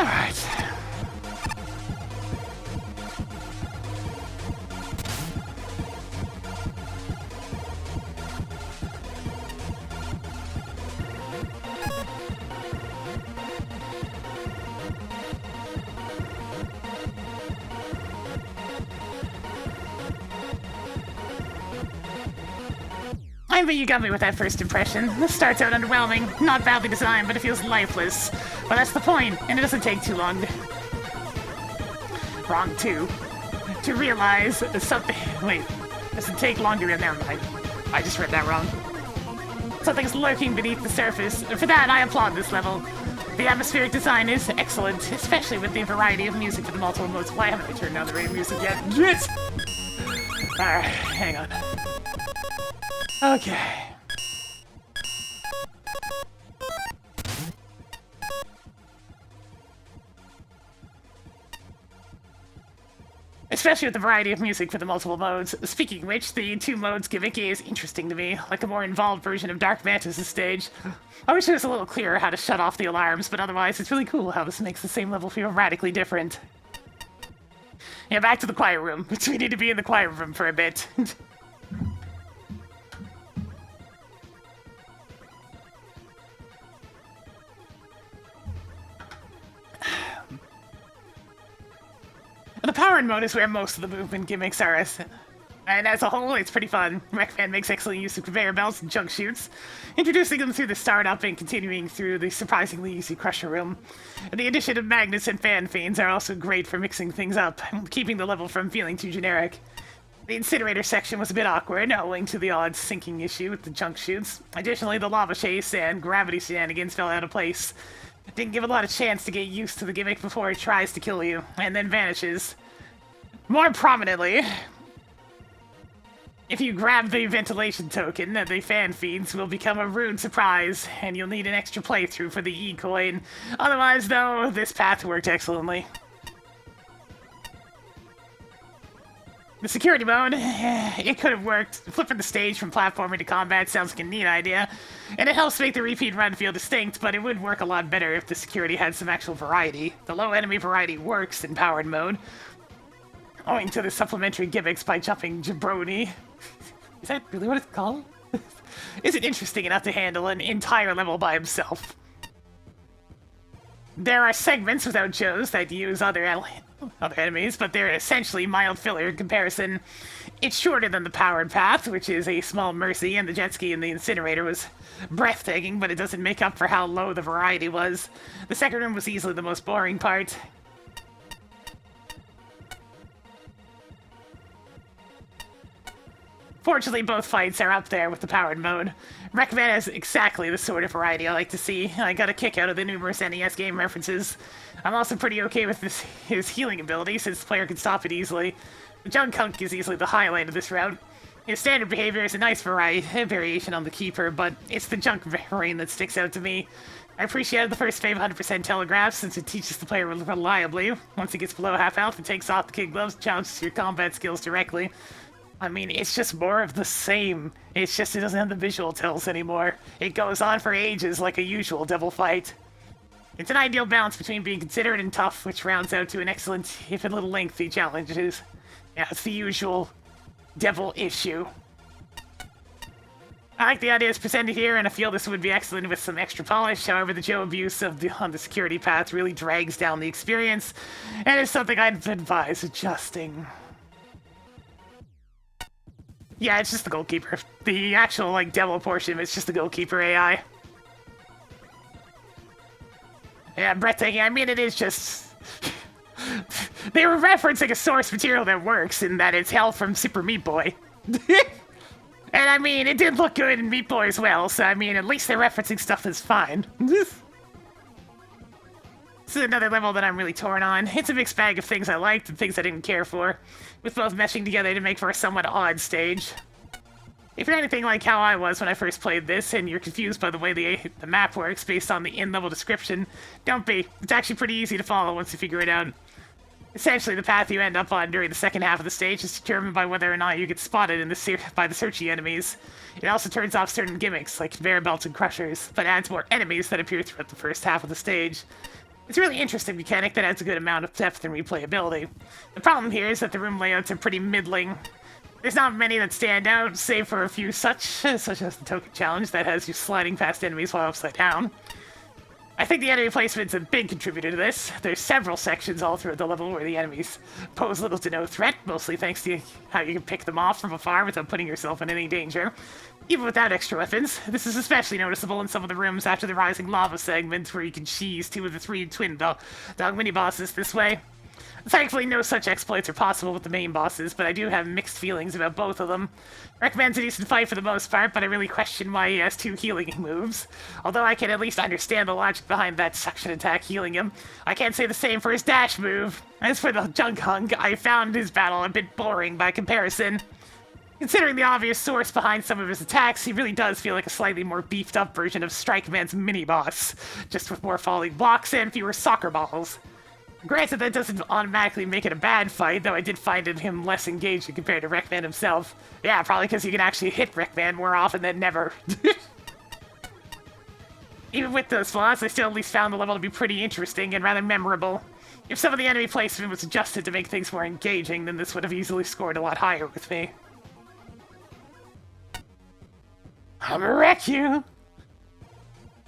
Speaker 1: Alright. I bet you got me with that first impression. This starts out underwhelming, not badly designed, but it feels lifeless. But that's the point, and it doesn't take too long. Wrong, too. To realize something. Wait, it doesn't take long to realize. Never mind. I just read that wrong. Something's lurking beneath the surface. For that, I applaud this level. The atmospheric design is excellent, especially with the variety of music for the multiple modes. Why haven't I turned down the radio music yet? Yes! Alright, hang on. Okay. Especially with the variety of music for the multiple modes. Speaking of which, the 2 modes gimmick is interesting to me, like a more involved version of Dark Mantis' stage. I wish it was a little clearer how to shut off the alarms, but otherwise it's really cool how this makes the same level feel radically different. Yeah, back to the quiet room, which we need to be in the quiet room for a bit. The power mode is where most of the movement gimmicks are, and as a whole, it's pretty fun. Wreckman makes excellent use of conveyor belts and junk chutes, introducing them through the startup and continuing through the surprisingly easy crusher room. And the addition of magnets and fan fiends are also great for mixing things up, keeping the level from feeling too generic. The incinerator section was a bit awkward, owing to the odd sinking issue with the junk chutes. Additionally, the lava chase and gravity shenanigans fell out of place. Didn't give a lot of chance to get used to the gimmick before it tries to kill you, and then vanishes. More prominently, if you grab the ventilation token, the fan feeds will become a rude surprise, and you'll need an extra playthrough for the E-coin. Otherwise, though, this path worked excellently. The security mode, it could have worked. Flipping the stage from platforming to combat sounds like a neat idea, and it helps make the repeat run feel distinct, but it would work a lot better if the security had some actual variety. The low enemy variety works in powered mode, owing to the supplementary gimmicks by jumping jabroni. Is that really what it's called? Is it interesting enough to handle an entire level by himself? There are segments without Joes that use other enemies, but they're essentially mild filler in comparison. It's shorter than the powered path, which is a small mercy, and the jet ski in the incinerator was breathtaking, but it doesn't make up for how low the variety was. The second room was easily the most boring part. Fortunately, both fights are up there with the powered mode. Wreckman has exactly the sort of variety I like to see. I got a kick out of the numerous NES game references. I'm also pretty okay with his healing ability, since the player can stop it easily. The junk hunk is easily the highlight of this route. His standard behavior is a nice variation on the Keeper, but it's the junk variant that sticks out to me. I appreciated the first phase 100% telegraph, since it teaches the player reliably. Once he gets below half health, it takes off the kid gloves and challenges your combat skills directly. I mean, it's just more of the same. It's just it doesn't have the visual tells anymore. It goes on for ages like a usual devil fight. It's an ideal balance between being considerate and tough, which rounds out to an excellent, if a little lengthy, challenges. Yeah, it's the usual devil issue. I like the ideas presented here, and I feel this would be excellent with some extra polish. However, the Joe abuse on the security path really drags down the experience, and it's something I'd advise adjusting. Yeah, it's just the goalkeeper. The actual, devil portion, it's just the goalkeeper AI. Yeah, breathtaking. I mean, it is just... They were referencing a source material that works, in that it's hell from Super Meat Boy. And I mean, it did look good in Meat Boy as well, so I mean, at least they're referencing stuff that's fine. This is another level that I'm really torn on. It's a mixed bag of things I liked and things I didn't care for, with both meshing together to make for a somewhat odd stage. If you're anything like how I was when I first played this, and you're confused by the way the map works based on the in-level description, don't be. It's actually pretty easy to follow once you figure it out. Essentially, the path you end up on during the second half of the stage is determined by whether or not you get spotted by the searchy enemies. It also turns off certain gimmicks, like conveyor belts and crushers, but adds more enemies that appear throughout the first half of the stage. It's a really interesting mechanic that adds a good amount of depth and replayability. The problem here is that the room layouts are pretty middling. There's not many that stand out, save for a few such as the token challenge that has you sliding past enemies while upside down. I think the enemy placement's a big contributor to this. There's several sections all throughout the level where the enemies pose little to no threat, mostly thanks to how you can pick them off from afar without putting yourself in any danger. Even without extra weapons, this is especially noticeable in some of the rooms after the Rising Lava segment, where you can cheese 2 of the 3 twin dog mini-bosses this way. Thankfully, no such exploits are possible with the main bosses, but I do have mixed feelings about both of them. Recommends a decent fight for the most part, but I really question why he has 2 healing moves. Although I can at least understand the logic behind that suction attack healing him, I can't say the same for his dash move. As for the Junk Hunk, I found his battle a bit boring by comparison. Considering the obvious source behind some of his attacks, he really does feel like a slightly more beefed up version of Strike Man's mini-boss, just with more falling blocks and fewer soccer balls. Granted, that doesn't automatically make it a bad fight, though I did find him less engaging compared to Wreckman himself. Yeah, probably because you can actually hit Wreckman more often than never. Even with those flaws, I still at least found the level to be pretty interesting and rather memorable. If some of the enemy placement was adjusted to make things more engaging, then this would have easily scored a lot higher with me. I'ma wreck you!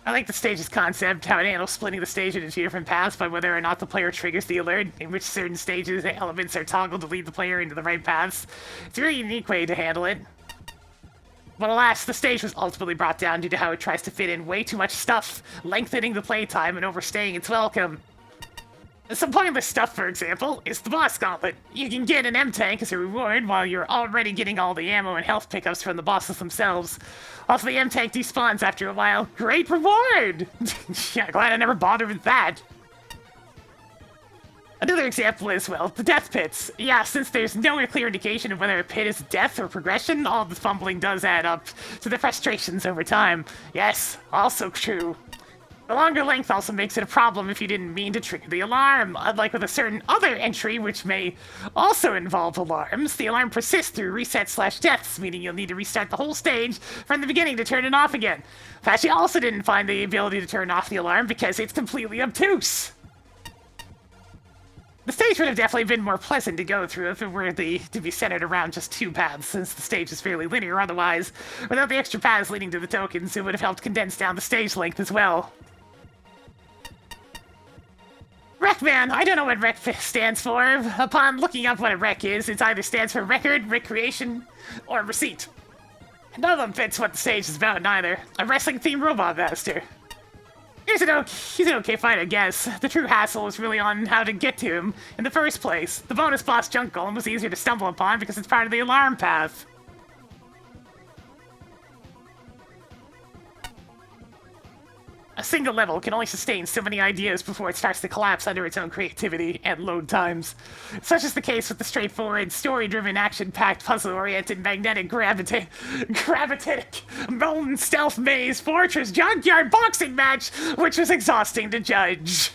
Speaker 1: I like the stage's concept, how it handles splitting the stage into 2 different paths by whether or not the player triggers the alert, in which certain stages and elements are toggled to lead the player into the right paths. It's a really unique way to handle it. But alas, the stage was ultimately brought down due to how it tries to fit in way too much stuff, lengthening the playtime and overstaying its welcome. Some pointless stuff, for example, is the boss gauntlet. You can get an M-Tank as a reward while you're already getting all the ammo and health pickups from the bosses themselves. Also, the M-Tank despawns after a while. Great reward! Yeah, glad I never bothered with that. Another example is, well, the death pits. Yeah, since there's no clear indication of whether a pit is death or progression, all the fumbling does add up to the frustrations over time. Yes, also true. The longer length also makes it a problem if you didn't mean to trigger the alarm. Unlike with a certain other entry, which may also involve alarms, the alarm persists through resets/deaths, meaning you'll need to restart the whole stage from the beginning to turn it off again. Fashy also didn't find the ability to turn off the alarm because it's completely obtuse. The stage would have definitely been more pleasant to go through if it were to be centered around just 2 paths, since the stage is fairly linear otherwise. Without the extra paths leading to the tokens, it would have helped condense down the stage length as well. Wreckman, I don't know what rec stands for. Upon looking up what a rec is, it either stands for record, recreation, or receipt. None of them fits what the stage is about, neither. A wrestling-themed robot master. He's an okay fight, I guess. The true hassle was really on how to get to him in the first place. The bonus boss Junk Golem was easier to stumble upon because it's part of the alarm path. A single level can only sustain so many ideas before it starts to collapse under its own creativity and load times. Such is the case with the straightforward, story-driven, action-packed, puzzle-oriented, magnetic, gravitatic, molten stealth maze, fortress, junkyard boxing match, which was exhausting to judge.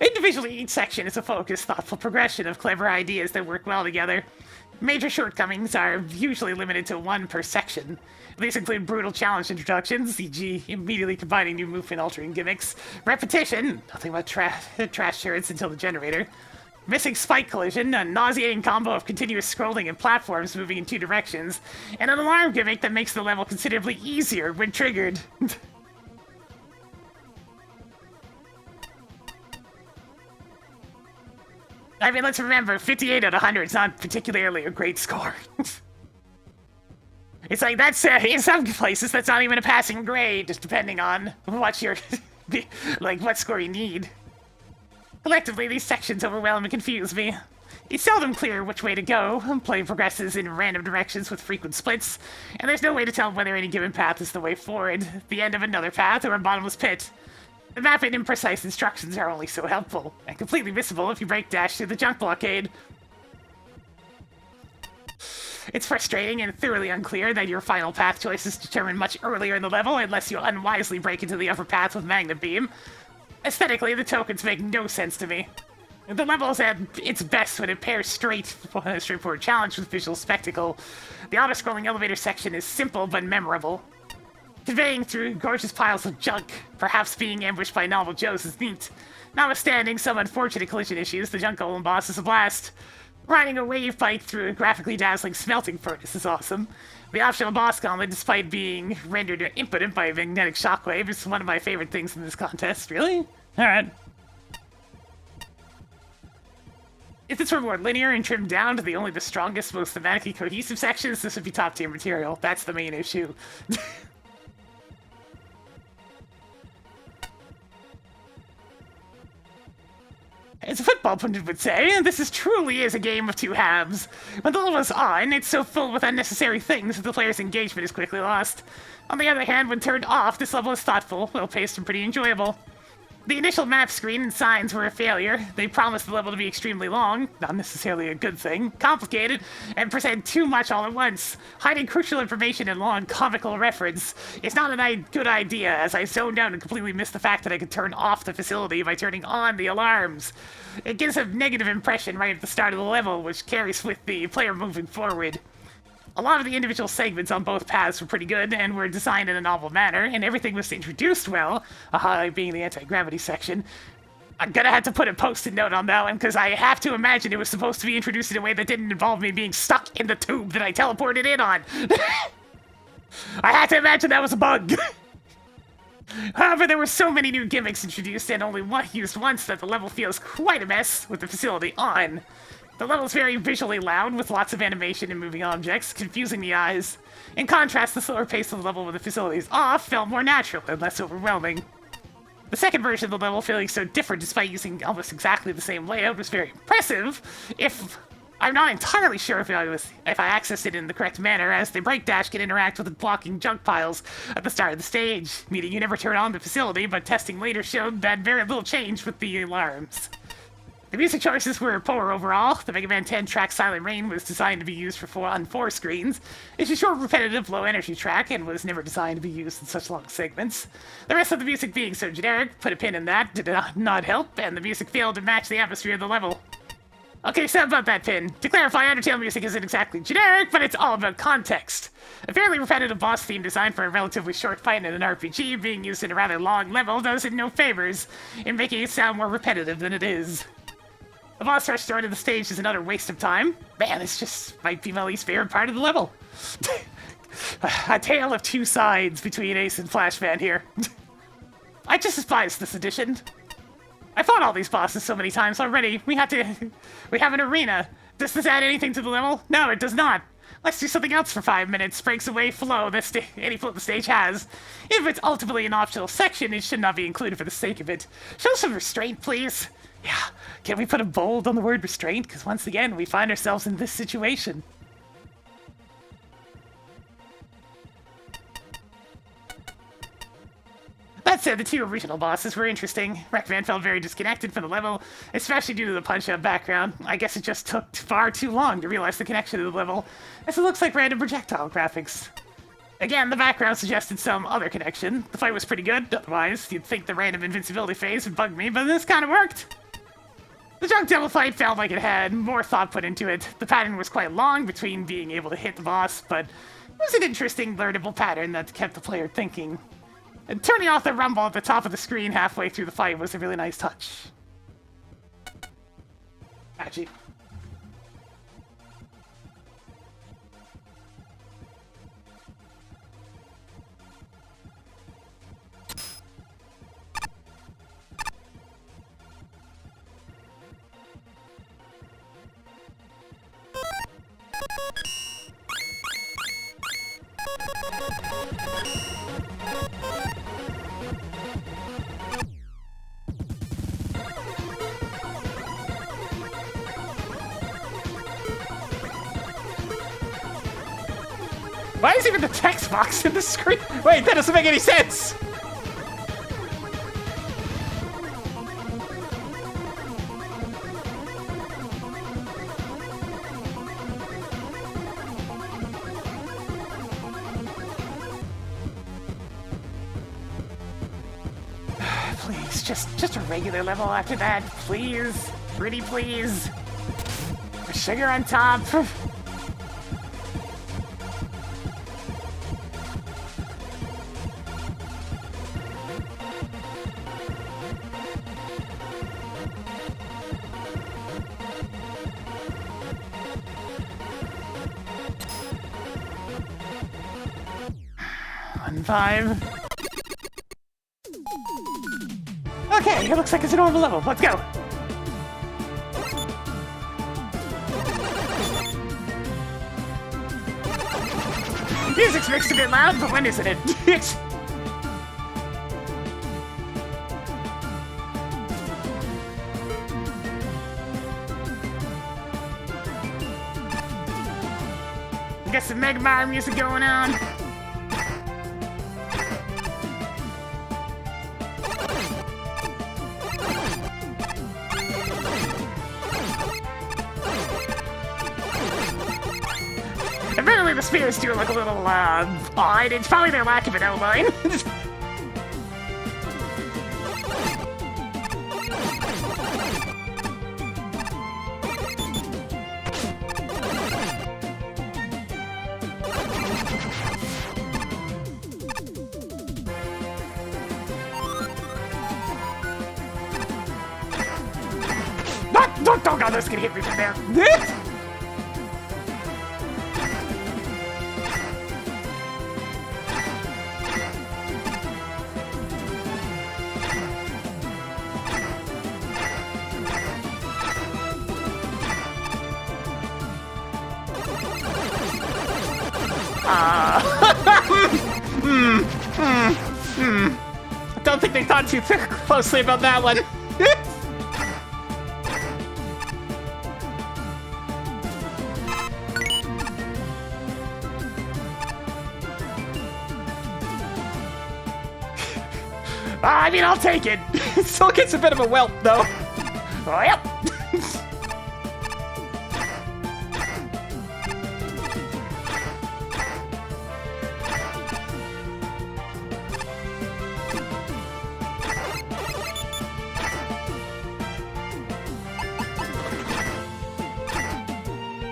Speaker 1: Individually, each section is a focused, thoughtful progression of clever ideas that work well together. Major shortcomings are usually limited to 1 per section. These include brutal challenge introductions, e.g. immediately combining new movement-altering gimmicks, repetition, nothing but trash turrets until the generator, missing spike collision, a nauseating combo of continuous scrolling and platforms moving in 2 directions, and an alarm gimmick that makes the level considerably easier when triggered. I mean, let's remember, 58 out of 100 is not particularly a great score. It's like, that's, in some places, that's not even a passing grade, just depending on what your, like, what score you need. Collectively, these sections overwhelm and confuse me. It's seldom clear which way to go. Play progresses in random directions with frequent splits, and there's no way to tell whether any given path is the way forward, the end of another path, or a bottomless pit. The map and imprecise instructions are only so helpful, and completely missable if you break dash through the junk blockade. It's frustrating and thoroughly unclear that your final path choice is determined much earlier in the level unless you unwisely break into the upper path with Magnet Beam. Aesthetically, the tokens make no sense to me. The level is at its best when it pairs straightforward challenge with visual spectacle. The auto-scrolling elevator section is simple but memorable. Conveying through gorgeous piles of junk, perhaps being ambushed by novel Joes is neat. Notwithstanding some unfortunate collision issues, the junk golem boss is a blast. Riding a wave bike through a graphically dazzling smelting furnace is awesome. The optional boss gauntlet, despite being rendered impotent by a magnetic shockwave, is one of my favorite things in this contest. Really? Alright. If this were more linear and trimmed down to only the strongest, most thematically cohesive sections, this would be top tier material. That's the main issue. As a football pundit would say, this truly is a game of two halves. When the level is on, it's so filled with unnecessary things that the player's engagement is quickly lost. On the other hand, when turned off, this level is thoughtful, well-paced, and pretty enjoyable. The initial map screen and signs were a failure. They promised the level to be extremely long, not necessarily a good thing, complicated, and present too much all at once. Hiding crucial information in long comical reference is not a good idea, as I zoned out and completely missed the fact that I could turn off the facility by turning on the alarms. It gives a negative impression right at the start of the level, which carries with the player moving forward. A lot of the individual segments on both paths were pretty good and were designed in a novel manner, and everything was introduced well, a highlight being the anti-gravity section. I'm gonna have to put a post-it note on that one, because I have to imagine it was supposed to be introduced in a way that didn't involve me being stuck in the tube that I teleported in on. I had to imagine that was a bug. However, there were so many new gimmicks introduced and only one used once that the level feels quite a mess with the facility on. The level's very visually loud, with lots of animation and moving objects, confusing the eyes. In contrast, the slower pace of the level with the facilities off felt more natural and less overwhelming. The second version of the level, feeling so different despite using almost exactly the same layout, was very impressive. I'm not entirely sure if I accessed it in the correct manner, as the brake dash can interact with the blocking junk piles at the start of the stage, meaning you never turn on the facility, but testing later showed that very little changed with the alarms. The music choices were poor overall. The Mega Man 10 track Silent Rain was designed to be used on 4 screens. It's a short, repetitive, low-energy track and was never designed to be used in such long segments. The rest of the music being so generic, put a pin in that, did not help, and the music failed to match the atmosphere of the level. Okay, so about that pin. To clarify, Undertale music isn't exactly generic, but it's all about context. A fairly repetitive boss theme designed for a relatively short fight in an RPG being used in a rather long level does it no favors in making it sound more repetitive than it is. The boss rush start of the stage is another waste of time. Man, this just might be my least favorite part of the level. A tale of two sides between Ace and Flashman here. I just despise this edition. I fought all these bosses so many times already. We have an arena. Does this add anything to the level? No, it does not. Let's do something else for 5 minutes. Breaks away any flow the stage has. If it's ultimately an optional section, it should not be included for the sake of it. Show some restraint, please. Yeah, can we put a bold on the word restraint? Because once again, we find ourselves in this situation. That said, the 2 original bosses were interesting. Wreckman felt very disconnected from the level, especially due to the punch-up background. I guess it just took far too long to realize the connection to the level, as it looks like random projectile graphics. Again, the background suggested some other connection. The fight was pretty good, otherwise you'd think the random invincibility phase would bug me, but this kind of worked. The junk devil fight felt like it had more thought put into it. The pattern was quite long between being able to hit the boss, but it was an interesting, learnable pattern that kept the player thinking. And turning off the rumble at the top of the screen halfway through the fight was a really nice touch. Actually.
Speaker 2: Why is even the text box in the screen? Wait, that doesn't make any sense!
Speaker 1: Please, just a regular level after that, please. Pretty please. Sugar on top. 1-5. Okay, it looks like it's a normal level. Let's go. Music's mixed a bit loud, but when isn't it? It's... Got some MAGMML3 music going on. Apparently the spheres do look a little, odd. It's probably their lack of an outline. Oh god, that's gonna hit me from there.
Speaker 2: I don't think they thought too closely about that one.
Speaker 1: I mean, I'll take it.
Speaker 2: It still gets a bit of a whelp, though.
Speaker 1: Oh, yep.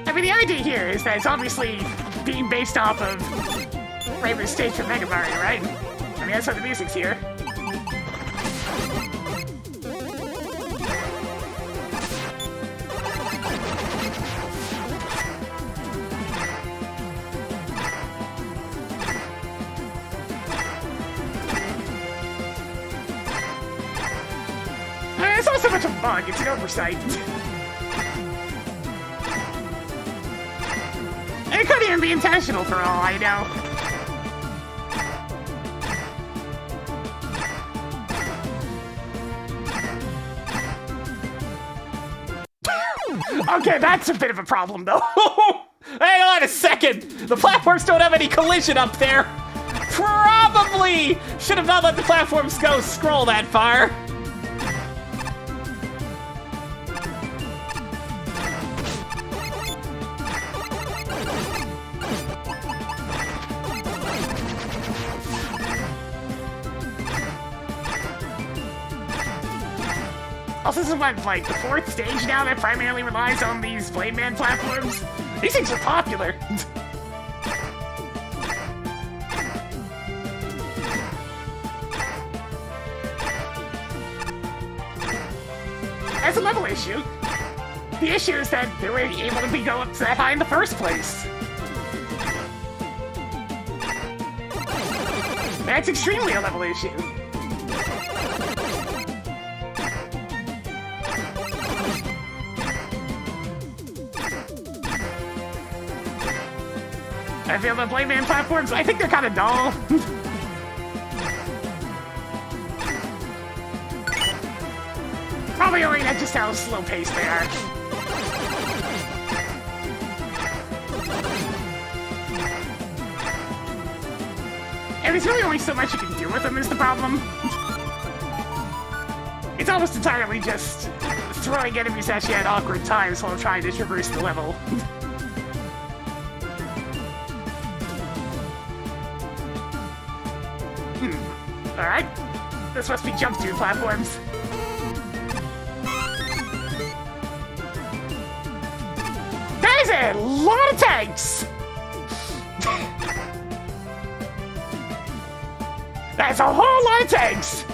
Speaker 1: I mean, the idea here is that it's obviously being based off of Raven's stage from MAGMML3, right? I mean, that's why the music's here. It's not so much a bug, it's an oversight. It could even be intentional for all I know. Okay, that's a bit of a problem, though.
Speaker 2: Hang on a second! The platforms don't have any collision up there! Probably should have not let the platforms go scroll that far.
Speaker 1: Also, this is what, like, the 4th stage now that primarily relies on these Blade Man platforms. These things are popular. As a level issue, the issue is that they were able to go up that high in the first place. That's extremely a level issue. I feel the Blade Man platforms, I think they're kind of dull. Probably only at just how slow-paced they are. And there's really only so much you can do with them is the problem. It's almost entirely just throwing enemies at you at awkward times while trying to traverse the level. Alright, this must be jump to platforms. That is a lot of tanks! That's a whole lot of tanks!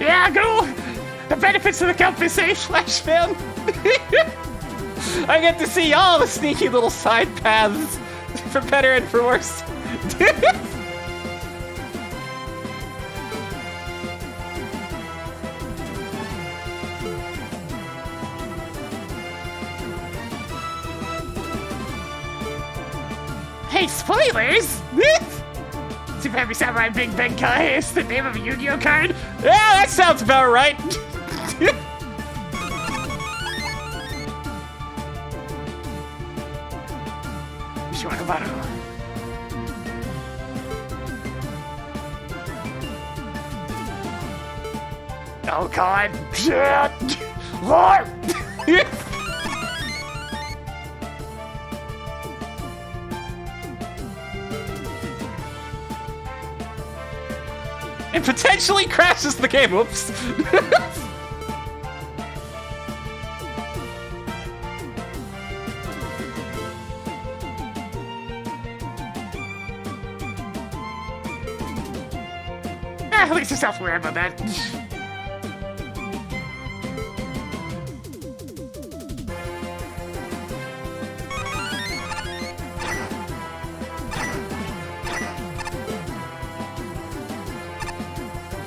Speaker 1: Yeah, go! The benefits of the compensation.
Speaker 2: Flash fan. I get to see all the sneaky little side paths, for better and for worse.
Speaker 1: Hey, spoilers! Super Heavy Samurai Big Benkai is the name of a Yu-Gi-Oh card?
Speaker 2: Yeah, that sounds about right.
Speaker 1: Shwakabaru. Oh god. Shit. Lord!
Speaker 2: It potentially crashes the game. Oops.
Speaker 1: At least you're self-aware about that.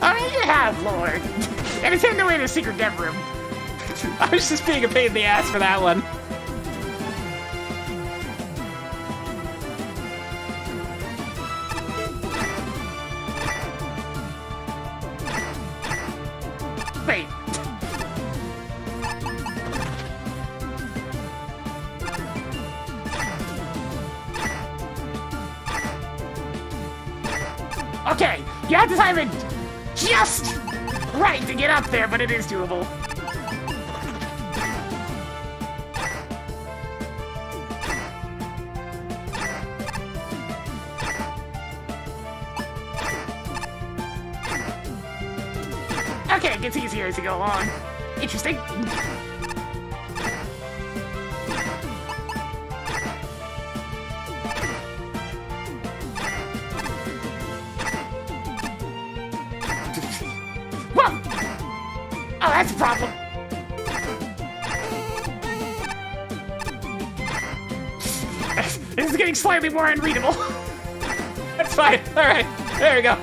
Speaker 1: Oh, you have, Lord. And it's hidden away in a secret dev room.
Speaker 2: I was just being a pain in the ass for that one.
Speaker 1: Wait. Okay, you have to time it just right to get up there, but it is doable. Okay, it gets easier as you go along. Interesting. Whoa! Oh, that's a problem. This is getting slightly more unreadable.
Speaker 2: That's fine. All right. There we go.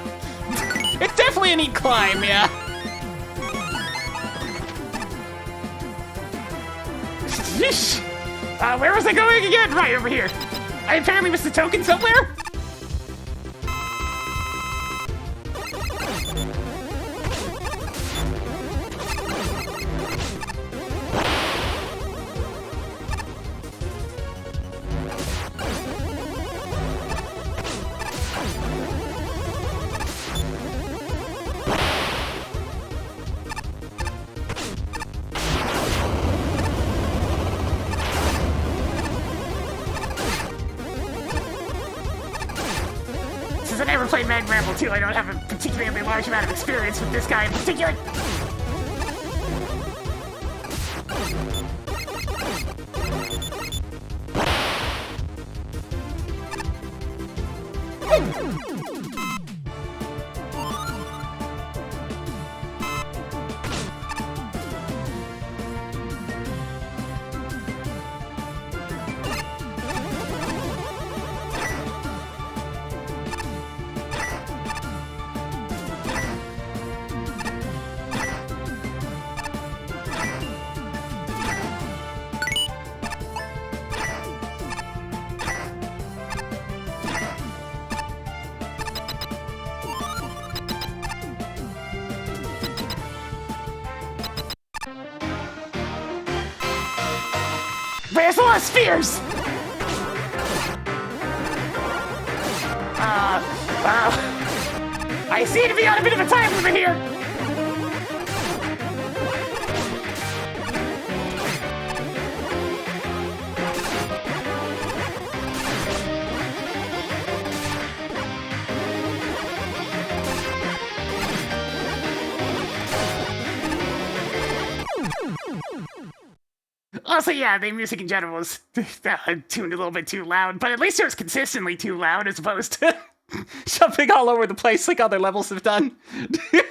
Speaker 2: It's definitely a neat climb, yeah.
Speaker 1: Yeesh. Where was I going again? Right over here. I apparently missed a token somewhere. Since I never played MAGMML3, I don't have a particularly large amount of experience with this guy in particular. There's a lot of spheres! I seem to be on a bit of a time limit here. Also, yeah, the music in general was tuned a little bit too loud, but at least it was consistently too loud as opposed to
Speaker 2: Jumping all over the place like other levels have done.
Speaker 1: You're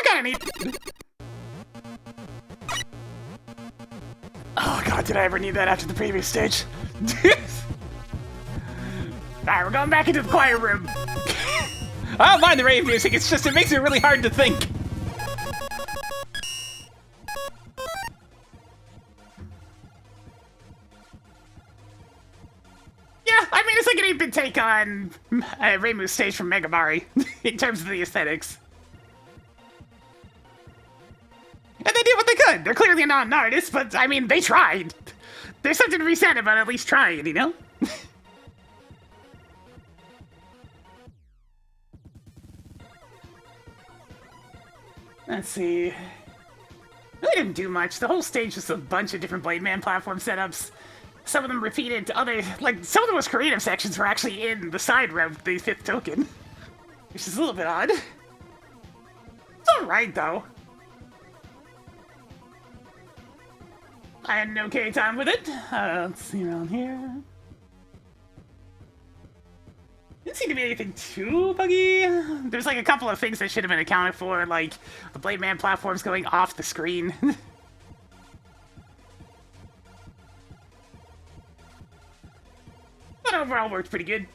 Speaker 1: gonna need. Oh god, did I ever need that after the previous stage? Alright, we're going back into the choir room.
Speaker 2: I don't mind the rave music, it's just it makes it really hard to think.
Speaker 1: Yeah, I mean, it's like an 8-bit take on Reimu's stage from MAGMML3 in terms of the aesthetics. And they did what they could. They're clearly not an artist, but I mean, they tried. There's something to be said about at least trying, you know? Let's see. Really didn't do much. The whole stage was a bunch of different Blade Man platform setups. Some of them repeated other, like, some of the most creative sections were actually in the side route, the 5th token. Which is a little bit odd. It's alright, though. I had an okay time with it. Let's see around here. Didn't seem to be anything too buggy. There's like a couple of things that should have been accounted for, like the Blade Man platforms going off the screen. But overall worked pretty good.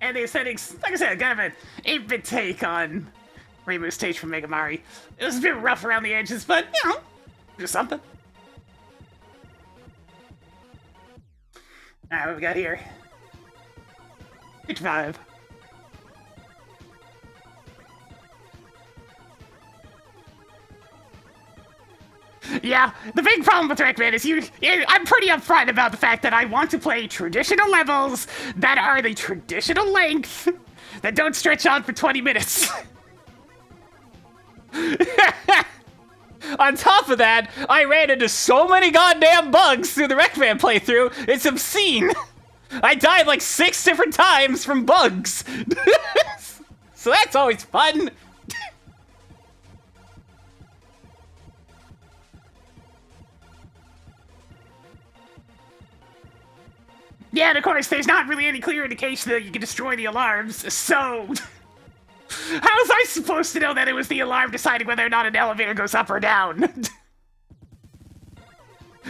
Speaker 1: And the aesthetics, like I said, kind of an 8-bit take on Reimu's stage from MAGMML3. It was a bit rough around the edges, but, you know, just something. Alright, what we got here? 55. Yeah, the big problem with Rickman is I'm pretty upfront about the fact that I want to play traditional levels that are the traditional length that don't stretch on for 20 minutes.
Speaker 2: On top of that, I ran into so many goddamn bugs through the Wreckman playthrough, it's obscene. I died like 6 different times from bugs. So that's always fun.
Speaker 1: Yeah, and of course, there's not really any clear indication that you can destroy the alarms, so... How was I supposed to know that it was the alarm deciding whether or not an elevator goes up or down?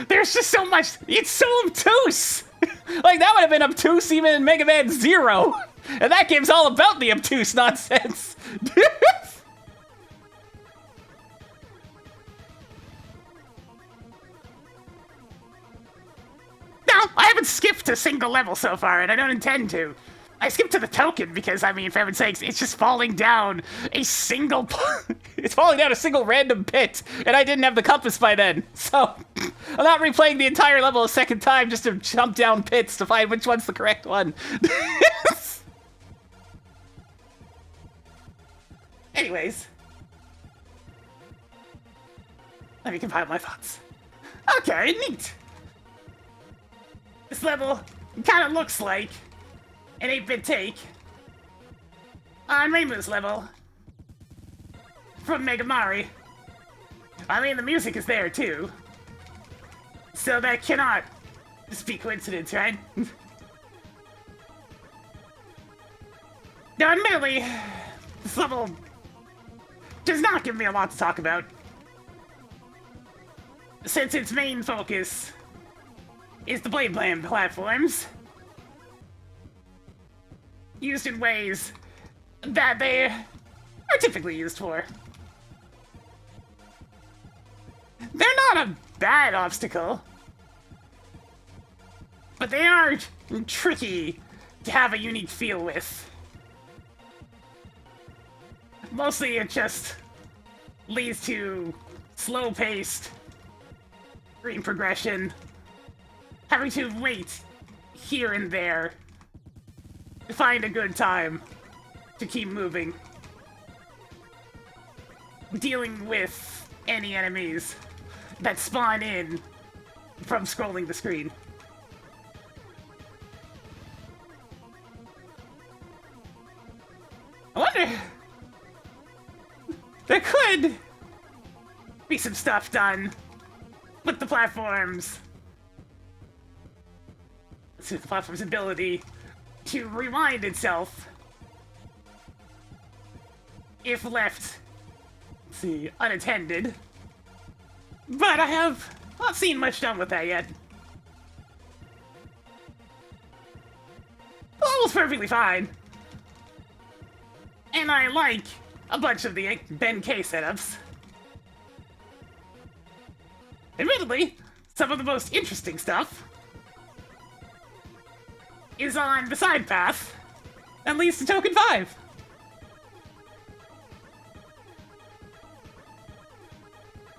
Speaker 1: There's just so much... It's so obtuse!
Speaker 2: Like, that would have been obtuse even in Mega Man 0. And that game's all about the obtuse nonsense.
Speaker 1: No, I haven't skipped a single level so far, and I don't intend to. I skipped to the token because, I mean, for heaven's sakes, it's just falling down a single...
Speaker 2: It's falling down a single random pit, and I didn't have the compass by then. So, I'm not replaying the entire level a second time just to jump down pits to find which one's the correct one.
Speaker 1: Anyways. Let me compile my thoughts. Okay, neat. This level kind of looks like an 8-bit take on Reimu's level from MAGMML3. I mean, the music is there too, so that cannot just be coincidence, right? Now, admittedly, this level does not give me a lot to talk about, since its main focus is the Blade Man platforms, used in ways that they are typically used for. They're not a bad obstacle, but they are tricky to have a unique feel with. Mostly it just leads to slow-paced screen progression, having to wait here and there to find a good time to keep moving, dealing with any enemies that spawn in from scrolling the screen. I wonder... There could be some stuff done with the platforms to the platform's ability to rewind itself if left, let's see, unattended. But I have not seen much done with that yet. The level's perfectly fine. And I like a bunch of the Ben K setups. Admittedly, some of the most interesting stuff is on the side path that leads to Token 5.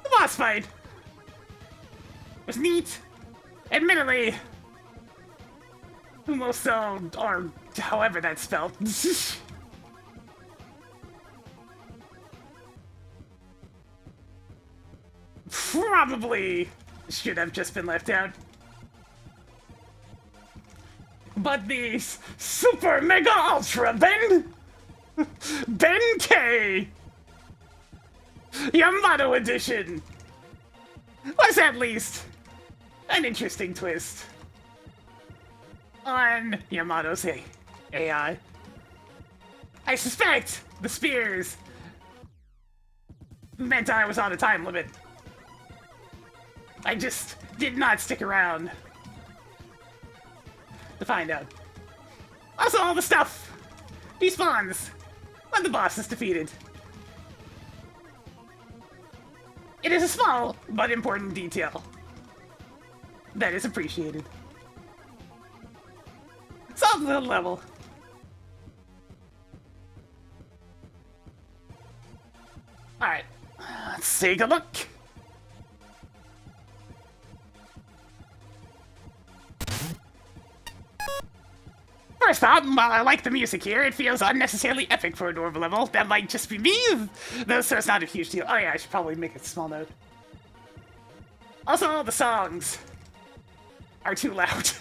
Speaker 1: The boss fight was neat. Admittedly, Humoso, or however that's spelled. Probably should have just been left out. But the Super Mega Ultra Ben K Yamato Edition was at least an interesting twist on Yamato's AI. I suspect the spears meant I was on a time limit. I just did not stick around to find out. Also, all the stuff despawns when the boss is defeated. It is a small but important detail that is appreciated. Solve the level. Alright, let's take a look. First off, while I like the music here, it feels unnecessarily epic for a normal level. That might just be me, though, so it's not a huge deal. Oh yeah, I should probably make a small note. Also, the songs are too loud.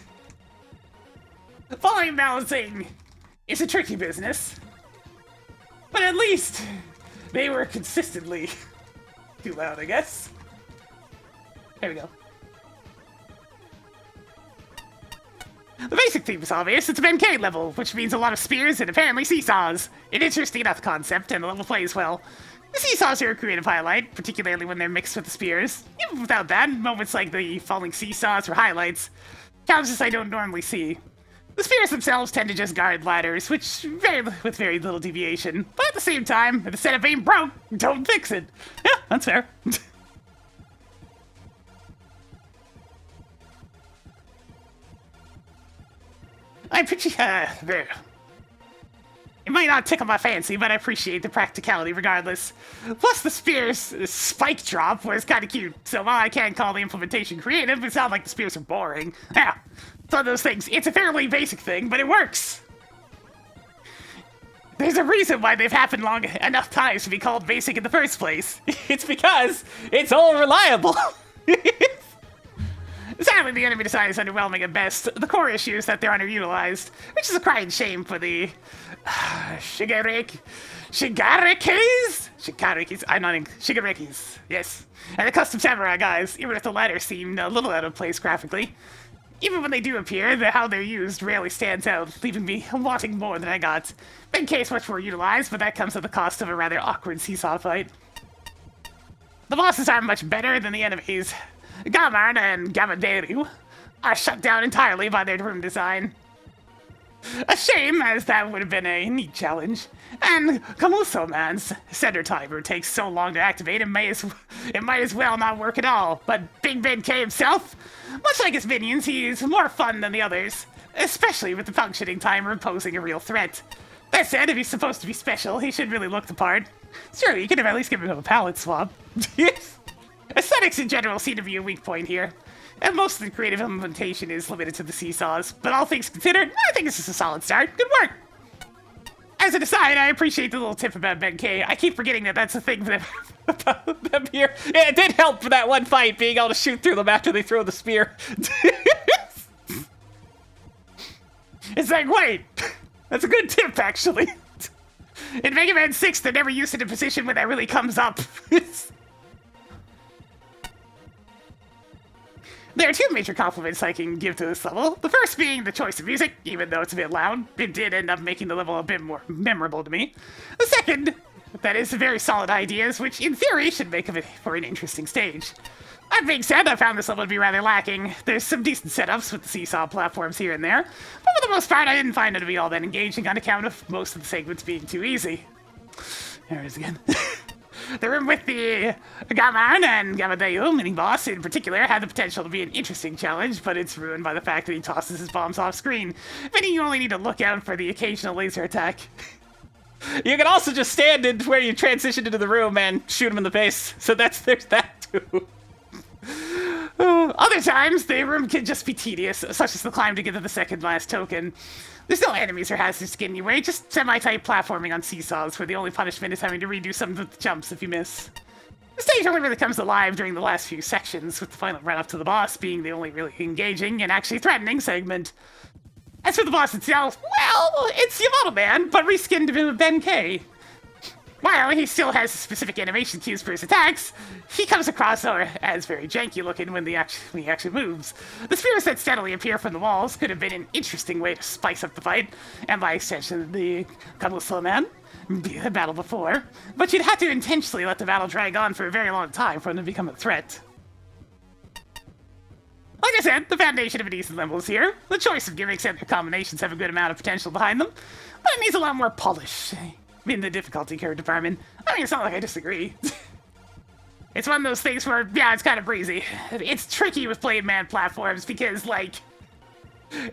Speaker 1: Volume balancing is a tricky business, but at least they were consistently too loud, I guess. There we go. The basic theme is obvious. It's a Ben K level, which means a lot of spears and apparently seesaws. An interesting enough concept, and the level plays well. The seesaws are a creative highlight, particularly when they're mixed with the spears. Even without that, moments like the falling seesaws are highlights. Challenges I don't normally see. The spears themselves tend to just guard ladders, with very little deviation. But at the same time, if the setup ain't broke, don't fix it. Yeah, that's fair. I appreciate, there. It might not tickle my fancy, but I appreciate the practicality regardless. Plus, the spear's spike drop was kind of cute, so while I can't call the implementation creative, it's not like the spears are boring. Yeah, it's one of those things. It's a fairly basic thing, but it works. There's a reason why they've happened long enough times to be called basic in the first place.
Speaker 2: It's because it's all reliable.
Speaker 1: Sadly, the enemy design is underwhelming at best. The core issue is that they're underutilized, which is a crying shame for the Shigarikis? I'm not in Shigarikis, yes. And the custom samurai guys, even if the latter seem a little out of place graphically. Even when they do appear, how they're used rarely stands out, leaving me wanting more than I got. Ben K is much more utilized, but that comes at the cost of a rather awkward seesaw fight. The bosses aren't much better than the enemies. Gaman and Gamaderu are shut down entirely by their room design. A shame, as that would have been a neat challenge. And Kamuso Man's center timer takes so long to activate, it might as well not work at all. But Big Ben K himself, much like his minions, he's more fun than the others, especially with the functioning timer posing a real threat. That said, if he's supposed to be special, he should really look the part. Sure, you could have at least given him a palette swap. Aesthetics in general seem to be a weak point here, and most of the creative implementation is limited to the seesaws, but all things considered, I think this is a solid start. Good work! As an aside, I appreciate the little tip about Ben K. I keep forgetting that that's a thing
Speaker 2: About them here. Yeah, it did help for that one fight, being able to shoot through them after they throw the spear.
Speaker 1: It's like, wait, that's a good tip, actually. In Mega Man 6, they're never used in a position where that really comes up. There are two major compliments I can give to this level. The first being the choice of music, even though it's a bit loud. It did end up making the level a bit more memorable to me. The second, that is very solid ideas, which in theory should make it for an interesting stage. That being said, I found this level to be rather lacking. There's some decent setups with the seesaw platforms here and there, but for the most part I didn't find it to be all that engaging on account of most of the segments being too easy. There it is again. The room with the Gamma and Gamma mini-boss in particular had the potential to be an interesting challenge, but it's ruined by the fact that he tosses his bombs off screen, meaning you only need to look out for the occasional laser attack.
Speaker 2: You can also just stand in where you transitioned into the room and shoot him in the face. So there's that too.
Speaker 1: Other times, the room can just be tedious, such as the climb to get to the second last token. There's no enemies or hazards to get in your way, just semi-tight platforming on seesaws, where the only punishment is having to redo some of the jumps if you miss. The stage only really comes alive during the last few sections, with the final run-up to the boss being the only really engaging and actually threatening segment. As for the boss itself, well, it's Yamato Man, but reskinned to Ben K. While he still has specific animation cues for his attacks, he comes across as very janky looking when he actually moves. The spears that steadily appear from the walls could have been an interesting way to spice up the fight, and by extension, the Compilation Man, the battle before, but you'd have to intentionally let the battle drag on for a very long time for him to become a threat. Like I said, the foundation of a decent level is here. The choice of gimmicks and their combinations have a good amount of potential behind them, but it needs a lot more polish in the difficulty curve department. I mean, it's not like I disagree. It's one of those things where, yeah, it's kind of breezy. It's tricky with Blade Man platforms because, like,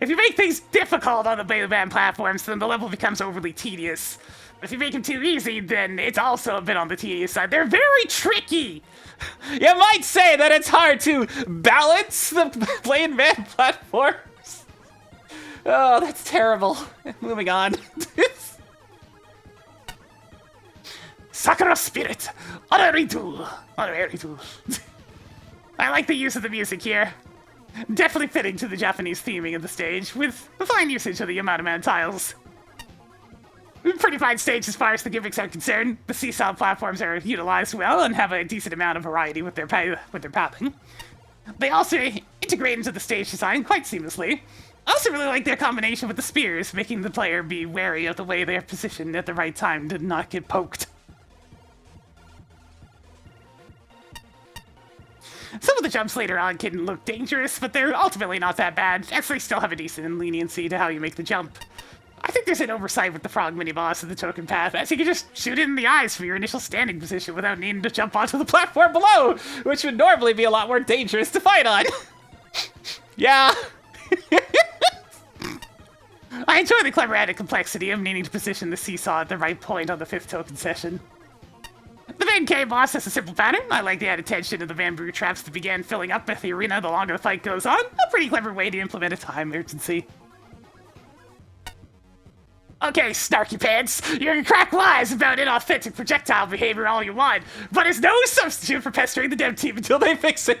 Speaker 1: if you make things difficult on the Blade Man platforms, then the level becomes overly tedious. But if you make them too easy, then it's also a bit on the tedious side. They're very tricky!
Speaker 2: You might say that it's hard to balance the Blade Man platforms. Oh, that's terrible. Moving on.
Speaker 1: Sakura Spirit! Onaritu! I like the use of the music here. Definitely fitting to the Japanese theming of the stage, with a fine usage of the Yamato Man tiles. Pretty fine stage as far as the gimmicks are concerned. The seesaw platforms are utilized well and have a decent amount of variety with their pathing. They also integrate into the stage design quite seamlessly. I also really like their combination with the spears, making the player be wary of the way they're positioned at the right time to not get poked. Some of the jumps later on can look dangerous, but they're ultimately not that bad, as they still have a decent leniency to how you make the jump. I think there's an oversight with the frog mini-boss of the token path, as you can just shoot it in the eyes from your initial standing position without needing to jump onto the platform below, which would normally be a lot more dangerous to fight on.
Speaker 2: Yeah.
Speaker 1: I enjoy the clever added complexity of needing to position the seesaw at the right point on the 5th token session. The main K boss has a simple pattern. I like the added tension of the bamboo traps that began filling up at the arena the longer the fight goes on. A pretty clever way to implement a time urgency. Okay, snarky pants, you can crack lies about inauthentic projectile behavior all you want, but it's no substitute for pestering the dev team until they fix it.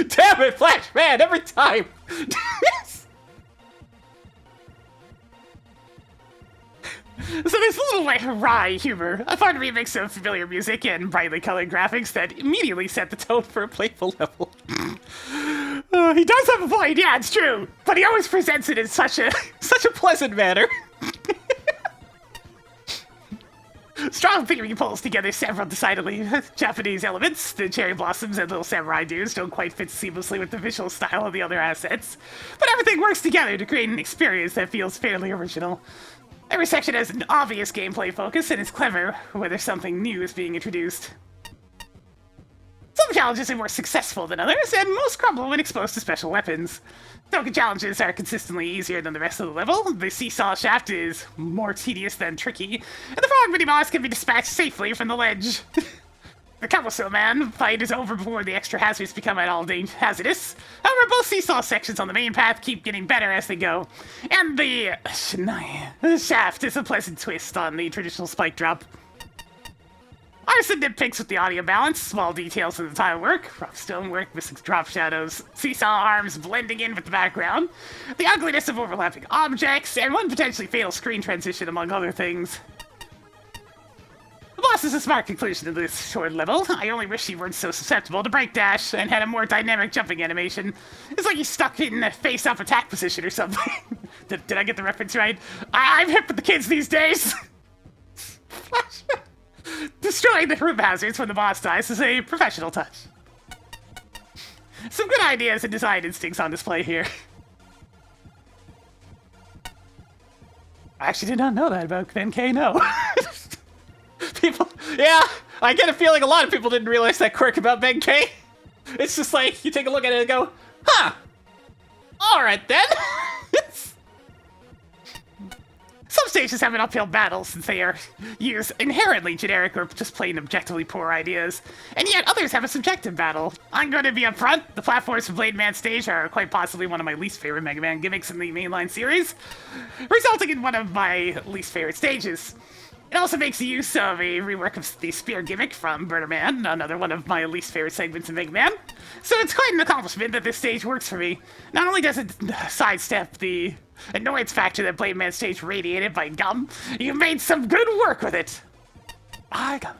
Speaker 2: Damn it, Flash, man, every time.
Speaker 1: So there's a little like wry humor, a fun remix of familiar music and brightly colored graphics that immediately set the tone for a playful level. He does have a point, yeah, it's true, but he always presents it in such a
Speaker 2: pleasant manner.
Speaker 1: Strong theory pulls together several decidedly Japanese elements. The cherry blossoms and little samurai dudes don't quite fit seamlessly with the visual style of the other assets, but everything works together to create an experience that feels fairly original. Every section has an obvious gameplay focus and is clever whether something new is being introduced. Some challenges are more successful than others, and most crumble when exposed to special weapons. Token challenges are consistently easier than the rest of the level. The seesaw shaft is more tedious than tricky, and the frog mini-boss can be dispatched safely from the ledge. The Compilation Man fight is over before the extra hazards become at all hazardous. However, both seesaw sections on the main path keep getting better as they go, and the shaft is a pleasant twist on the traditional spike drop. Arson nitpicks with the audio balance, small details in the tile work, rough stonework, missing drop shadows, seesaw arms blending in with the background, the ugliness of overlapping objects, and one potentially fatal screen transition among other things. The boss is a smart conclusion to this short level. I only wish you weren't so susceptible to break dash and had a more dynamic jumping animation. It's like you stuck in a face-up attack position or something. Did I get the reference right? I'm hip with the kids these days. Destroying the room hazards when the boss dies is a professional touch. Some good ideas and design instincts on display here. I actually did not know that about Ben K, no.
Speaker 2: People, yeah, I get a feeling a lot of people didn't realize that quirk about Ben K. It's just like, you take a look at it and go, huh, alright then.
Speaker 1: Some stages have an uphill battle since they are use inherently generic or just plain objectively poor ideas, and yet others have a subjective battle. I'm going to be upfront, the platforms from Blade Man stage are quite possibly one of my least favorite Mega Man gimmicks in the mainline series, resulting in one of my least favorite stages. It also makes use of a rework of the spear gimmick from Burner Man, another one of my least favorite segments in Mega Man. So it's quite an accomplishment that this stage works for me. Not only does it sidestep the annoyance factor that Blade Man stage radiated by gum, you made some good work with it. By gum.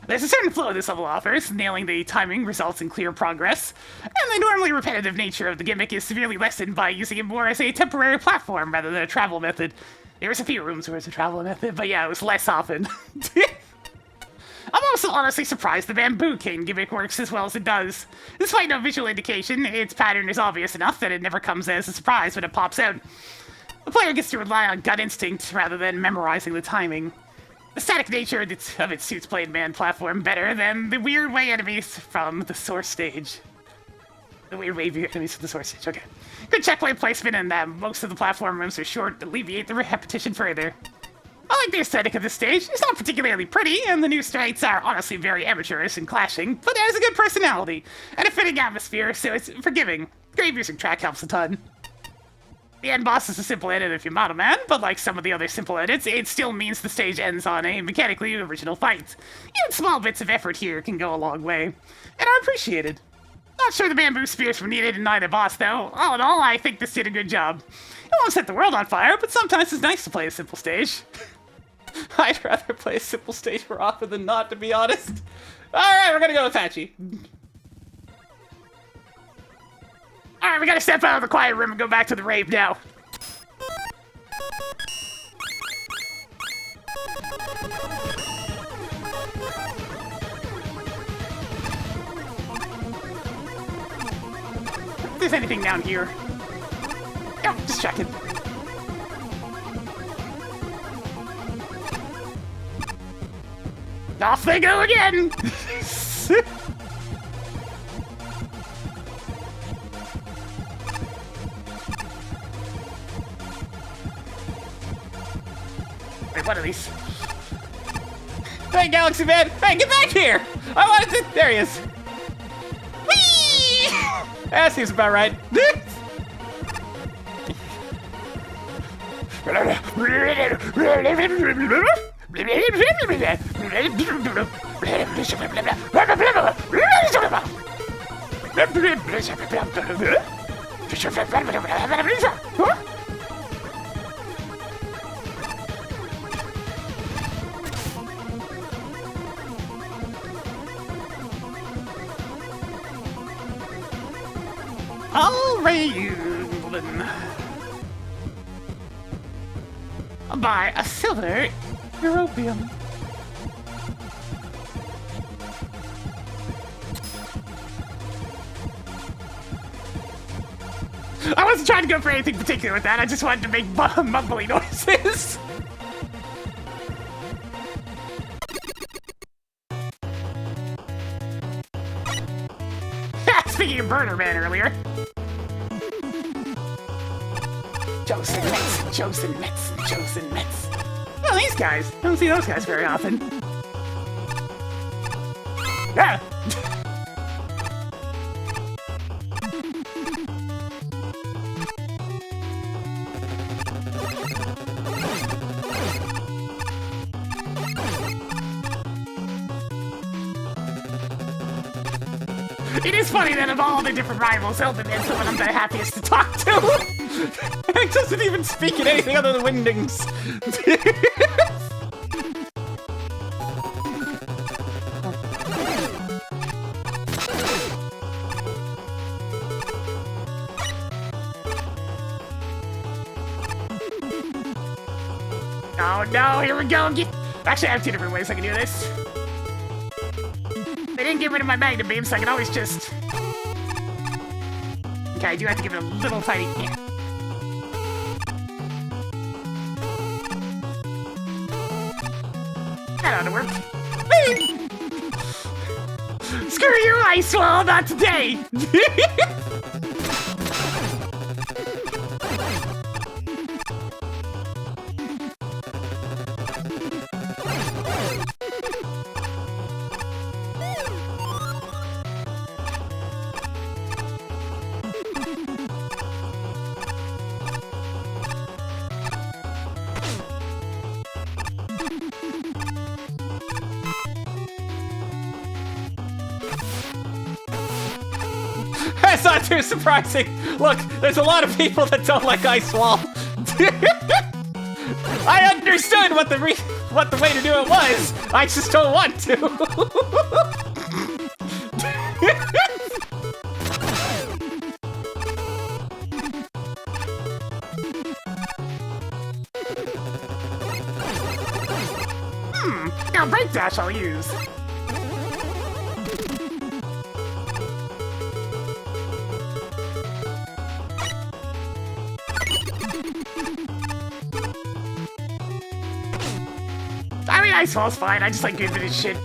Speaker 1: There's a certain flow this level offers, nailing the timing results in clear progress, and the normally repetitive nature of the gimmick is severely lessened by using it more as a temporary platform rather than a travel method. There's a few rooms where it's a travel method, but yeah, it was less often. I'm also honestly surprised the Bamboo King gimmick works as well as it does. Despite no visual indication, its pattern is obvious enough that it never comes as a surprise when it pops out. The player gets to rely on gut instinct rather than memorizing the timing. The static nature of it suits Blade Man platform better than the weird way enemies from the source stage. The weird wave enemies from the source stage, okay. Good checkpoint placement and that most of the platform rooms are short to alleviate the repetition further. I like the aesthetic of this stage. It's not particularly pretty, and the new sprites are honestly very amateurish and clashing, but it has a good personality and a fitting atmosphere, so it's forgiving. Great music track helps a ton. The end boss is a simple edit if you're Model Man, but like some of the other simple edits, it still means the stage ends on a mechanically original fight. Even small bits of effort here can go a long way, and are appreciated. Not sure the bamboo spears were needed in either boss, though. All in all, I think this did a good job. It won't set the world on fire, but sometimes it's nice to play a simple stage.
Speaker 2: I'd rather play a simple stage more often than not, to be honest. Alright, we're gonna go with Patchy.
Speaker 1: Alright, we gotta step out of the quiet room and go back to the rave now. If there's anything down here. Yep, just checking. Off they go again! Wait, what are these?
Speaker 2: Hey, Galaxy Man! Hey, get back here! I wanted to... There he is. Whee! That seems about right.
Speaker 1: All right, buy a silver European. I wasn't trying to go for anything particular with that, I just wanted to make mumbly noises. Speaking of Burner Man earlier. Chosen Mets, Chosen Mets, Chosen Mets. Oh, these guys. I don't see those guys very often. Yeah. It is funny that of all the different rivals, Elden is the one I'm the happiest to talk to.
Speaker 2: It doesn't even speak in anything other than Windings.
Speaker 1: Oh no, here we go. Actually, I have 2 different ways I can do this. They didn't get rid of my magnet beam, so I can always just... Okay, I do have to give it a little tiny... Yeah. That ought to work. Screw you, Ice Wall, not today!
Speaker 2: That's not too surprising. Look, there's a lot of people that don't like Ice Wall. I understood what the way to do it was. I just don't want to.
Speaker 1: Now break dash I'll use. I mean, Ice Wall's fine. I just like giving it shit.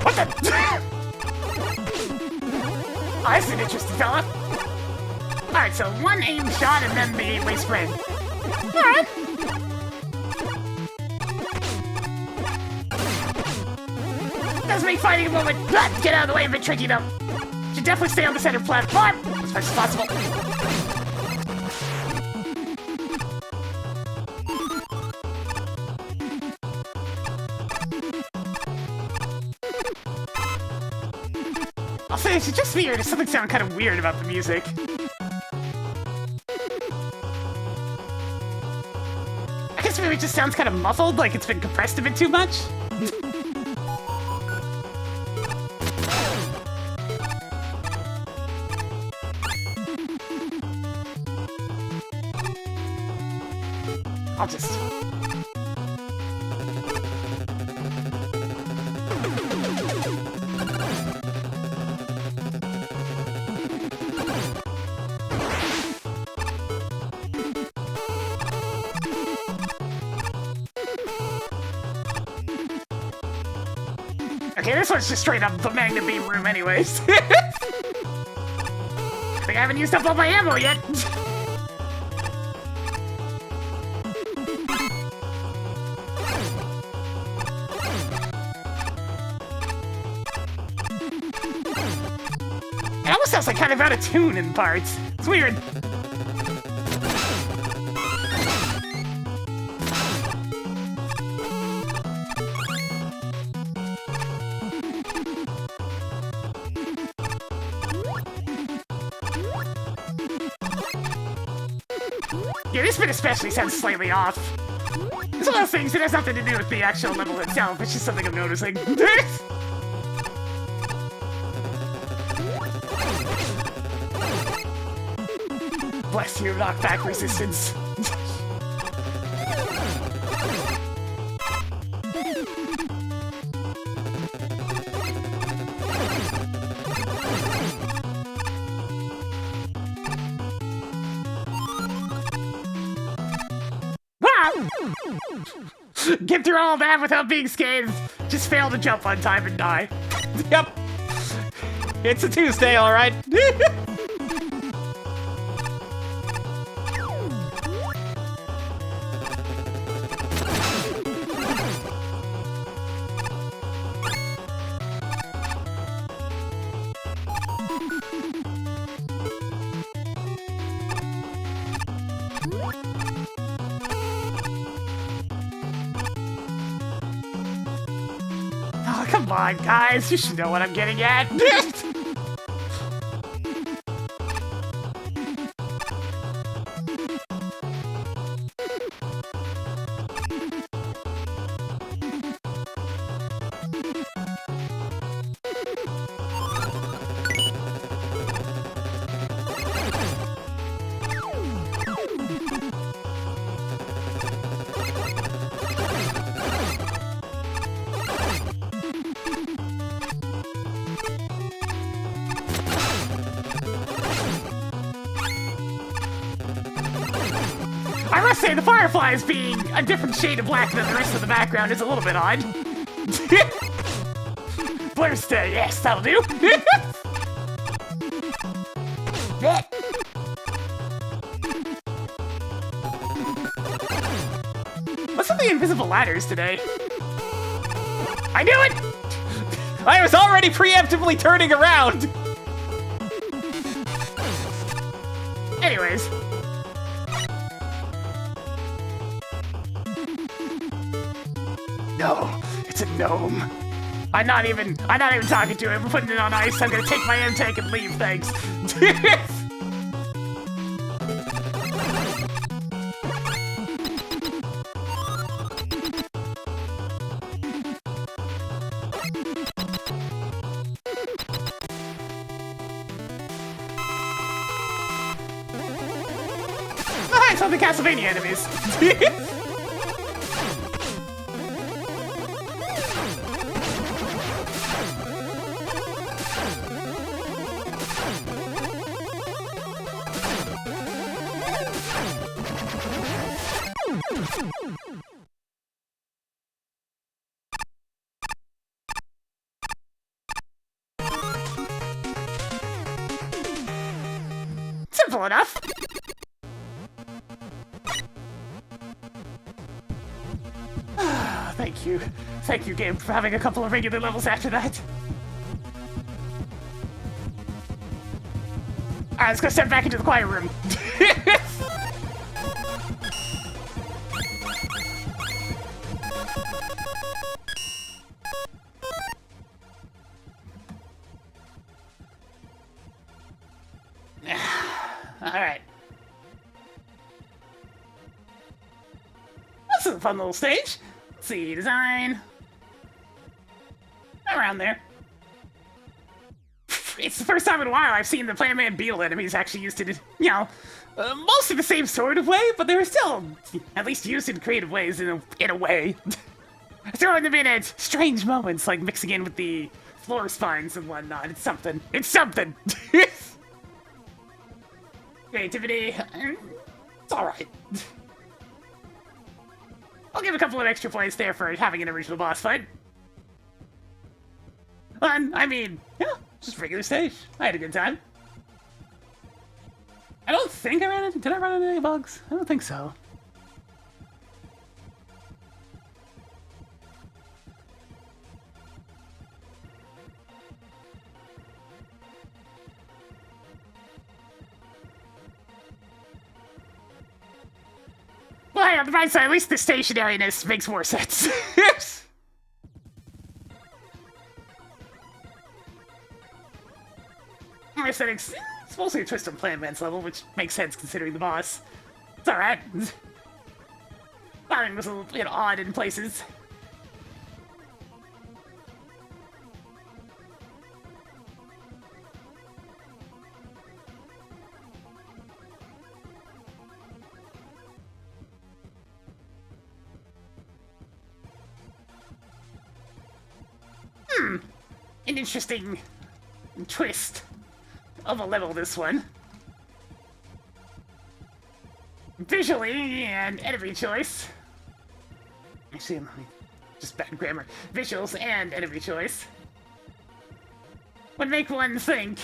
Speaker 1: What the? Oh, that's an interesting fella. Alright, so 1 aim shot and then the 8-way spread. Alright. Does make fighting a moment. Get out of the way, a bit tricky though. Should definitely stay on the center platform as much as possible. I'll say it's just weird. There's something sound kind of weird about the music. I guess maybe it just sounds kind of muffled, like it's been compressed a bit too much. I'll just... Okay, this one's just straight up the magnet beam room anyways. I think I haven't used up all my ammo yet. It almost sounds like kind of out of tune in parts. It's weird. Yeah, this bit especially sounds slightly off. It's one of those things that has nothing to do with the actual level itself, it's just something I'm noticing. Bless you, knockback resistance. Get through all that without being scathed. Just fail to jump on time and die.
Speaker 2: Yep. It's a Tuesday, all right.
Speaker 1: Come on, guys, you should know what I'm getting at. I must say, the fireflies being a different shade of black than the rest of the background is a little bit odd. Blur stay, yes, that'll do. What's with the invisible ladders today? I knew it!
Speaker 2: I was already preemptively turning around!
Speaker 1: Anyways. No, it's a gnome. I'm not even talking to him. We're putting it on ice. I'm gonna take my M-Tank and leave, thanks. Nice on the Castlevania enemies. Simple enough. Thank you. Thank you, game, for having a couple of regular levels after that. Alright, let's go step back into the quiet room. Alright. This is a fun little stage. Let's see, design. Around there. It's the first time in a while I've seen the Plant Man Beetle enemies actually used in, mostly the same sort of way, but they were still at least used in creative ways in a way. Throwing them in at strange moments, like mixing in with the floor spines and whatnot. It's something. It's something! Creativity, it's alright. I'll give a couple of extra points there for having an original boss fight. Fun, I mean, yeah, just regular stage. I had a good time. I don't think I ran into, did I run into any bugs? I don't think so. Well, hey, on the bright side, at least the stationariness makes more sense. Aesthetics, it's mostly a twist on Plant Man's level, which makes sense considering the boss. It's alright. Firing was a little bit odd in places. An interesting twist of a level, this one. Visually and enemy choice. Actually, just bad grammar. Visuals and enemy choice would make one think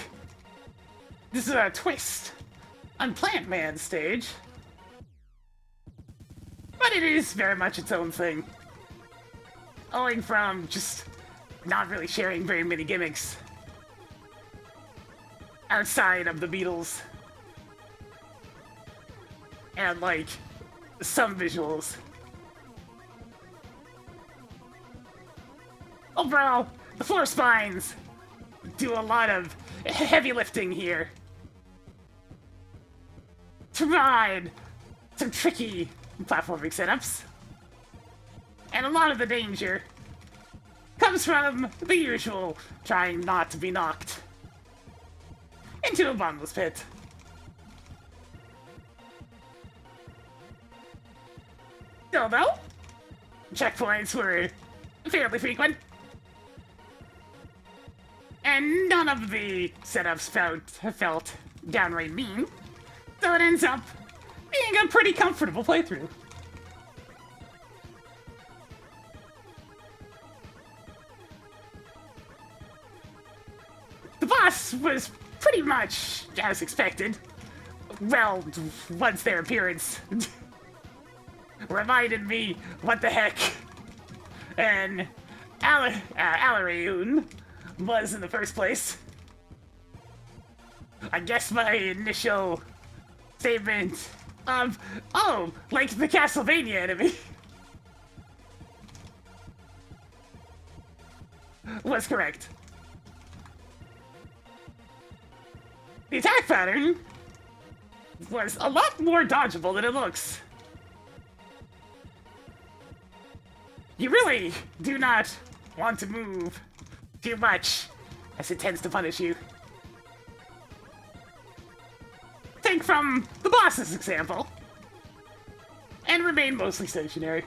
Speaker 1: this is a twist on Plant Man's stage. But it is very much its own thing. Owing from just not really sharing very many gimmicks outside of the Beatles and like some visuals. Overall, The floor spines do a lot of heavy lifting here to provide some tricky platforming setups. And a lot of the danger comes from the usual trying not to be knocked into a bottomless pit. Still though, checkpoints were fairly frequent. And none of the setups felt downright mean. So it ends up being a pretty comfortable playthrough. The boss was pretty much as expected. Well, once their appearance reminded me what the heck an Alariune was in the first place. I guess my initial statement of, oh, like the Castlevania enemy was correct. The attack pattern was a lot more dodgeable than it looks. You really do not want to move too much, as it tends to punish you. Take from the boss's example, and remain mostly stationary.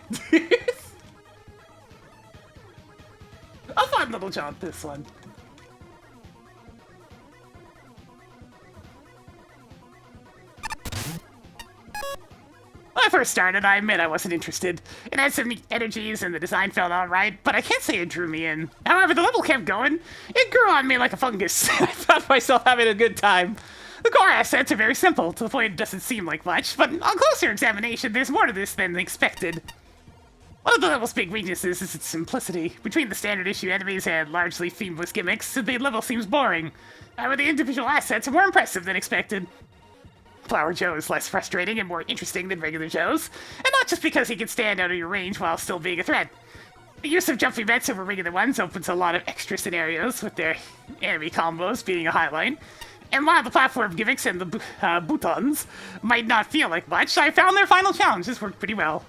Speaker 1: A fun little jump, this one. When I first started, I admit I wasn't interested. It had some neat energies and the design felt alright, but I can't say it drew me in. However, the level kept going. It grew on me like a fungus.
Speaker 2: I found myself having a good time.
Speaker 1: The core assets are very simple, to the point it doesn't seem like much, but on closer examination, there's more to this than expected. One of the level's big weaknesses is its simplicity. Between the standard issue enemies and largely themeless gimmicks, the level seems boring. However, the individual assets are more impressive than expected. Flower Joe is less frustrating and more interesting than regular Joes, and not just because he can stand out of your range while still being a threat. The use of jumpy vents over regular ones opens a lot of extra scenarios, with their enemy combos being a highlight. And while the platform gimmicks and the boutons might not feel like much, I found their final challenges worked pretty well.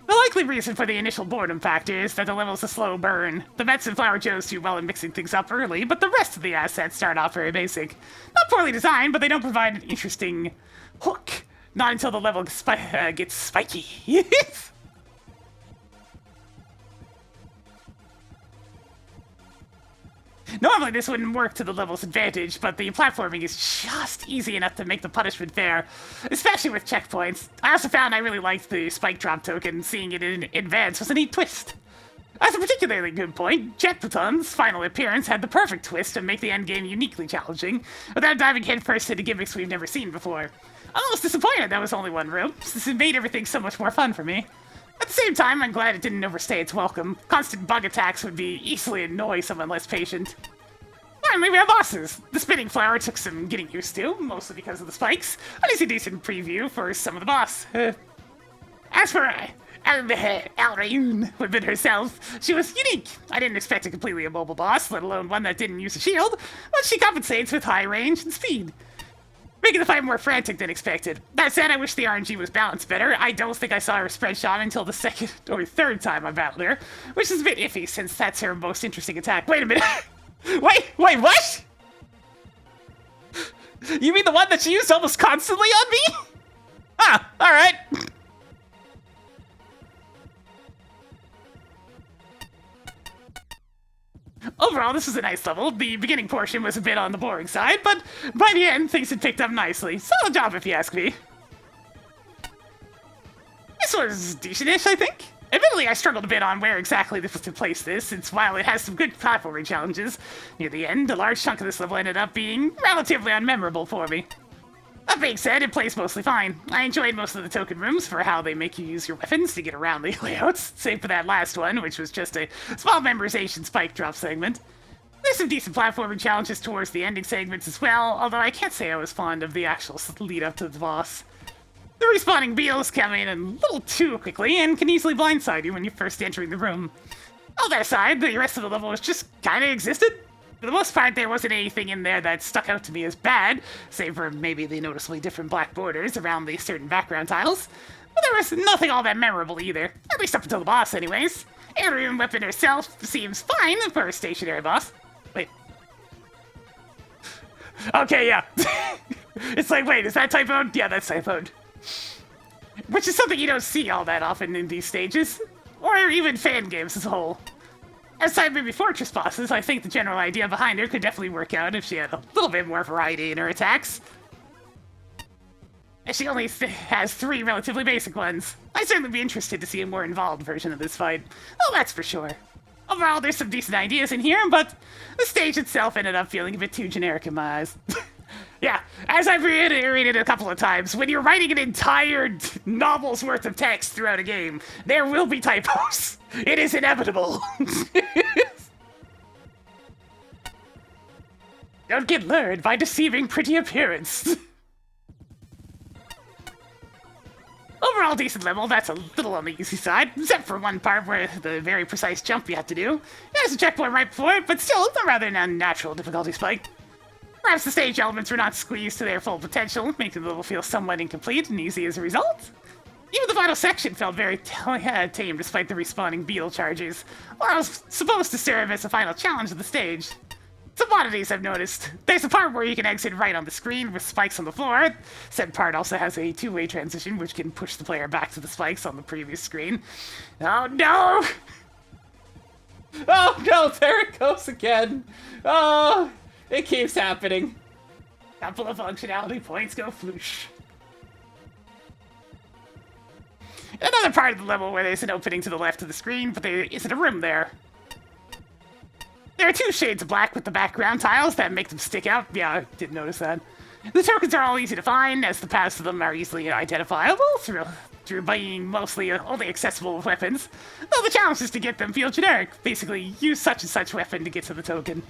Speaker 1: The likely reason for the initial boredom factor is that the level's a slow burn. The Vets and Flower Joes do well in mixing things up early, but the rest of the assets start off very basic. Not poorly designed, but they don't provide an interesting hook. Not until the level gets spiky. Normally this wouldn't work to the level's advantage, but the platforming is just easy enough to make the punishment fair, especially with checkpoints. I also found I really liked the spike drop token. Seeing it in advance was a neat twist. That's a particularly good point. Jet Baton's final appearance had the perfect twist to make the endgame uniquely challenging, without diving headfirst into gimmicks we've never seen before. I'm almost disappointed that was only one room, since it made everything so much more fun for me. At the same time, I'm glad it didn't overstay its welcome. Constant bug attacks would be easily annoy someone less patient. Finally, we have bosses. The spinning flower took some getting used to, mostly because of the spikes. But it's a decent preview for some of the boss. As for Alariune within herself, she was unique. I didn't expect a completely immobile boss, let alone one that didn't use a shield, but she compensates with high range and speed, making the fight more frantic than expected. That said, I wish the RNG was balanced better. I don't think I saw her spread shot until the second or third time I battled her, which is a bit iffy since that's her most interesting attack. Wait a minute. Wait, what?
Speaker 2: You mean the one that she used almost constantly on me? Ah, alright.
Speaker 1: Overall, this was a nice level. The beginning portion was a bit on the boring side, but by the end, things had picked up nicely. Solid job, if you ask me. This was decent-ish, I think. Admittedly, I struggled a bit on where exactly to place this, since while it has some good platforming challenges, near the end, a large chunk of this level ended up being relatively unmemorable for me. That being said, it plays mostly fine. I enjoyed most of the token rooms for how they make you use your weapons to get around the layouts, save for that last one, which was just a small memorization spike drop segment. There's some decent platforming challenges towards the ending segments as well, although I can't say I was fond of the actual lead up to the boss. The respawning beetles come in a little too quickly and can easily blindside you when you're first entering the room. All that aside, the rest of the level was just kind of existed. For the most part, there wasn't anything in there that stuck out to me as bad, save for maybe the noticeably different black borders around the certain background tiles. But there was nothing all that memorable either, at least up until the boss anyways. Alien Weapon herself seems fine for a stationary boss. Wait. Okay, yeah. It's like, wait, is that typoed? Yeah, that's typoed. Which is something you don't see all that often in these stages, or even fan games as a whole. Aside maybe Fortress bosses, I think the general idea behind her could definitely work out if she had a little bit more variety in her attacks. And she only has 3 relatively basic ones. I'd certainly be interested to see a more involved version of this fight. Oh, that's for sure. Overall, there's some decent ideas in here, but the stage itself ended up feeling a bit too generic in my eyes. Yeah, as I've reiterated a couple of times, when you're writing an entire novel's worth of text throughout a game, there will be typos. It is inevitable. Don't get lured by deceiving pretty appearance. Overall decent level, that's a little on the easy side, except for one part where the very precise jump you have to do. There's a checkpoint right before it, but still a rather unnatural difficulty spike. Perhaps the stage elements were not squeezed to their full potential, making the level feel somewhat incomplete and easy as a result. Even the final section felt very tame despite the respawning beetle charges, while it was supposed to serve as the final challenge of the stage. Some oddities I've noticed. There's a part where you can exit right on the screen with spikes on the floor. Said part also has a 2-way transition which can push the player back to the spikes on the previous screen. Oh no!
Speaker 2: Oh no, there it goes again. Oh, it keeps happening.
Speaker 1: Couple of functionality points go floosh. Another part of the level where there's an opening to the left of the screen, but there isn't a room there. There are 2 shades of black with the background tiles that make them stick out. Yeah, I did notice that. The tokens are all easy to find, as the paths to them are easily identifiable through being mostly only accessible with weapons. Though the challenge is to get them feel generic. Basically, use such and such weapon to get to the token.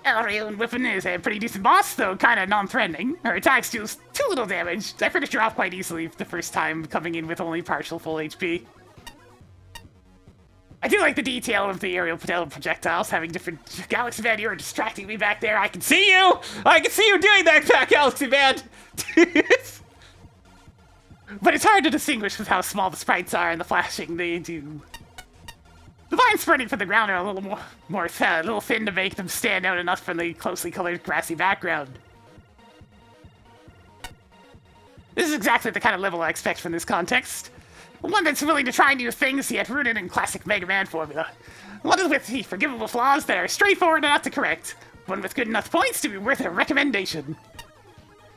Speaker 1: Alien Weapon is a pretty decent boss, though kind of non-threatening. Her attacks do too little damage. I finished her off quite easily the first time, coming in with only partial full HP. I do like the detail of the aerial projectiles having different Galaxy Man. You're distracting me back there. I can see you! I can see you doing that, Galaxy Man! But it's hard to distinguish with how small the sprites are and the flashing they do. The vines spreading from the ground are a little more thin, a little thin to make them stand out enough from the closely colored grassy background. This is exactly the kind of level I expect from this context. One that's willing to try new things, yet rooted in classic Mega Man formula. One with the forgivable flaws that are straightforward enough to correct. One with good enough points to be worth a recommendation.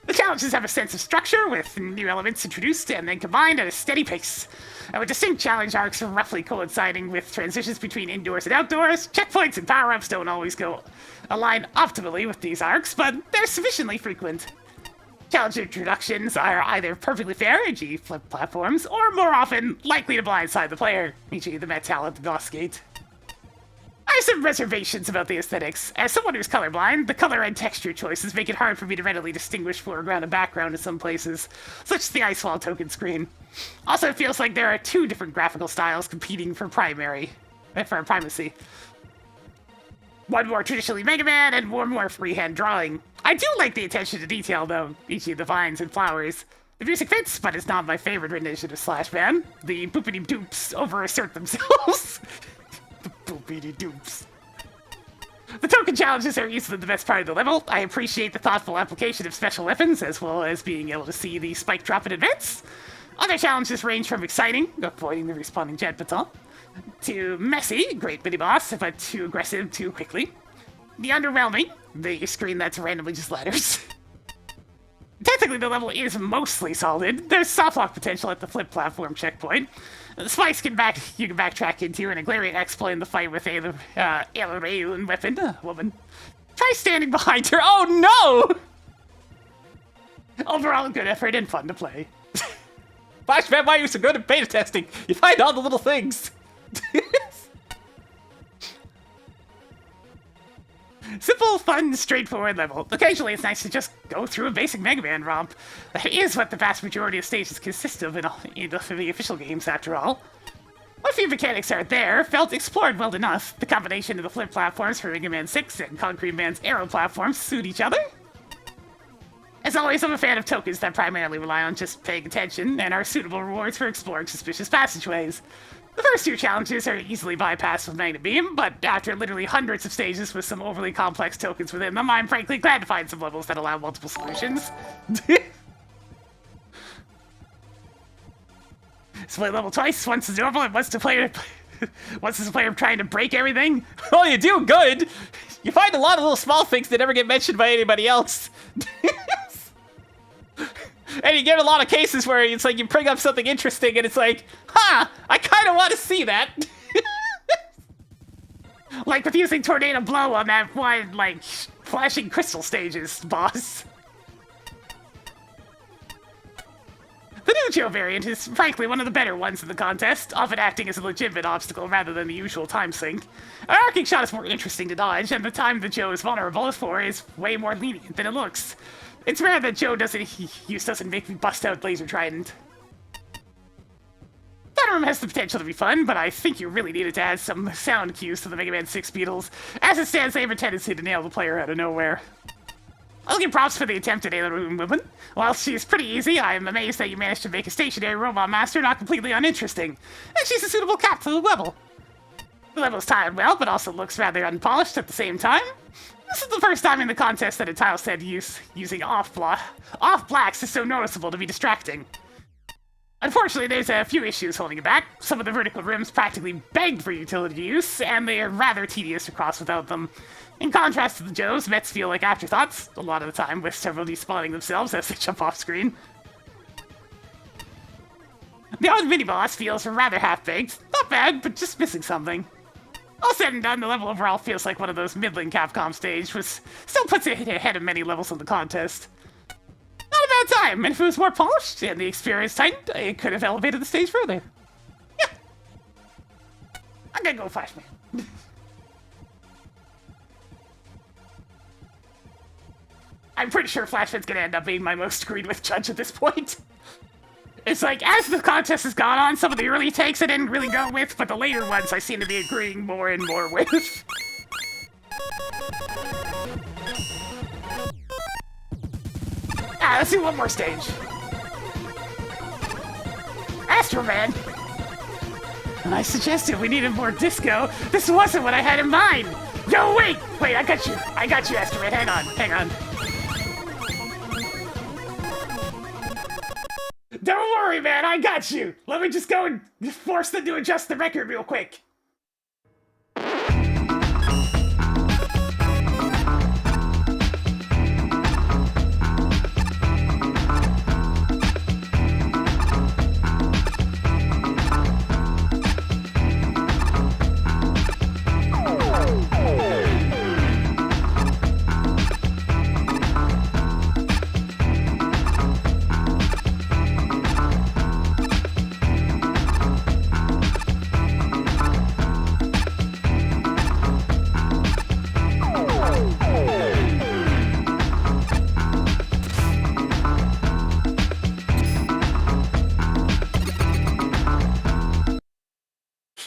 Speaker 1: The challenges have a sense of structure, with new elements introduced and then combined at a steady pace. And with distinct challenge arcs roughly coinciding with transitions between indoors and outdoors, checkpoints and power-ups don't always align optimally with these arcs, but they're sufficiently frequent. Challenge introductions are either perfectly fair, e.g. flip platforms, or more often likely to blindside the player, e.g. the metal at the boss gate. I have some reservations about the aesthetics. As someone who's colorblind, the color and texture choices make it hard for me to readily distinguish foreground and background in some places, such as the ice wall token screen. Also, it feels like there are 2 different graphical styles competing for primacy. One more traditionally Mega Man, and one more freehand drawing. I do like the attention to detail, though, e.g. the vines and flowers. The music fits, but it's not my favorite rendition of Slash Man. The boopity-doops over-assert themselves. The boopity-doops. The token challenges are easily the best part of the level. I appreciate the thoughtful application of special weapons, as well as being able to see the spike drop in advance. Other challenges range from exciting, avoiding the respawning jet baton, to messy, great mini-boss, but too aggressive too quickly. The underwhelming, the screen that's randomly just letters. Technically, the level is mostly solid. There's softlock potential at the flip platform checkpoint. The spikes you can backtrack into, and a glaring exploit in the fight with alien weapon woman. Try standing behind her. Oh no! Overall, good effort and fun to play.
Speaker 2: Flashman, why are you so good at beta testing? You find all the little things.
Speaker 1: Simple, fun, straightforward level. Occasionally it's nice to just go through a basic Mega Man romp. That is what the vast majority of stages consist of in the official games, after all. My a few mechanics are there, felt explored well enough. The combination of the flip platforms for Mega Man 6 and Concrete Man's arrow platforms suit each other. As always, I'm a fan of tokens that primarily rely on just paying attention and are suitable rewards for exploring suspicious passageways. The first two challenges are easily bypassed with Magnet Beam, but after literally hundreds of stages with some overly complex tokens within them, I'm frankly glad to find some levels that allow multiple solutions. Split level twice, once is normal and once the player trying to break everything.
Speaker 2: Oh, you do good. You find a lot of little small things that never get mentioned by anybody else. And you get a lot of cases where it's like you bring up something interesting and it's like, huh, I kind of want to see that.
Speaker 1: Like with using Tornado Blow on that one, like, flashing crystal stages, boss. The new Joe variant is frankly one of the better ones in the contest, often acting as a legitimate obstacle rather than the usual time sink. An arcing shot is more interesting to dodge, and the time that Joe is vulnerable for is way more lenient than it looks. It's rare that Joe doesn't make me bust out Laser Trident. That room has the potential to be fun, but I think you really needed to add some sound cues to the Mega Man 6 Beatles. As it stands, they have a tendency to nail the player out of nowhere. I'll give props for the attempt at alien movement. While she's pretty easy, I am amazed that you managed to make a stationary robot master not completely uninteresting. And she's a suitable cap for the level. The level's timed well, but also looks rather unpolished at the same time. This is the first time in the contest that a tile set using off blacks is so noticeable to be distracting. Unfortunately, there's a few issues holding it back. Some of the vertical rims practically begged for utility use, and they are rather tedious to cross without them. In contrast to the Joes, Mets feel like afterthoughts, a lot of the time, with several despawning themselves as they jump off screen. The odd mini-boss feels rather half-baked. Not bad, but just missing something. All said and done, the level overall feels like one of those middling Capcom stage, which still puts it ahead of many levels in the contest. Not a bad time, and if it was more polished and the experience tightened, it could have elevated the stage further. Yeah. I'm gonna go Flashman. I'm pretty sure Flashman's gonna end up being my most agreed with judge at this point. It's like, as the contest has gone on, some of the early takes I didn't really go with, but the later ones I seem to be agreeing more and more with. Let's do one more stage. Astro Man! And I suggested we needed more disco. This wasn't what I had in mind! No, wait! Wait, I got you, Astro Man, hang on. Don't worry, man, I got you! Let me just go and force them to adjust the record real quick.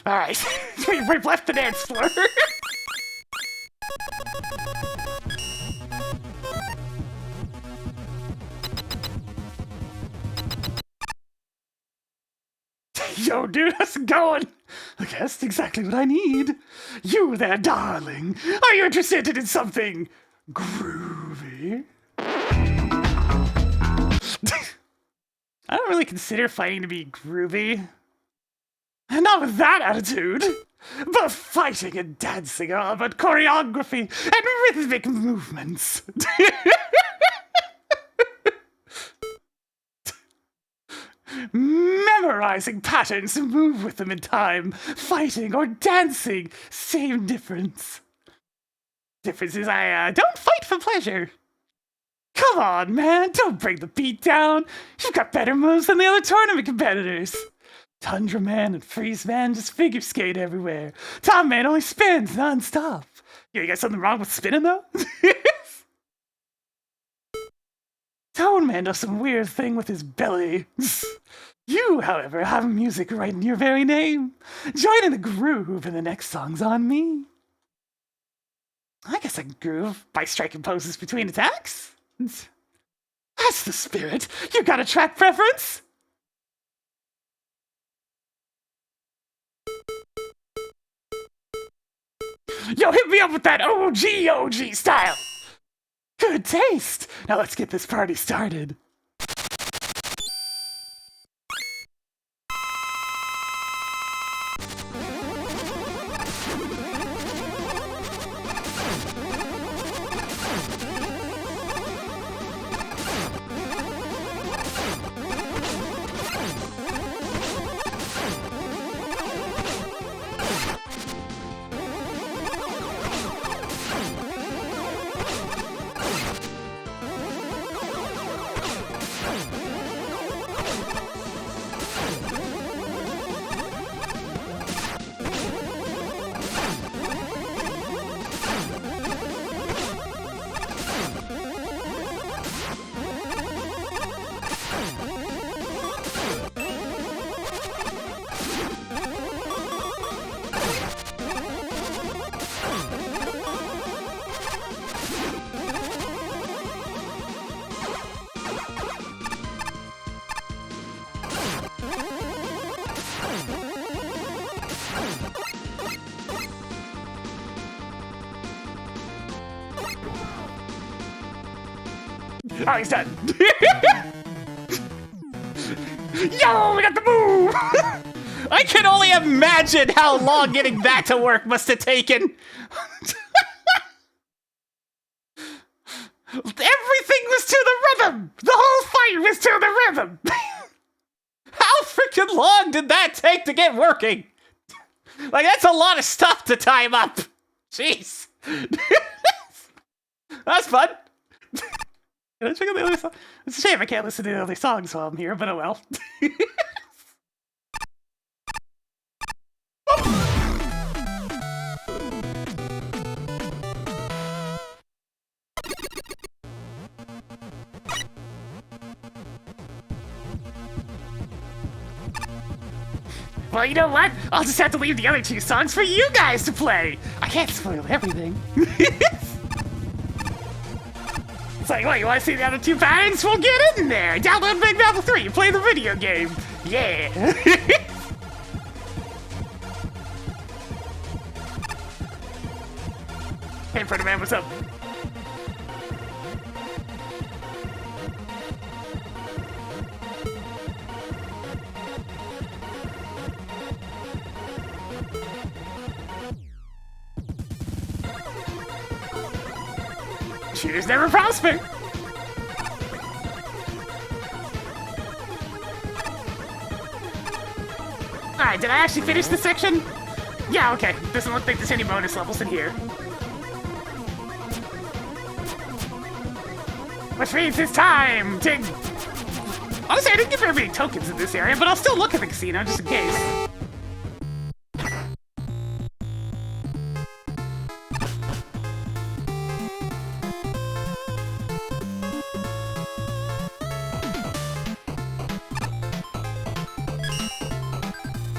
Speaker 1: Alright, we've left the dance floor. Yo, dude, how's it going? I guess that's exactly what I need. You there, darling. Are you interested in something groovy? I don't really consider fighting to be groovy. Not with that attitude. But fighting and dancing are all about choreography and rhythmic movements. Memorizing patterns to move with them in time. Fighting or dancing, same difference. Difference is I don't fight for pleasure. Come on, man, don't bring the beat down. You've got better moves than the other tournament competitors. Tundra Man and Freeze Man just figure skate everywhere. Tom Man only spins non-stop. You got something wrong with spinning, though? Tone Man does some weird thing with his belly. You, however, have music right in your very name. Join in the groove, and the next song's on me. I guess I can groove by striking poses between attacks. That's the spirit. You got a track preference? Yo, hit me up with that OG style. Good taste. Now let's get this party started. Oh, he's done. Yo, we got the move!
Speaker 2: I can only imagine how long getting back to work must have taken. Everything was to the rhythm! The whole fight was to the rhythm! How freaking long did that take to get working? Like, that's a lot of stuff to time up. Jeez. That's fun. Can I check out the other song? It's a shame I can't listen to the other songs while I'm here, but oh well.
Speaker 1: Well, you know what? I'll just have to leave the other two songs for you guys to play. I can't spoil everything. It's like, what, you want to see the other two patterns? Well, get in there. Download MAGMML3 and play the video game. Yeah. Hey, Predator Man, what's up? Shooters never prosper. Alright, did I actually finish this section? Yeah, okay. Doesn't look like there's any bonus levels in here. Which means it's time to... Honestly, I didn't get very many tokens in this area, but I'll still look at the casino just in case.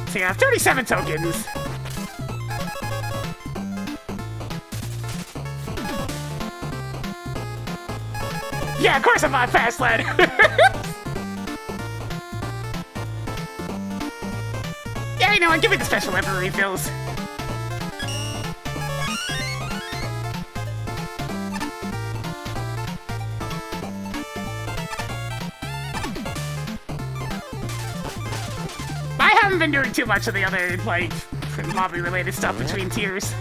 Speaker 1: So yeah, 37 tokens. Yeah, of course I'm on fast lane. Yeah, you know what? Give me the special weapon refills. I haven't been doing too much of the other, like, lobby-related stuff between tiers.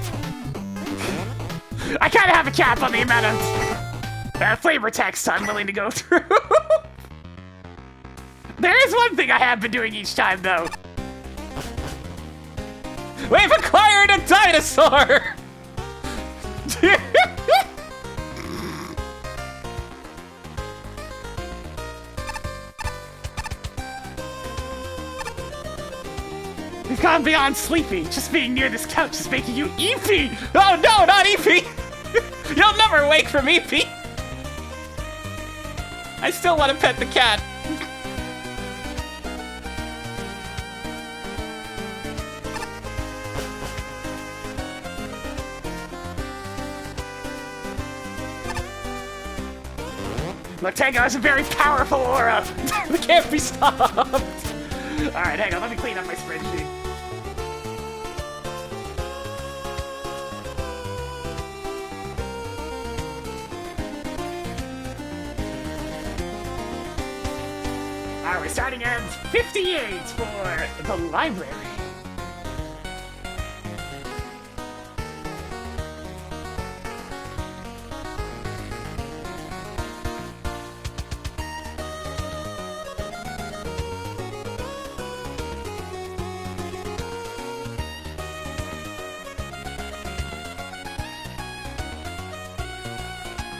Speaker 1: I kind of have a cap on the amount of flavor text I'm willing to go through. There is one thing I have been doing each time, though.
Speaker 2: We've acquired a dinosaur!
Speaker 1: We've gone beyond sleepy. Just being near this couch is making you eepy.
Speaker 2: Oh no, not Eepy! You'll never wake from Eepy! I still want to pet the cat.
Speaker 1: Look, Tango has a very powerful aura.
Speaker 2: It can't be stopped.
Speaker 1: Alright, hang on, let me clean up my spreadsheet. Alright, we're starting at 58 for the library.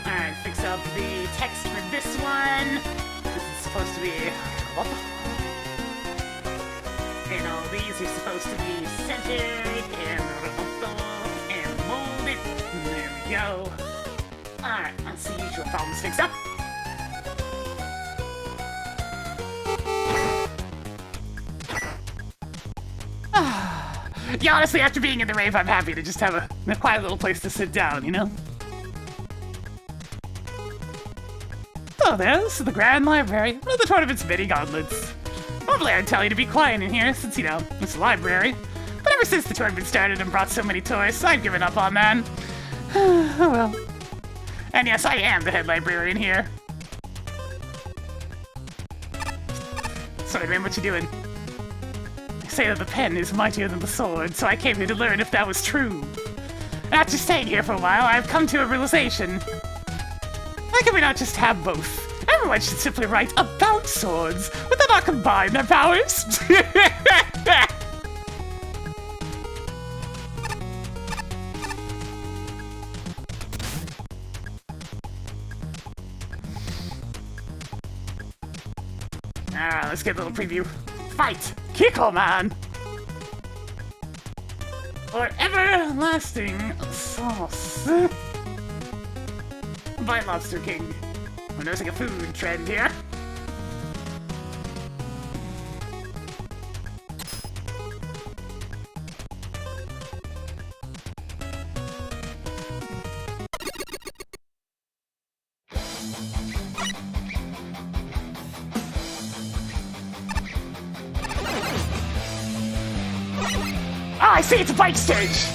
Speaker 1: Alright, fix up the text for this one. This is supposed to be... What the... And all these are supposed to be centered and molded. There we go. Alright, let's see usual problems fixed up. Yeah, honestly, after being in the rave, I'm happy to just have a quiet little place to sit down, you know? Oh, this is the Grand Library, one of the tournament's many gauntlets. Normally I'd tell you to be quiet in here, since, you know, it's a library. But ever since the tournament started and brought so many toys, I've given up on that. Oh well. And yes, I am the head librarian here. Sorry, man, what you doing? They say that the pen is mightier than the sword, so I came here to learn if that was true. After staying here for a while, I've come to a realization. Why can we not just have both? Everyone should simply write about swords. Would that not combine their powers? Alright, let's get a little preview. Fight! Kickle Man! Or everlasting sauce. By Lobster King. We're noticing a food trend here. Ah, I see, it's a bike stage!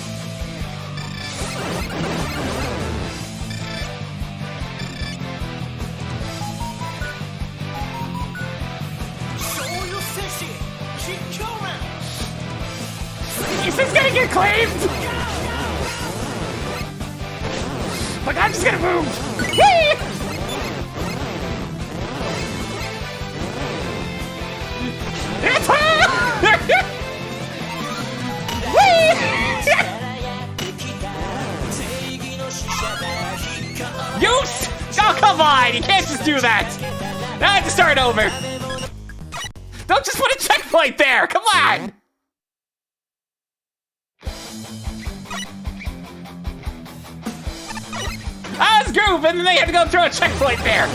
Speaker 1: Is this gonna get claimed? Look, I'm just gonna move! Whee! It's
Speaker 2: Use! Oh, come on! You can't just do that! Now I have to start over! Don't just put a checkpoint there! Come on! I was groove, and then they had to go throw a checkpoint there!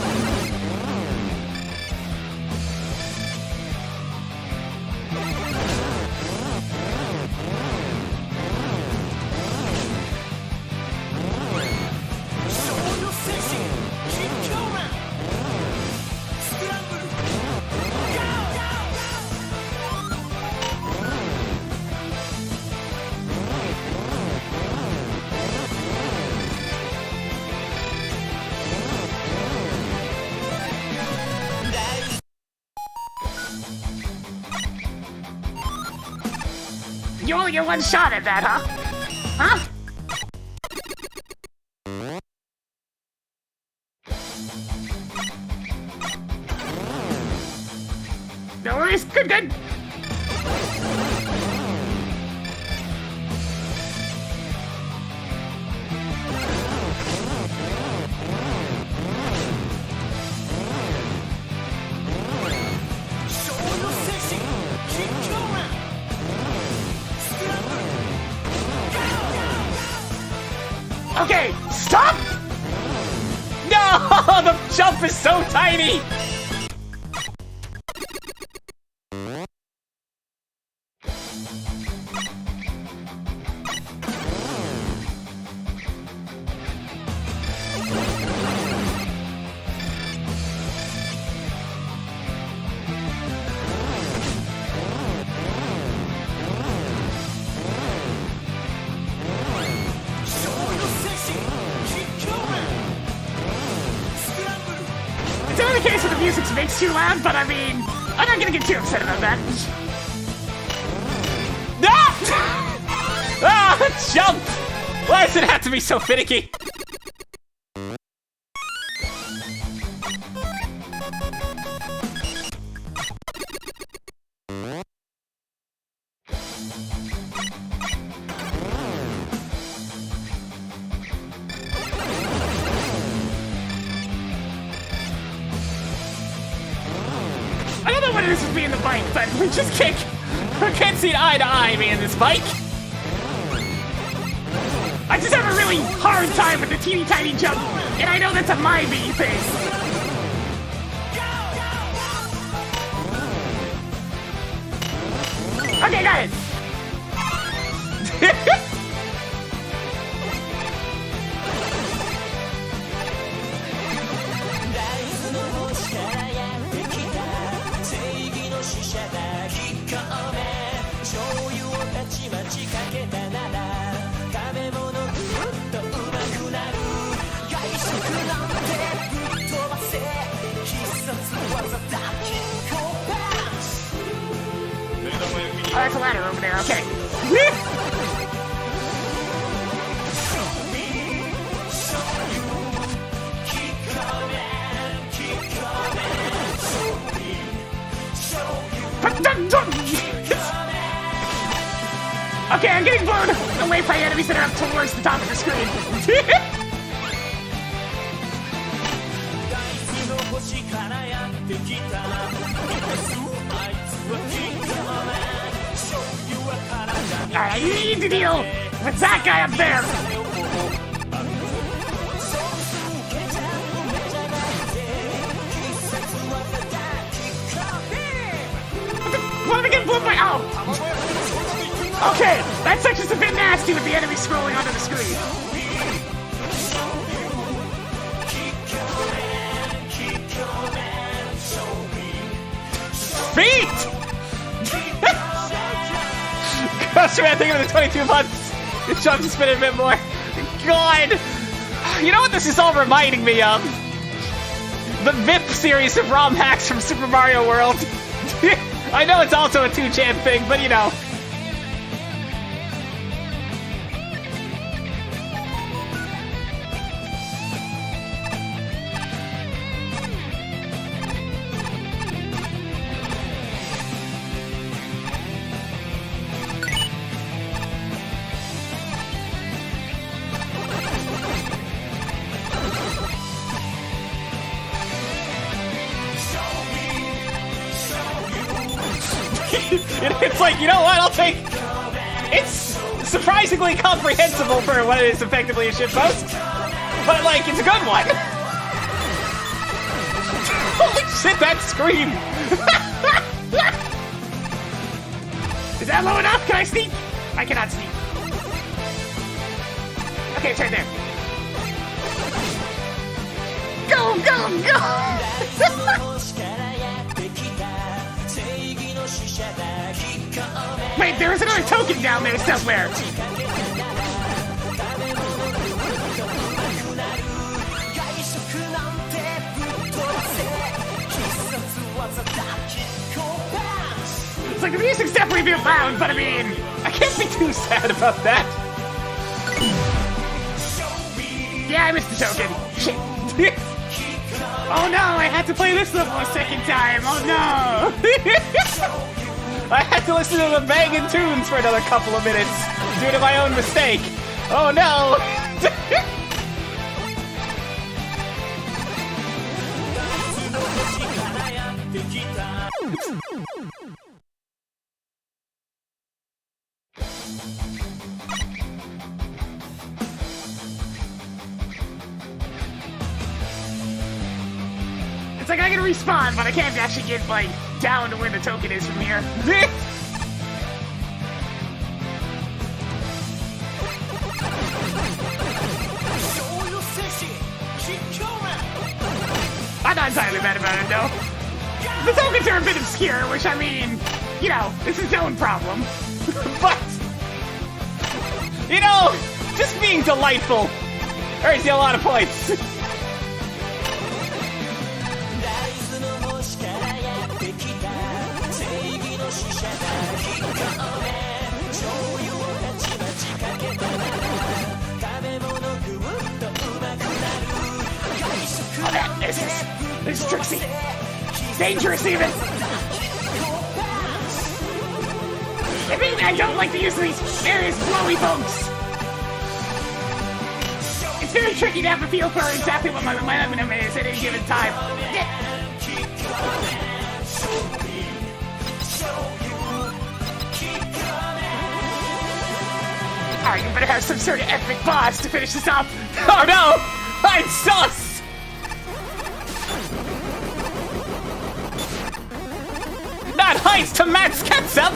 Speaker 1: You only get one shot at that, huh? Huh? No worries, good, good. Okay, stop!
Speaker 2: No! The jump is so tiny!
Speaker 1: music's makes too loud, but I mean, I'm not gonna get too upset about that.
Speaker 2: Ah! Ah! Jump! Why does it have to be so finicky?
Speaker 1: I don't know what it is with me and the bike, but
Speaker 2: We can't see eye to eye, me and this bike.
Speaker 1: I just have a really hard time with the teeny tiny jump, and I know that's a my me thing. Okay, got it. Oh, that's a ladder over there, okay. Okay, I'm getting blown away by enemies that are up towards the top of the screen. Alright, I need to deal with that guy up there. What am I getting blown by? Oh! Okay, that section's a bit nasty with the enemy scrolling onto the screen.
Speaker 2: Feet! Gosh, man, think of the 22 months. It jump to spin a bit more. God! You know what this is all reminding me of? The VIP series of ROM hacks from Super Mario World. I know it's also a 2chan thing, but you know. It's like, you know what, I'll take... It's surprisingly comprehensible for what is effectively a shitpost, but, like, it's a good one. Holy shit, that scream!
Speaker 1: Is that low enough? Can I sneak? I cannot sneak. Okay, it's right there. Go, go, go! Wait, there is another token down there somewhere. It's like the music's definitely a bit loud, but I mean,
Speaker 2: I can't be too sad about that.
Speaker 1: Yeah, I missed the token. Shit. Oh no, I had to play this level a second time. Oh no.
Speaker 2: I had to listen to the banging tunes for another couple of minutes due to my own mistake. Oh no!
Speaker 1: It's like I can respawn, but I can't actually get, like, down to where the token is from here. I'm not entirely mad about it, though. The tokens are a bit obscure, which, I mean, you know, it's its own problem.
Speaker 2: But, you know, just being delightful earns you a lot of points.
Speaker 1: This is Trixie. Dangerous even. Admittedly, I don't like the use of these various flowy folks. It's very tricky to have a feel for exactly what my momentum is at any given time. Alright, you better have some sort of epic boss to finish this up.
Speaker 2: Oh no! I'm sus! Not Heinz to Matt's ketchup!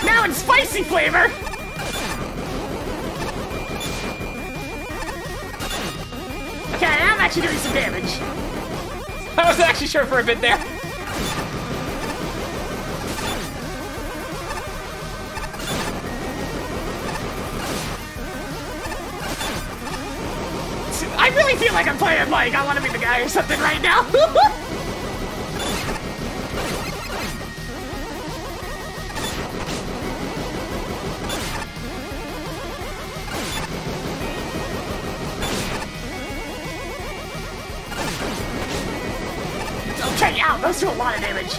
Speaker 1: Now in spicy flavor! Okay, I'm actually doing some damage.
Speaker 2: I wasn't actually sure for a bit there.
Speaker 1: I really feel like I'm playing like I want to be the guy or something right now. Okay, ow, those do a lot of damage.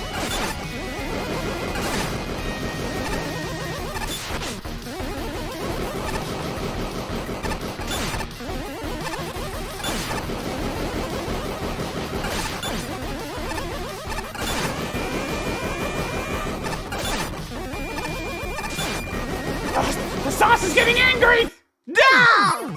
Speaker 1: The sauce is getting angry! No!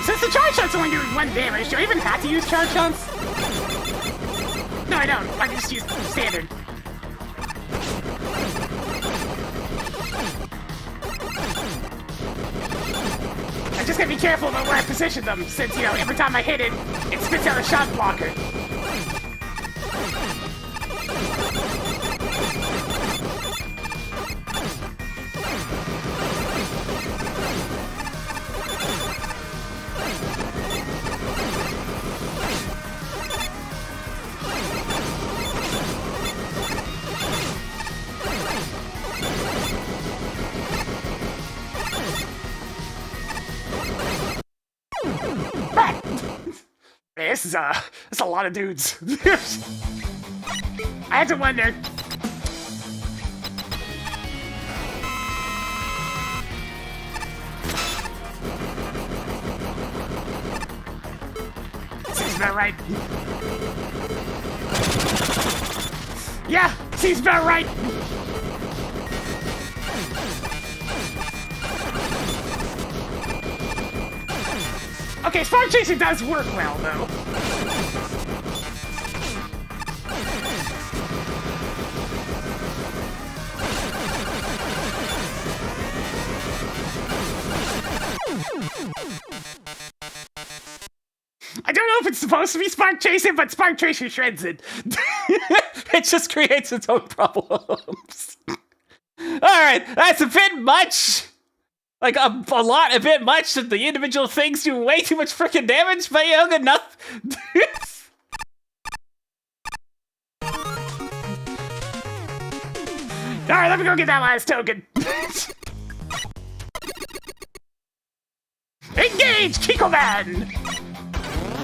Speaker 1: Since the charge shot's only doing 1 damage, do I even have to use charge shots? No, I don't. I can just use standard. I just gotta be careful about where I position them, since, you know, every time I hit it, it spits out a shot blocker. Man, this is a lot of dudes. I had to wonder. Seems about right. Yeah, seems about right. Okay, spark chasing does work well, though. I don't know if it's supposed to be spark chasing, but spark chasing shreds it.
Speaker 2: It just creates its own problems. Alright, that's a bit much. Like, a bit much that the individual things do way too much freaking damage, but young enough.
Speaker 1: Alright, let me go get that last token. Engage, Kiko Man!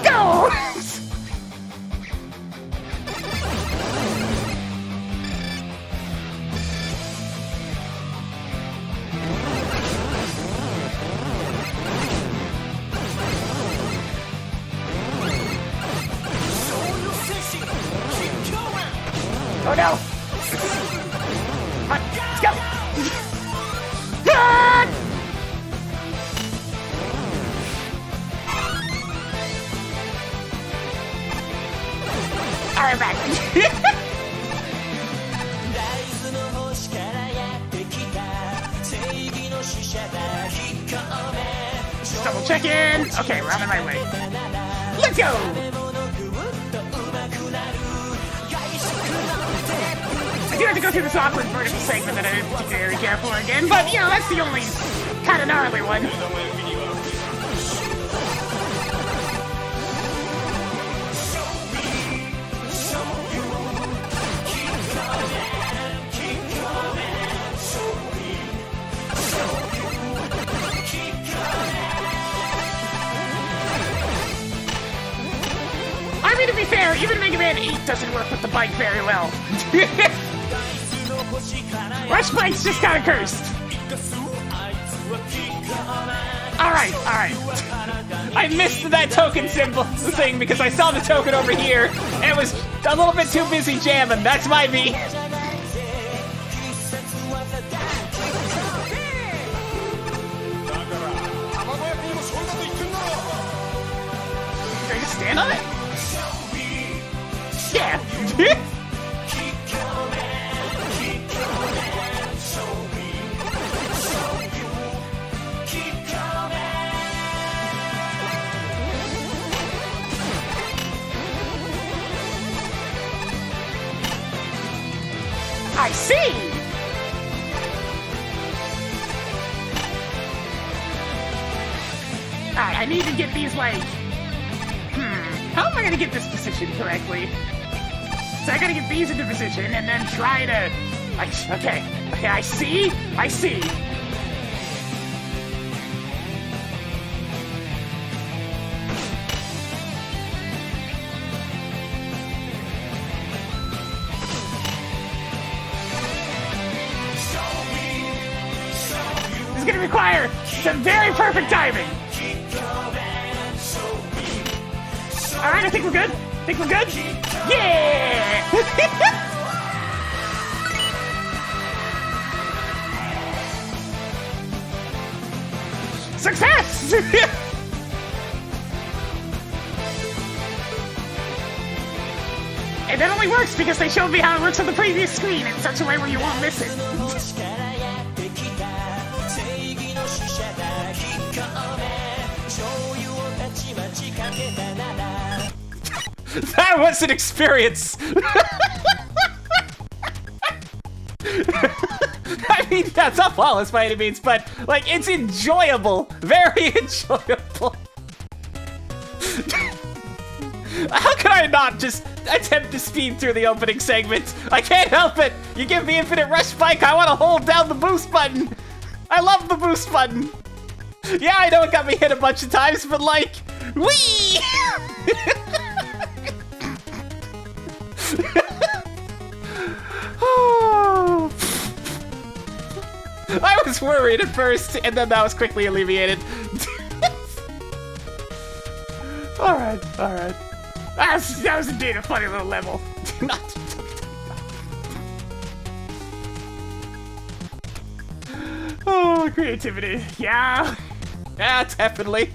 Speaker 1: Go! Oh no! Come on, let's go! Ah! Alright, back. Just double check in. Okay, we're on the right way. Let's go! I do have to go through this awkward vertical segment that I didn't particularly care for again, but, you know, that's the only kind of gnarly one. know, even Mega Man 8 doesn't work with the bike very well. Rush Bike's just kinda cursed. Alright.
Speaker 2: I missed that token symbol thing because I saw the token over here and it was a little bit too busy jamming. That's my me.
Speaker 1: Can I just stand on it? Yeah. I see! Alright, I need to get these, like... how am I gonna get this position correctly? So I gotta get these into position and then try to... Okay, I see. This is gonna require some very perfect timing. Alright, I think we're good. Yeah! Success! And that only works because they showed me how it works on the previous screen in such a way where you won't miss it.
Speaker 2: That was an experience! I mean, that's not flawless by any means, but, like, it's enjoyable. Very enjoyable. How can I not just attempt to speed through the opening segment? I can't help it! You give me infinite rush spike, I want to hold down the boost button! I love the boost button! Yeah, I know it got me hit a bunch of times, but like, whee! I was worried at first, and then that was quickly alleviated.
Speaker 1: Alright. That was indeed a funny little level. Oh, creativity. Yeah,
Speaker 2: definitely.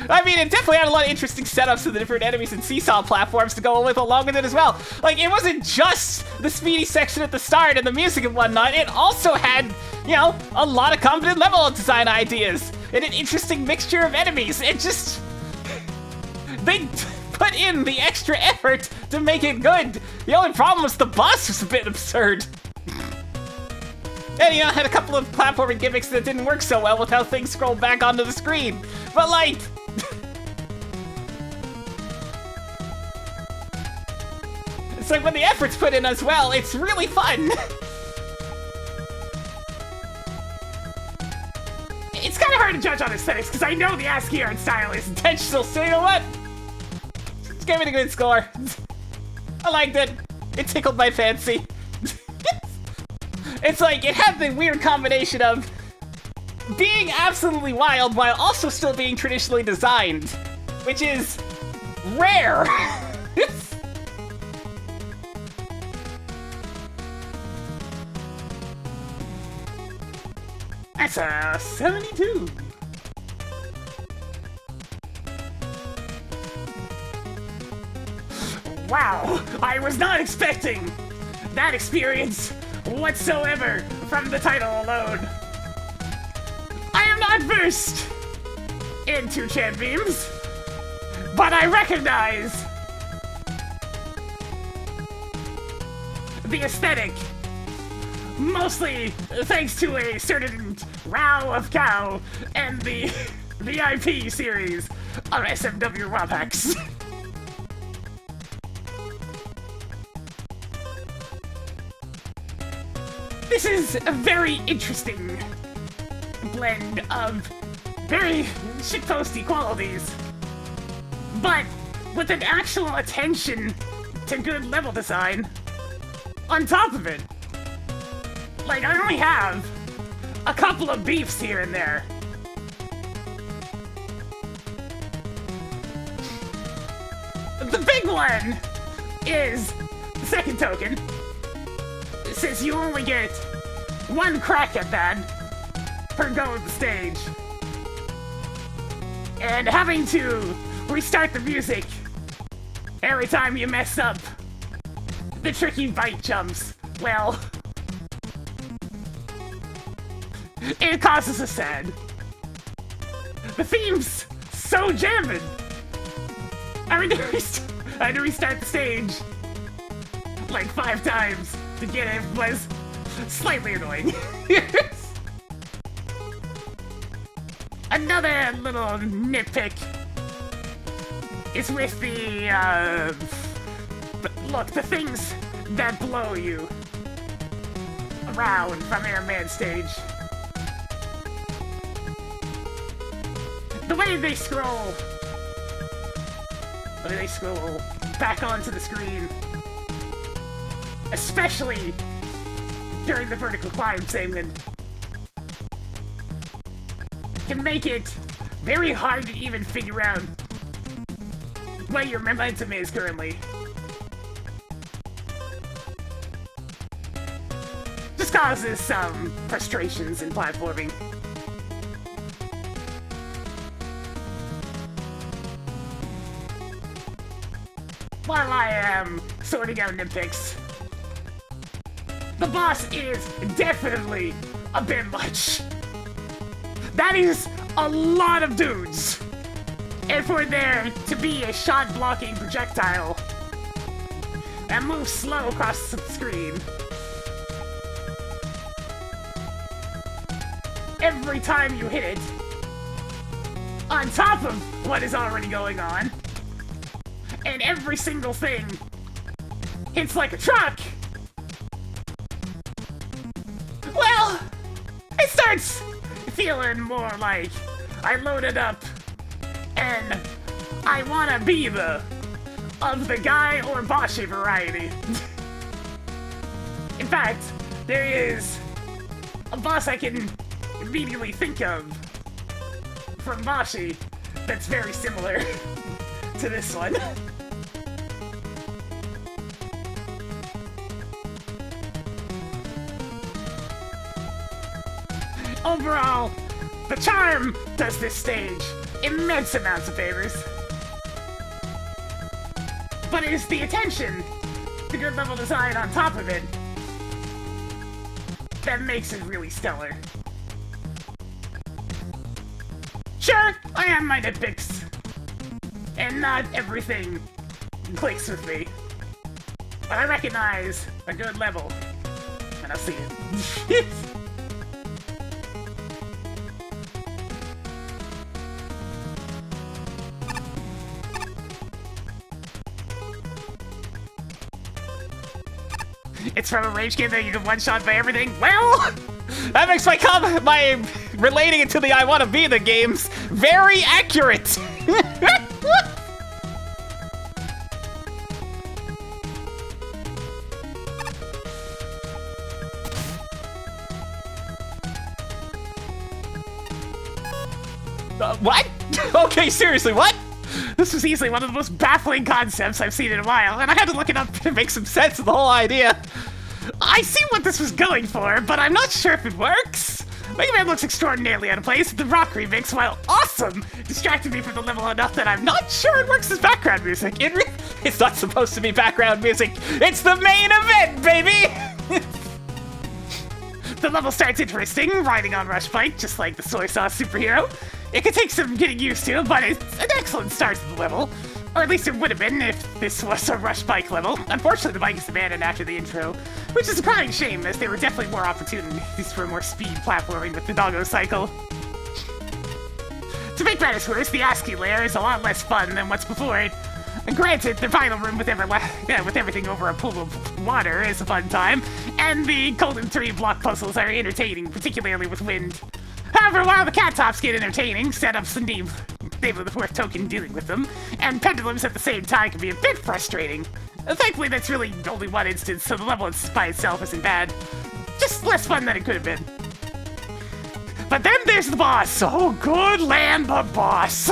Speaker 2: I mean, it definitely had a lot of interesting setups of the different enemies and seesaw platforms to go along with it as well. Like, it wasn't just the speedy section at the start and the music and whatnot. It also had, you know, a lot of competent level design ideas and an interesting mixture of enemies. It just... They put in the extra effort to make it good. The only problem was the boss was a bit absurd. And, you know, had a couple of platforming gimmicks that didn't work so well with how things scroll back onto the screen. But, like... it's like when the effort's put in as well, it's really fun.
Speaker 1: it's kind of hard to judge on aesthetics because I know the ASCII art style is
Speaker 2: Intentional, so you know what? Just gave it a good score. I liked it. It tickled my fancy. It's like, it had the weird combination of being absolutely wild while also still being traditionally designed, which is rare.
Speaker 1: That's a 72. Wow, I was not expecting that experience whatsoever from the title alone. I am not versed in two-chan beams, but I recognize the aesthetic, mostly thanks to a certain Row of Cow and the VIP series of SMW ROM hacks. This is a very interesting blend of very shitposty qualities, but with an actual attention to good level design on top of it. Like, I only have a couple of beefs here and there. The big one is the second token. Since you only get one crack at that per go of the stage. And having to restart the music every time you mess up the tricky bite jumps, well, it causes a sad. The theme's so jamming. I had to restart the stage like 5 times to get it. It was slightly annoying. Another little nitpick is with the, look, the things that blow you around from Airman stage. The way they scroll back onto the screen, especially during the vertical climb segment, can make it very hard to even figure out what your momentum is currently. Just causes some frustrations in platforming. While I am sorting out nitpicks, the boss is definitely a bit much. That is a lot of dudes. And for there to be a shot-blocking projectile that moves slow across the screen every time you hit it, on top of what is already going on, and every single thing hits like a truck, well, it starts feeling more like I loaded up and I wanna be the of the guy or Boshi variety. In fact, there is a boss I can immediately think of from Boshi that's very similar to this one. Overall, the charm does this stage immense amounts of favors. But it is the attention to good level design on top of it that makes it really stellar. Sure, I have my nitpicks, and not everything clicks with me, but I recognize a good level, and I'll see it. It's from a rage game that you can one-shot by everything. Well,
Speaker 2: That makes my relating it to the I Wanna Be the games very accurate. What? Okay, seriously, what?
Speaker 1: This was easily one of the most baffling concepts I've seen in a while, and I had to look it up
Speaker 2: To make some sense of the whole idea.
Speaker 1: I see what this was going for, but I'm not sure if it works. Mega Man looks extraordinarily out of place. The rock remix, while awesome, distracted me from the level enough that I'm not sure it works as background music.
Speaker 2: It's not supposed to be background music. It's the main event, baby!
Speaker 1: The level starts interesting, riding on Rush Bike, just like the soy sauce superhero. It could take some getting used to, but it's an excellent start to the level. Or at least it would have been if this was a Rush Bike level. Unfortunately, the bike is abandoned after the intro, which is a crying shame, as there were definitely more opportunities for more speed platforming with the doggo cycle. To make matters worse, the ASCII layer is a lot less fun than what's before it. And granted, the final room with everything over a pool of water is a fun time, and the Golden 3 block puzzles are entertaining, particularly with wind. However, while the cat tops get entertaining, setups and Name of the Fourth token dealing with them, and pendulums at the same time can be a bit frustrating. Thankfully, that's really only one instance, so the level by itself isn't bad. Just less fun than it could have been. But then there's the boss. Oh, good land, the boss.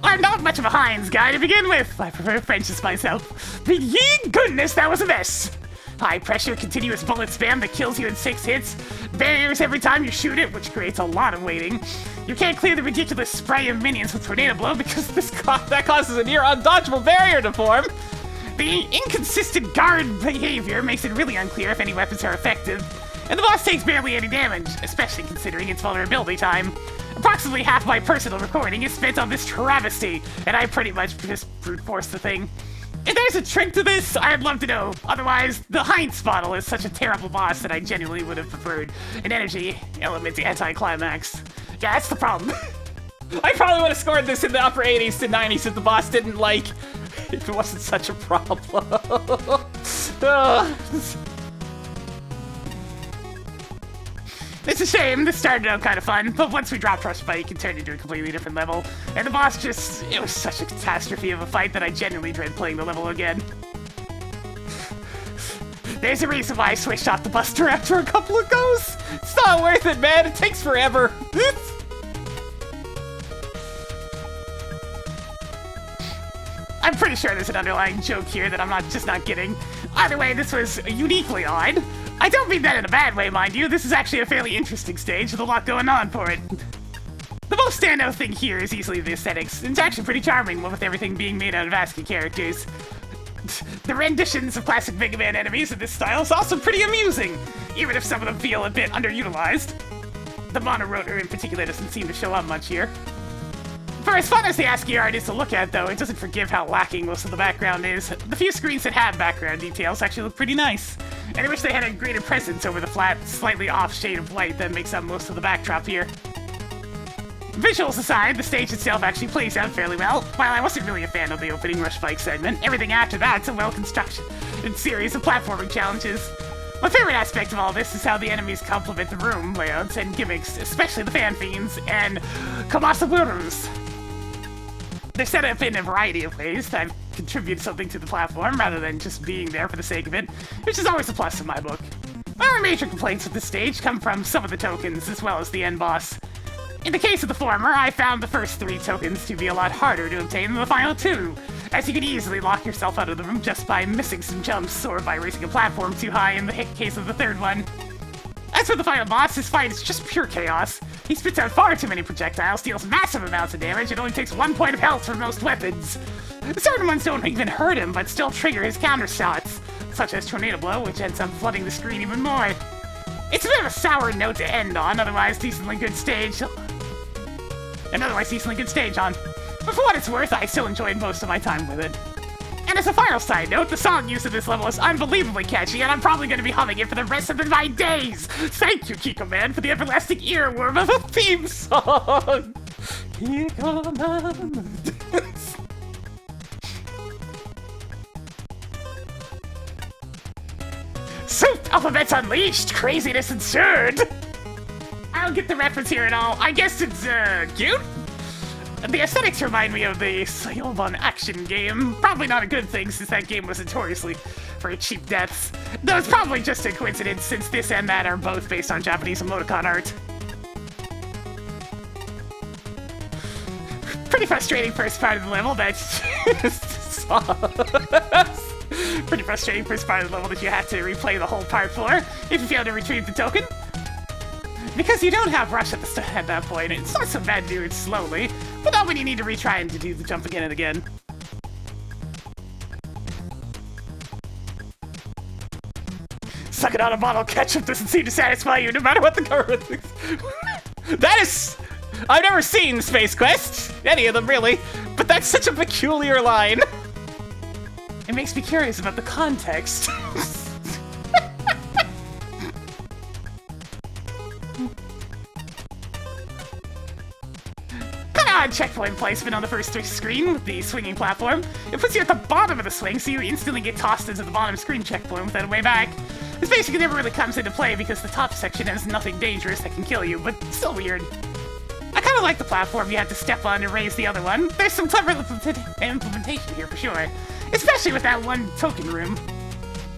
Speaker 1: I'm not much of a Heinz guy to begin with. I prefer French's myself. But ye goodness, that was a mess. High pressure, continuous bullet spam that kills you in 6 hits. Barriers every time you shoot it, which creates a lot of waiting. You can't clear the ridiculous spray of minions with Tornado Blow because that causes a near undodgeable barrier to form. The inconsistent guard behavior makes it really unclear if any weapons are effective. And the boss takes barely any damage, especially considering its vulnerability time. Approximately half my personal recording is spent on this travesty, and I pretty much just brute force the thing. If there's a trick to this, I'd love to know. Otherwise, the Heinz model is such a terrible boss that I genuinely would have preferred an energy element anti-climax. Yeah, that's the problem.
Speaker 2: I probably would have scored this in the upper 80s to 90s if the boss didn't, like, if it wasn't such a problem.
Speaker 1: It's a shame, this started out kind of fun, but once we dropped Rush Bike, it turned into a completely different level. And the boss just, it was such a catastrophe of a fight that I genuinely dread playing the level again. There's a reason why I switched off the Buster after a couple of goes.
Speaker 2: It's not worth it, man. It takes forever.
Speaker 1: I'm pretty sure there's an underlying joke here that I'm just not getting. Either way, this was uniquely odd. I don't mean that in a bad way, mind you. This is actually a fairly interesting stage with a lot going on for it. The most standout thing here is easily the aesthetics. It's actually pretty charming, with everything being made out of ASCII characters. The renditions of classic Mega Man enemies in this style is also pretty amusing, even if some of them feel a bit underutilized. The Monorotor in particular doesn't seem to show up much here. For as fun as the ASCII art is to look at, though, it doesn't forgive how lacking most of the background is. The few screens that have background details actually look pretty nice, and I wish they had a greater presence over the flat, slightly off shade of white that makes up most of the backdrop here. Visuals aside, the stage itself actually plays out fairly well. While I wasn't really a fan of the opening Rush Bike segment, everything after that's a well-constructed series of platforming challenges. My favorite aspect of all this is how the enemies complement the room layouts and gimmicks, especially the fan fiends and Subwoofers. They're set up in a variety of ways that contribute something to the platform rather than just being there for the sake of it, which is always a plus in my book. My major complaints with this stage come from some of the tokens as well as the end boss. In the case of the former, I found the first 3 tokens to be a lot harder to obtain than the final 2, as you can easily lock yourself out of the room just by missing some jumps or by raising a platform too high in the case of the 3rd one. As for the final boss, his fight is just pure chaos. He spits out far too many projectiles, deals massive amounts of damage, and only takes 1 point of health for most weapons. Certain ones don't even hurt him, but still trigger his counter shots, such as Tornado Blow, which ends up flooding the screen even more. It's a bit of a sour note to end on, otherwise decently good stage on. But for what it's worth, I still enjoyed most of my time with it. And as a final side note, the song use of this level is unbelievably catchy, and I'm probably going to be humming it for the rest of my days! Thank you, Kiko Man, for the everlasting earworm of a theme song! Kiko Man. Soup Alphabets Unleashed! Craziness ensued! I don't get the reference here at all. I guess it's, cute? The aesthetics remind me of the Soyobon action game. Probably not a good thing since that game was notoriously for cheap deaths. Though it's probably just a coincidence since this and that are both based on Japanese emoticon art. Pretty frustrating first part of the level that pretty frustrating first part of the level that you have to replay the whole part for if you fail to retrieve the token. Because you don't have rush at that point, it's not so bad to do it slowly, but not when you need to retry and to do the jump again and again. Sucking on a bottle of ketchup doesn't seem to satisfy you, no matter what the government thinks.
Speaker 2: That is... I've never seen Space Quest, any of them really, but that's such a peculiar line.
Speaker 1: It makes me curious about the context. Odd checkpoint placement on the first screen with the swinging platform. It puts you at the bottom of the swing, so you instantly get tossed into the bottom screen checkpoint without a way back. This basically never really comes into play because the top section has nothing dangerous that can kill you, but still weird. I kind of like the platform you have to step on to raise the other one. There's some clever implementation here for sure. especially with that one token room.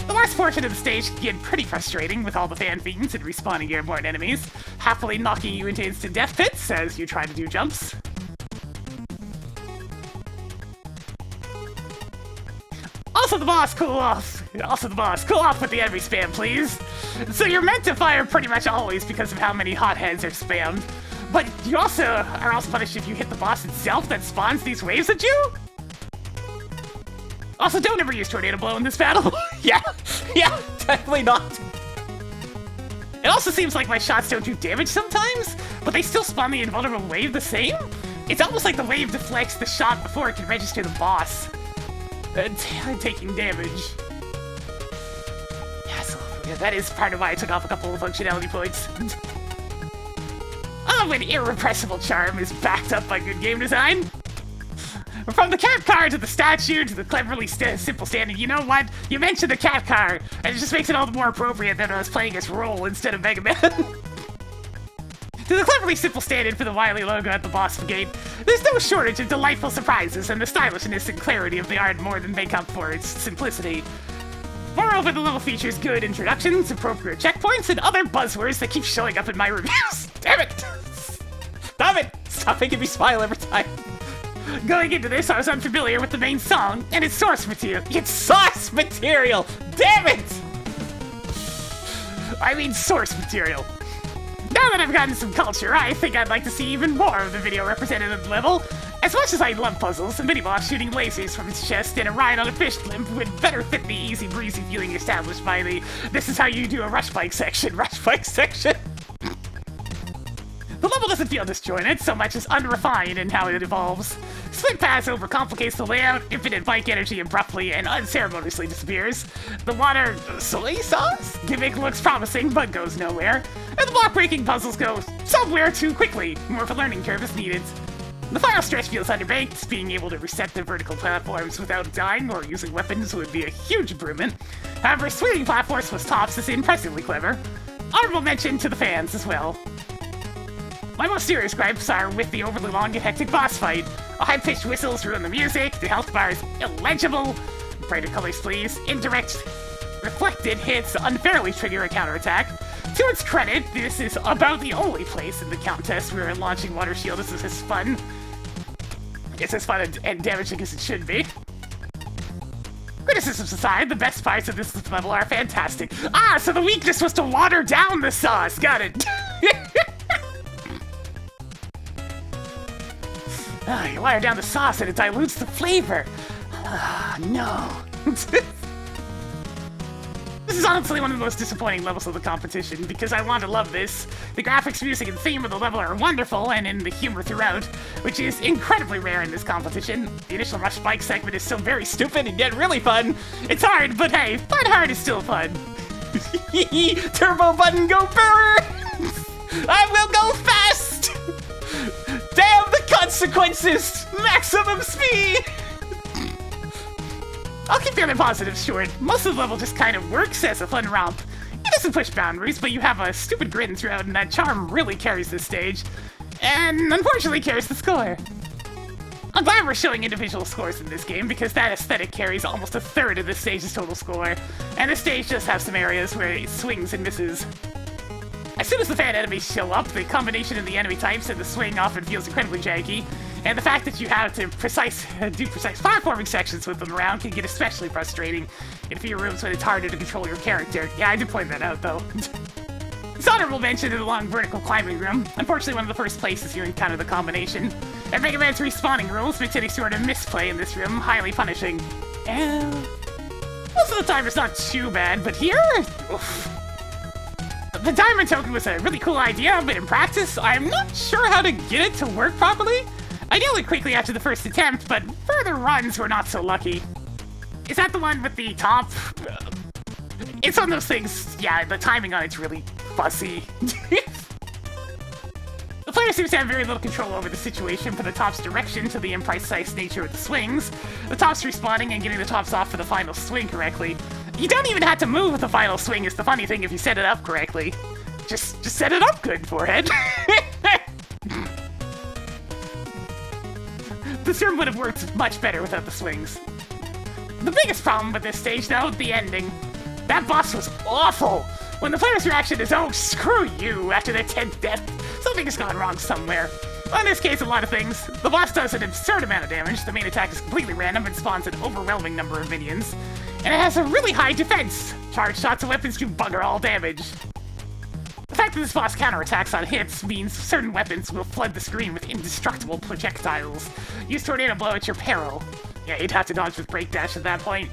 Speaker 1: The last portion of the stage can get pretty frustrating with all the fan fiends and respawning airborne enemies, happily knocking you into instant death pits as you try to do jumps. Also the boss, cool off with the enemy spam, please. So you're meant to fire pretty much always because of how many hotheads are spammed, but you are also punished if you hit the boss itself that spawns these waves at you. Also, don't ever use Tornado Blow in this battle.
Speaker 2: Yeah, definitely not.
Speaker 1: It also seems like my shots don't do damage sometimes, but they still spawn the invulnerable wave the same. It's almost like the wave deflects the shot before it can register the boss. Taking damage. Yeah, that is part of why I took off a couple of functionality points. Oh, an irrepressible charm is backed up by good game design. From the cat car to the statue to the cleverly simple standing, you know what? You mentioned the cat car, and it just makes it all the more appropriate that I was playing as Roll instead of Mega Man. To the cleverly simple stand-in for the wily logo at the boss gate, there's no shortage of delightful surprises, and the stylishness and clarity of the art more than make up for its simplicity. Moreover, the level features good introductions, appropriate checkpoints, and other buzzwords that keep showing up in my reviews. Damn it!
Speaker 2: Stop it! Stop making me smile every time.
Speaker 1: Going into this, I was unfamiliar with the main song and its source material.
Speaker 2: It's source material! Damn it!
Speaker 1: I mean source material. Now that I've gotten some culture, I think I'd like to see even more of the video represented at the level. As much as I love puzzles, a mini-boss shooting lasers from its chest and a ride on a fish limp would better fit the easy breezy feeling established by the "this is how you do a rush bike" section. The level doesn't feel disjointed so much as unrefined in how it evolves. Split paths overcomplicates the layout, infinite bike energy abruptly and unceremoniously disappears. The water soy sauce gimmick looks promising but goes nowhere. And the block-breaking puzzles go somewhere too quickly. More of a learning curve is needed. The final stretch feels underbaked. Being able to reset the vertical platforms without dying or using weapons would be a huge improvement. However, swinging platforms with tops is impressively clever. Honorable mention to the fans as well. My most serious gripes are with the overly long and hectic boss fight. High-pitched whistles ruin the music, the health bar is illegible, brighter colors please, indirect reflected hits unfairly trigger a counterattack. To its credit, this is about the only place in the contest where launching Water Shield is as fun. It's as fun and damaging as it should be. Criticisms aside, the best parts of this level are fantastic. Ah, so the weakness was to water down the sauce, got it. You water down the sauce and it dilutes the flavor. No. This is honestly one of the most disappointing levels of the competition because I want to love this. The graphics, music, and theme of the level are wonderful, and in the humor throughout, which is incredibly rare in this competition. The initial rush bike segment is so very stupid and yet really fun. It's hard, but hey, fun hard is still fun.
Speaker 2: Turbo button go burr! I will go fast! Damn the consequences! Maximum speed!
Speaker 1: I'll keep the other positives short. Most of the level just kind of works as a fun romp. It doesn't push boundaries, but you have a stupid grin throughout, and that charm really carries this stage. And unfortunately carries the score. I'm glad we're showing individual scores in this game, because that aesthetic carries almost a third of this stage's total score. And the stage does have some areas where it swings and misses. As soon as the fan enemies show up, the combination of the enemy types and the swing often feels incredibly janky. And the fact that you have to do precise platforming sections with them around can get especially frustrating in a few rooms when it's harder to control your character. Yeah, I did point that out, though. It's honorable mention to the long vertical climbing room. Unfortunately, one of the first places you encounter the combination. And Mega Man's respawning rules makes any sort of misplay in this room highly punishing. And most of the time it's not too bad, but here? Oof. The diamond token was a really cool idea, but in practice, I'm not sure how to get it to work properly. I nailed it quickly after the first attempt, but further runs were not so lucky. Is that the one with the top? It's one of those things, yeah, the timing on it's really fussy. The player seems to have very little control over the situation from the top's direction to the imprecise nature of the swings. The top's respawning and getting the tops off for the final swing correctly. You don't even have to move with the final swing is the funny thing if you set it up correctly. Just set it up good, forehead. This room would have worked much better without the swings. The biggest problem with this stage, though, the ending. That boss was awful. When the player's reaction is, oh, screw you, after their 10th death, something has gone wrong somewhere. Well, in this case, a lot of things. The boss does an absurd amount of damage, the main attack is completely random and spawns an overwhelming number of minions. And it has a really high defense. Charged shots and weapons do bugger all damage. The fact that this boss counterattacks on hits means certain weapons will flood the screen with indestructible projectiles. Use Tornado Blow at your peril. Yeah, you'd have to dodge with Break Dash at that point.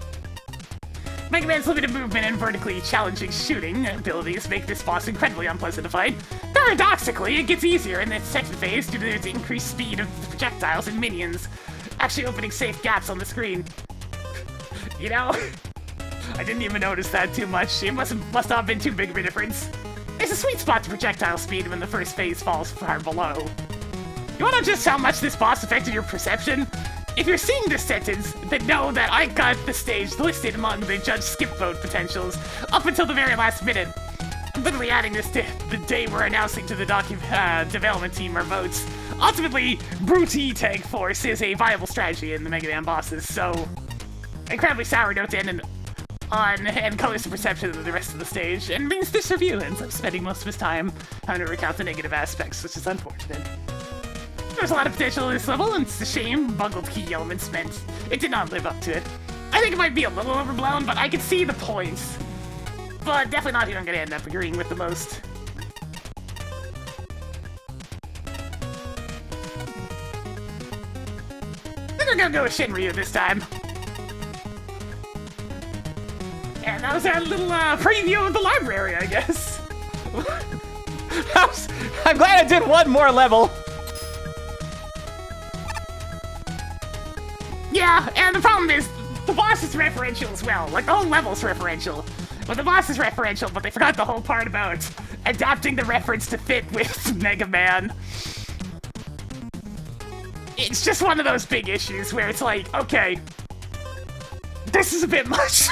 Speaker 1: Mega Man's limited movement and vertically challenging shooting abilities make this boss incredibly unpleasant to fight. Paradoxically, it gets easier in the second phase due to its increased speed of the projectiles and minions, actually opening safe gaps on the screen. You know, I didn't even notice that too much. It must not have been too big of a difference. There's a sweet spot to projectile speed when the first phase falls far below. You wanna know just how much this boss affected your perception? If you're seeing this sentence, then know that I got the stage listed among the judge skip vote potentials up until the very last minute. I'm literally adding this to the day we're announcing to the development team our votes. Ultimately, Brute Tank Force is a viable strategy in the Mega Man bosses, so incredibly sour note to end on and colors the perception of the rest of the stage, and means this review ends up spending most of his time having to recount the negative aspects, which is unfortunate. There's a lot of potential in this level, and it's a shame bungled key elements meant it did not live up to it. I think it might be a little overblown, but I can see the points. But definitely not who I'm gonna end up agreeing with the most. I think I'm gonna go with Shinryu this time. And that was our little preview of the library, I guess.
Speaker 2: I'm glad I did one more level.
Speaker 1: Yeah, and the problem is, the boss is referential as well. Like, the whole level's referential. But the boss is referential, but they forgot the whole part about adapting the reference to fit with Mega Man. It's just one of those big issues where it's like, okay, this is a bit much.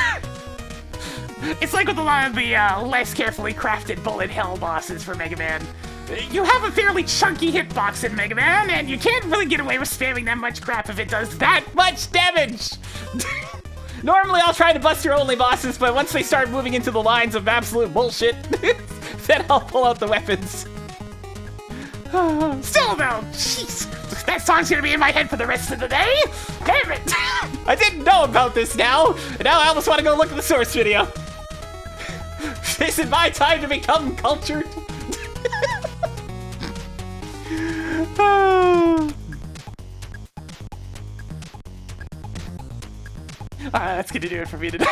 Speaker 1: It's like with a lot of the less carefully crafted bullet hell bosses for Mega Man. You have a fairly chunky hitbox in Mega Man, and you can't really get away with spamming that much crap if it does that much damage!
Speaker 2: Normally I'll try to bust your only bosses, but once they start moving into the lines of absolute bullshit, then I'll pull out the weapons.
Speaker 1: Still though, jeez, that song's gonna be in my head for the rest of the day! Damn it!
Speaker 2: I didn't know about this now, and now I almost want to go look at the source video. Is it my time to become cultured?
Speaker 1: Alright, that's gonna do it for me today.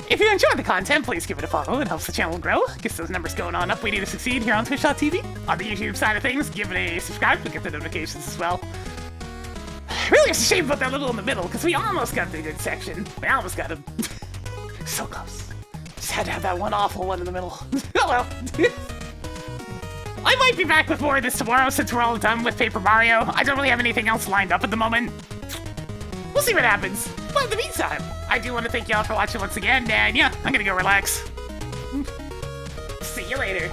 Speaker 1: If you enjoyed the content, please give it a follow. It helps the channel grow. Gets those numbers going on up. We need to succeed here on Twitch.tv. On the YouTube side of things, give it a subscribe to get the notifications as well. Really, it's a shame about that little in the middle, because we almost got the good section. We almost got him. So close. Just had to have that one awful one in the middle. Oh well. I might be back with more of this tomorrow since we're all done with Paper Mario. I don't really have anything else lined up at the moment. We'll see what happens. But in the meantime, I do want to thank y'all for watching once again, and yeah, I'm gonna go relax. See you later.